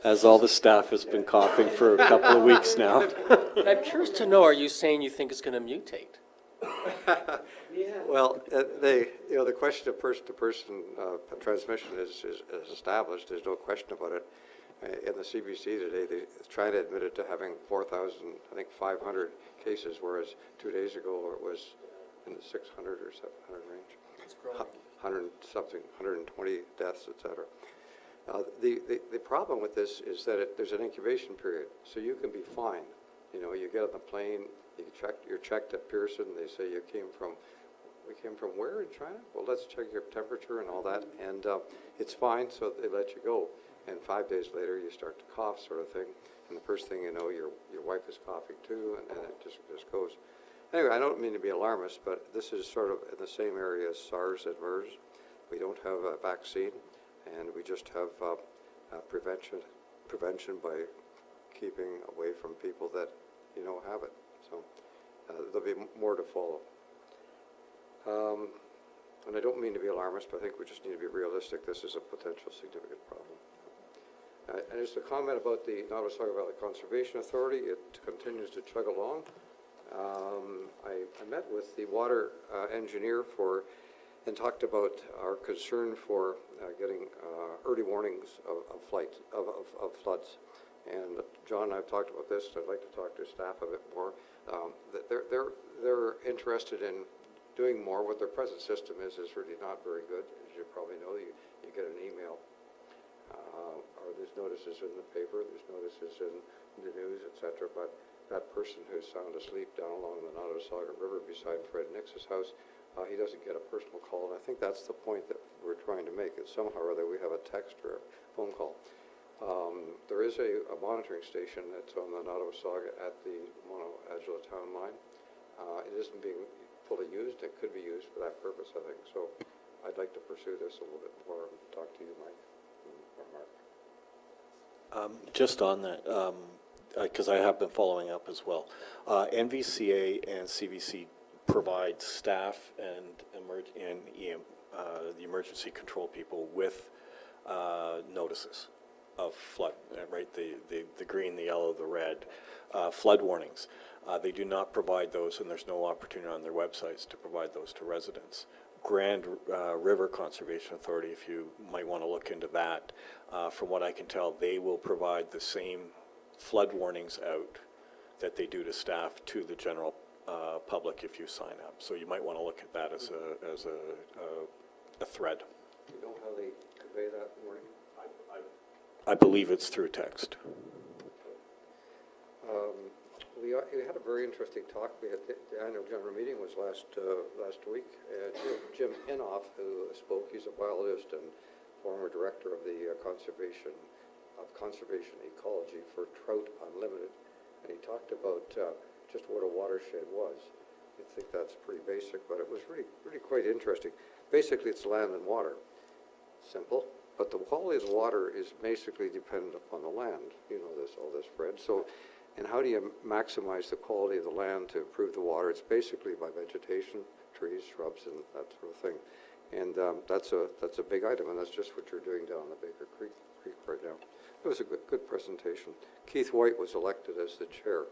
As all the staff has been coughing for a couple of weeks now. I'm curious to know, are you saying you think it's going to mutate? Well, the question of person-to-person transmission is established. There's no question about it. In the CBC today, they tried to admit it to having 4,500 cases, whereas 2 days ago it was in the 600 or 700 range. It's growing. 100-something, 120 deaths, et cetera. The problem with this is that there's an incubation period, so you can be fine. You know, you get on the plane, you're checked at Pearson. They say we came from where in China? Well, let's check your temperature and all that, and it's fine, so they let you go. And 5 days later, you start to cough, sort of thing, and the first thing you know, your wife is coughing too, and it just goes. Anyway, I don't mean to be alarmist, but this is sort of in the same area as SARS and MERS. We don't have a vaccine, and we just have prevention by keeping away from people that have it. So there'll be more to follow. And I don't mean to be alarmist, but I think we just need to be realistic. This is a potential significant problem. And just a comment about the Nottawasaga Valley Conservation Authority. It continues to chug along. I met with the water engineer and talked about our concern for getting early warnings of floods. And John and I have talked about this. I'd like to talk to staff a bit more. They're interested in doing more. What their present system is really not very good. As you probably know, you get an email, or there's notices in the paper, there's notices in the news, etc. But that person who's sound asleep down along the Nottawasaga River beside Fred Nix's house, he doesn't get a personal call. And I think that's the point that we're trying to make, that somehow or other we have a text or a phone call. There is a monitoring station that's on the Nottawasaga at the Mono-Agila town line. It isn't being fully used. It could be used for that purpose, I think. So I'd like to pursue this a little bit more and talk to you, Mike, or Mark. Just on that, because I have been following up as well. NVCA and CVC provide staff and the emergency control people with notices of flood, right? The green, the yellow, the red, flood warnings. They do not provide those, and there's no opportunity on their websites to provide those to residents. Grand River Conservation Authority, if you might want to look into that, from what I can tell, they will provide the same flood warnings out that they do to staff to the general public if you sign up. So you might want to look at that as a thread. Do you know how they convey that warning? I believe it's through text. We had a very interesting talk. We had the annual general meeting was last week. Jim Inhofe, who spoke, he's a biologist and former director of the Conservation Ecology for Trout Unlimited, and he talked about just what a watershed was. I think that's pretty basic, but it was really quite interesting. Basically, it's land and water. Simple. But the quality of the water is basically dependent upon the land. You know this, all this, Fred. So, and how do you maximize the quality of the land to improve the water? It's basically by vegetation, trees, shrubs, and that sort of thing. And that's a big item, and that's just what you're doing down the Baker Creek right now. It was a good presentation. Keith White was elected as the chair,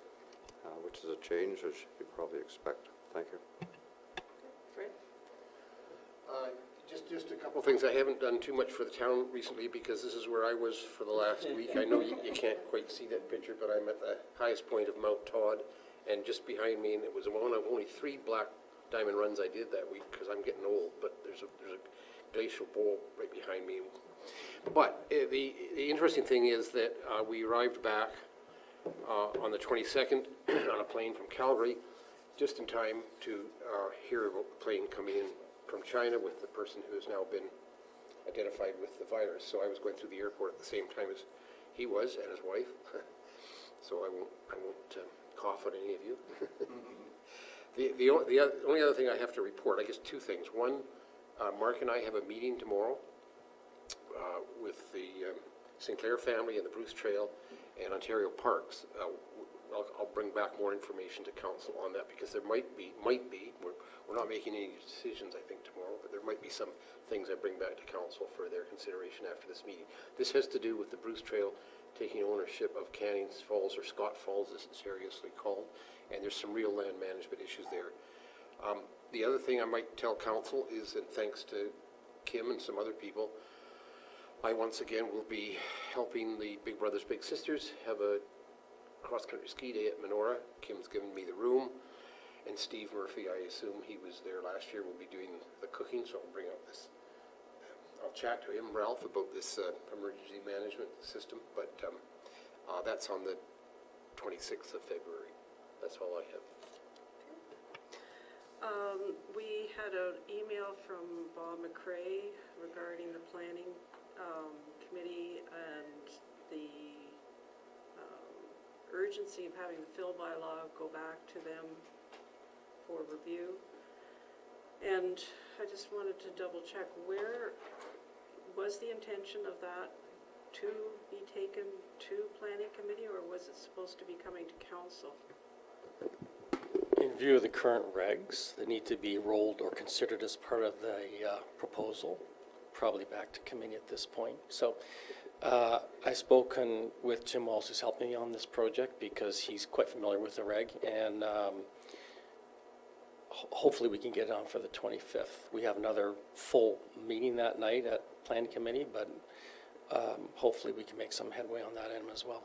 which is a change, as you'd probably expect. Thank you. Fred? Just a couple things. I haven't done too much for the town recently because this is where I was for the last week. I know you can't quite see that picture, but I'm at the highest point of Mount Todd, and just behind me, and it was one of only 3 black diamond runs I did that week, because I'm getting old, but there's a glacial bowl right behind me. But the interesting thing is that we arrived back on the 22nd on a plane from Calgary, just in time to hear about the plane coming in from China with the person who has now been identified with the virus. So I was going through the airport at the same time as he was and his wife. So I won't cough on any of you. The only other thing I have to report, I guess 2 things. One, Mark and I have a meeting tomorrow with the Sinclair family and the Bruce Trail and Ontario Parks. I'll bring back more information to council on that, because there might be, we're not making any decisions, I think, tomorrow, but there might be some things I bring back to council for their consideration after this meeting. This has to do with the Bruce Trail taking ownership of Cannings Falls, or Scott Falls as it's variously called, and there's some real land management issues there. The other thing I might tell council is, and thanks to Kim and some other people, I once again will be helping the Big Brothers Big Sisters have a cross-country ski day at Menorah. Kim's given me the room, and Steve Murphy, I assume he was there last year, will be doing the cooking, so I'll bring up this. I'll chat to him, Ralph, about this emergency management system, but that's on the 26th of February. That's all I have. We had an email from Bob McCrae regarding the planning committee and the urgency of having the fill bylaw go back to them for review. And I just wanted to double check, where was the intention of that to be taken to planning committee, or was it supposed to be coming to council? In view of the current regs that need to be rolled or considered as part of the proposal, probably back to committee at this point. So I've spoken with Jim Walls, who's helped me on this project, because he's quite familiar with the reg, and hopefully we can get it on for the 25th. We have another full meeting that night at planning committee, but hopefully we can make some headway on that end as well.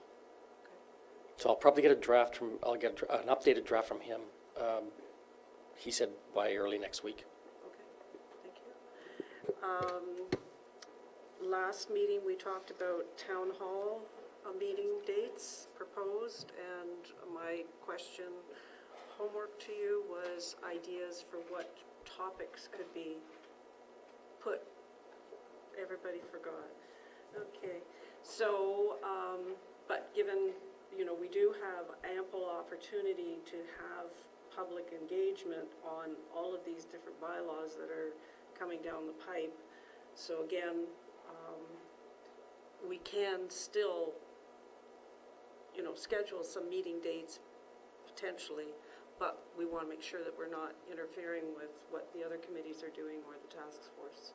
So I'll probably get a draft from, I'll get an updated draft from him. He said by early next week. Okay, thank you. Last meeting, we talked about town hall meeting dates proposed, and my question, homework to you, was ideas for what topics could be put. Everybody forgot. Okay, so, but given, you know, we do have ample opportunity to have public engagement on all of these different bylaws that are coming down the pipe. So again, we can still, you know, schedule some meeting dates potentially, but we want to make sure that we're not interfering with what the other committees are doing or the task force.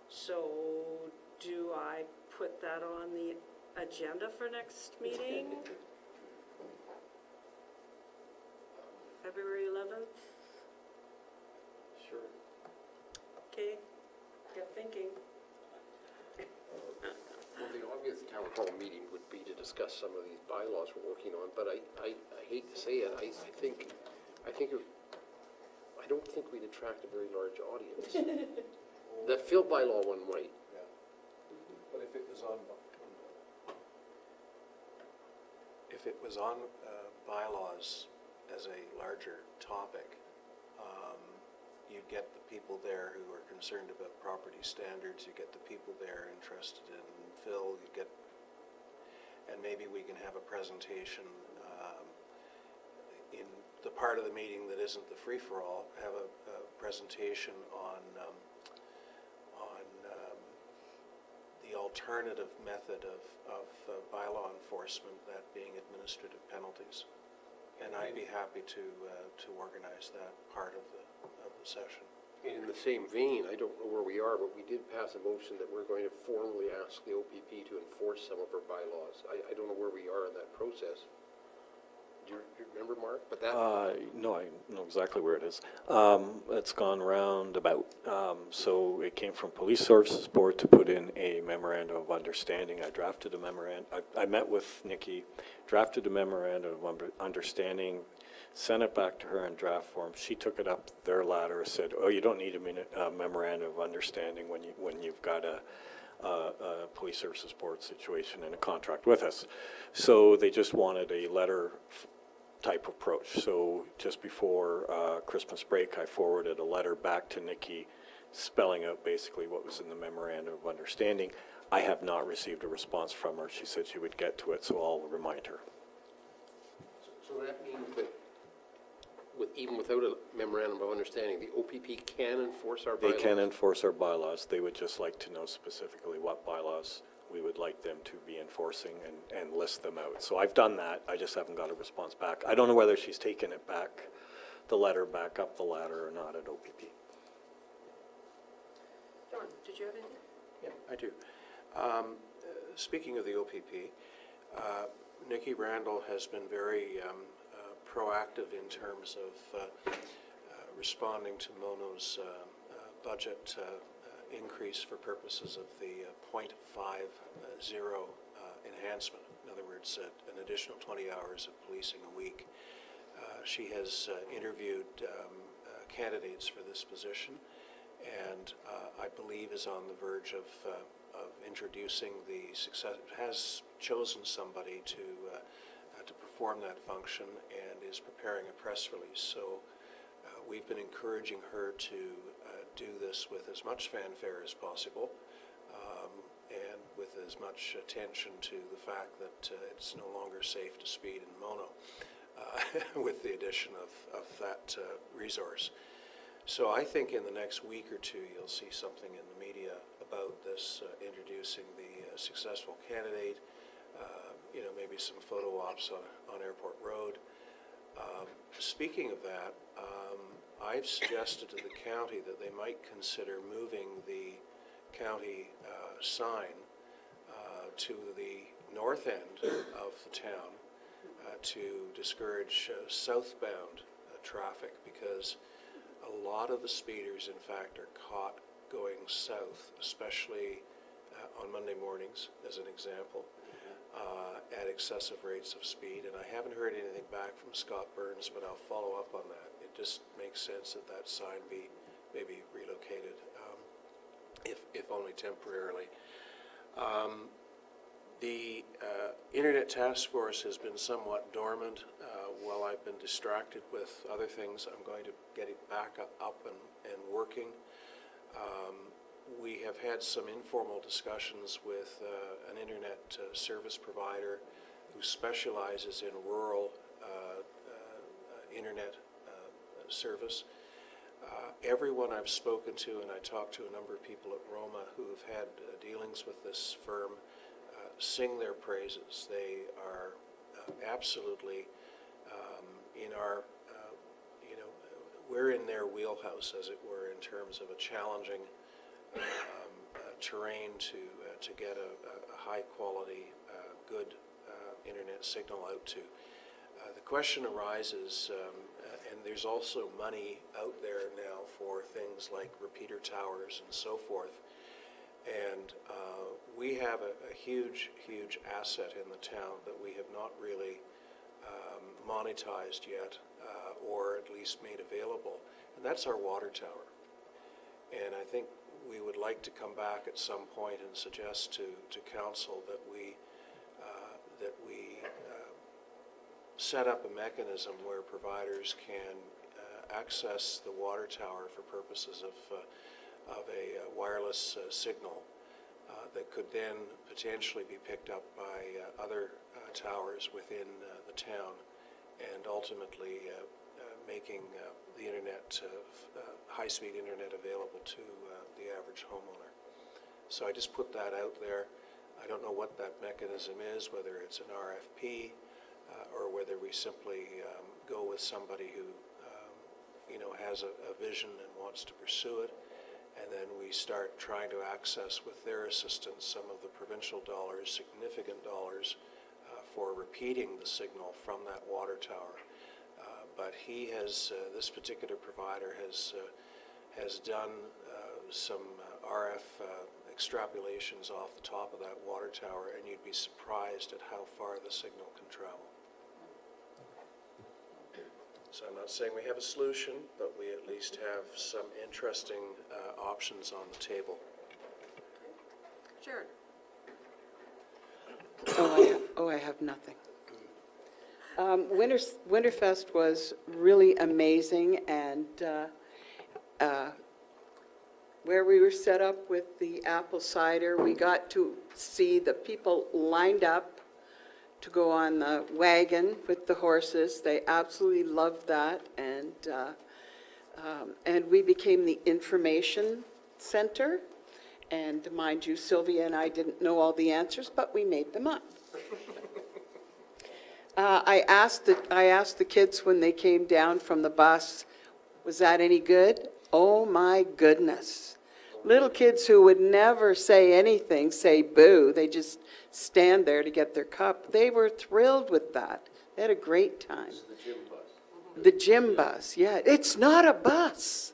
So do I put that on the agenda for next meeting? February 11th? Sure. Okay, get thinking. Well, the obvious town hall meeting would be to discuss some of these bylaws we're working on, but I hate to say it, I don't think we'd attract a very large audience. That field bylaw one might. Yeah. But if it was on bylaws as a larger topic, you'd get the people there who are concerned about property standards, you get the people there interested in fill, you get, and maybe we can have a presentation in the part of the meeting that isn't the free-for-all, have a presentation on the alternative method of bylaw enforcement, that being administrative penalties. And I'd be happy to organize that part of the session. In the same vein, I don't know where we are, but we did pass a motion that we're going to formally ask the OPP to enforce some of our bylaws. I don't know where we are in that process. Do you remember, Mark? But that No, I know exactly where it is. It's gone roundabout. So it came from Police Services Board to put in a memorandum of understanding. I drafted a memorandum. I met with Nikki, drafted a memorandum of understanding. sent it back to her in draft form. She took it up their ladder, said, oh, you don't need a memorandum of understanding when you've got a police services board situation and a contract with us. So they just wanted a letter type approach. So just before Christmas break, I forwarded a letter back to Nikki spelling out basically what was in the memorandum of understanding. I have not received a response from her. She said she would get to it, so I'll remind her. So that means that even without a memorandum of understanding, the OPP can enforce our bylaws? They can enforce our bylaws. They would just like to know specifically what bylaws we would like them to be enforcing and list them out. So I've done that. I just haven't got a response back. I don't know whether she's taken it back, the letter back up the ladder or not at OPP. John, did you have anything? Yeah, I do. Speaking of the OPP, Nikki Randall has been very proactive in terms of responding to Mono's budget increase for purposes of the .50 enhancement. In other words, an additional 20 hours of policing a week. She has interviewed candidates for this position, and I believe is on the verge of introducing the success, has chosen somebody to perform that function and is preparing a press release. So we've been encouraging her to do this with as much fanfare as possible and with as much attention to the fact that it's no longer safe to speed in Mono with the addition of that resource. So I think in the next week or two you'll see something in the media about this, introducing the successful candidate, maybe some photo ops on Airport Road. Speaking of that, I've suggested to the county that they might consider moving the county sign to the north end of the town to discourage southbound traffic, because a lot of the speeders, in fact, are caught going south, especially on Monday mornings, as an example, at excessive rates of speed. And I haven't heard anything back from Scott Burns, but I'll follow up on that. It just makes sense that that sign be maybe relocated, if only temporarily. The Internet Task Force has been somewhat dormant while I've been distracted with other things. I'm going to get it back up and working. We have had some informal discussions with an internet service provider who specializes in rural internet service. Everyone I've spoken to, and I talked to a number of people at Roma who have had dealings with this firm, sing their praises. They are absolutely in our, we're in their wheelhouse, as it were, in terms of a challenging terrain to get a high quality, good internet signal out to. The question arises, and there's also money out there now for things like repeater towers and so forth. And we have a huge, huge asset in the town that we have not really monetized yet, or at least made available, and that's our water tower. And I think we would like to come back at some point and suggest to council that we set up a mechanism where providers can access the water tower for purposes of a wireless signal that could then potentially be picked up by other towers within the town, and ultimately making the internet, high-speed internet available to the average homeowner. So I just put that out there. I don't know what that mechanism is, whether it's an RFP or whether we simply go with somebody who has a vision and wants to pursue it, and then we start trying to access with their assistance some of the provincial dollars, significant dollars, for repeating the signal from that water tower. But he has, this particular provider has done some RF extrapolations off the top of that water tower, and you'd be surprised at how far the signal can travel. So I'm not saying we have a solution, but we at least have some interesting options on the table. Sharon? I have nothing. Winterfest was really amazing, and where we were set up with the apple cider, we got to see the people lined up to go on the wagon with the horses. They absolutely loved that, and we became the information center. And mind you, Sylvia and I didn't know all the answers, but we made them up. I asked the kids when they came down from the bus, was that any good? Oh my goodness. Little kids who would never say anything say boo. They just stand there to get their cup. They were thrilled with that. They had a great time. This is the gym bus. The gym bus, yeah. It's not a bus.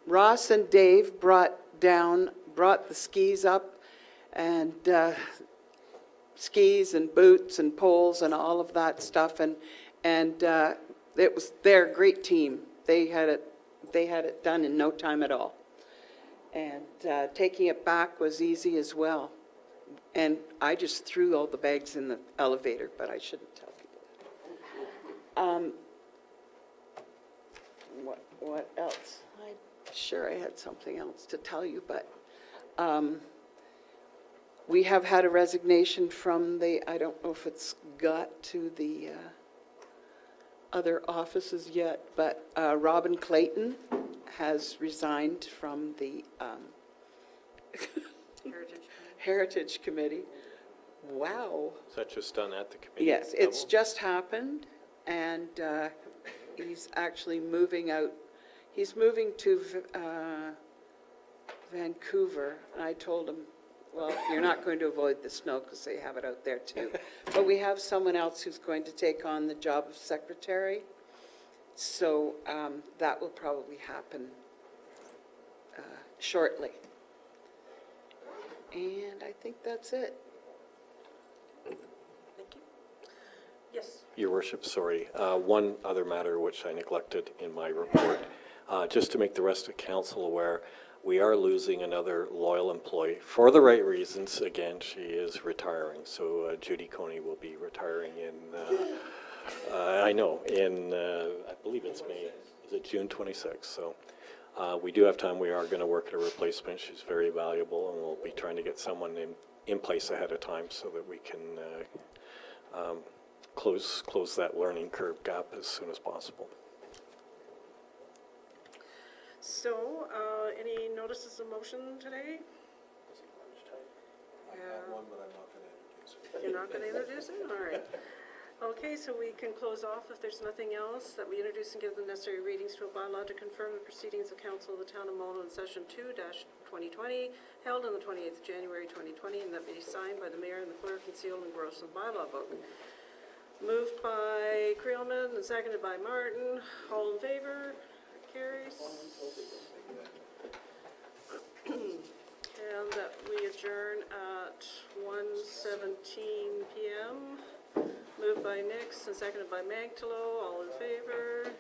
Ross and Dave brought the skis up, and skis and boots and poles and all of that stuff, and they're a great team. They had it done in no time at all, and taking it back was easy as well. And I just threw all the bags in the elevator, but I shouldn't tell people that. What else? Sure, I had something else to tell you, but we have had a resignation from I don't know if it's got to the other offices yet, but Robin Clayton has resigned from the Heritage Committee. Wow. Is that just done at the committee? Yes, it's level? just happened, and he's actually moving out. He's moving to Vancouver, and I told him, well, you're not going to avoid the snow because they have it out there too. But we have someone else who's going to take on the job of secretary, so that will probably happen shortly. And I think that's it. Thank you. Yes? Your worship, sorry. One other matter which I neglected in my report, just to make the rest of council aware, we are losing another loyal employee for the right reasons. Again, she is retiring, so Judy Coney will be retiring in, I believe it's May, is it June 26th? So we do have time. We are going to work at a replacement. She's very valuable, and we'll be trying to get someone in place ahead of time so that we can close that learning curve gap as soon as possible. So, any notices of motion today? I have one, but I'm not going to introduce it. You're not going to introduce it? All right. Okay, so we can close off if there's nothing else, that we introduce and give the necessary readings to a bylaw to confirm the proceedings of Council of the Town of Mono in Session 2-2020, held on the 28th of January 2020, and that be signed by the Mayor and the Clerk and sealed and engrossed in the bylaw book. Moved by Creelman and seconded by Martin. All in favor? Carries. And that we adjourn at 1:17 p.m. Moved by Nix and seconded by Magtalo. All in favor?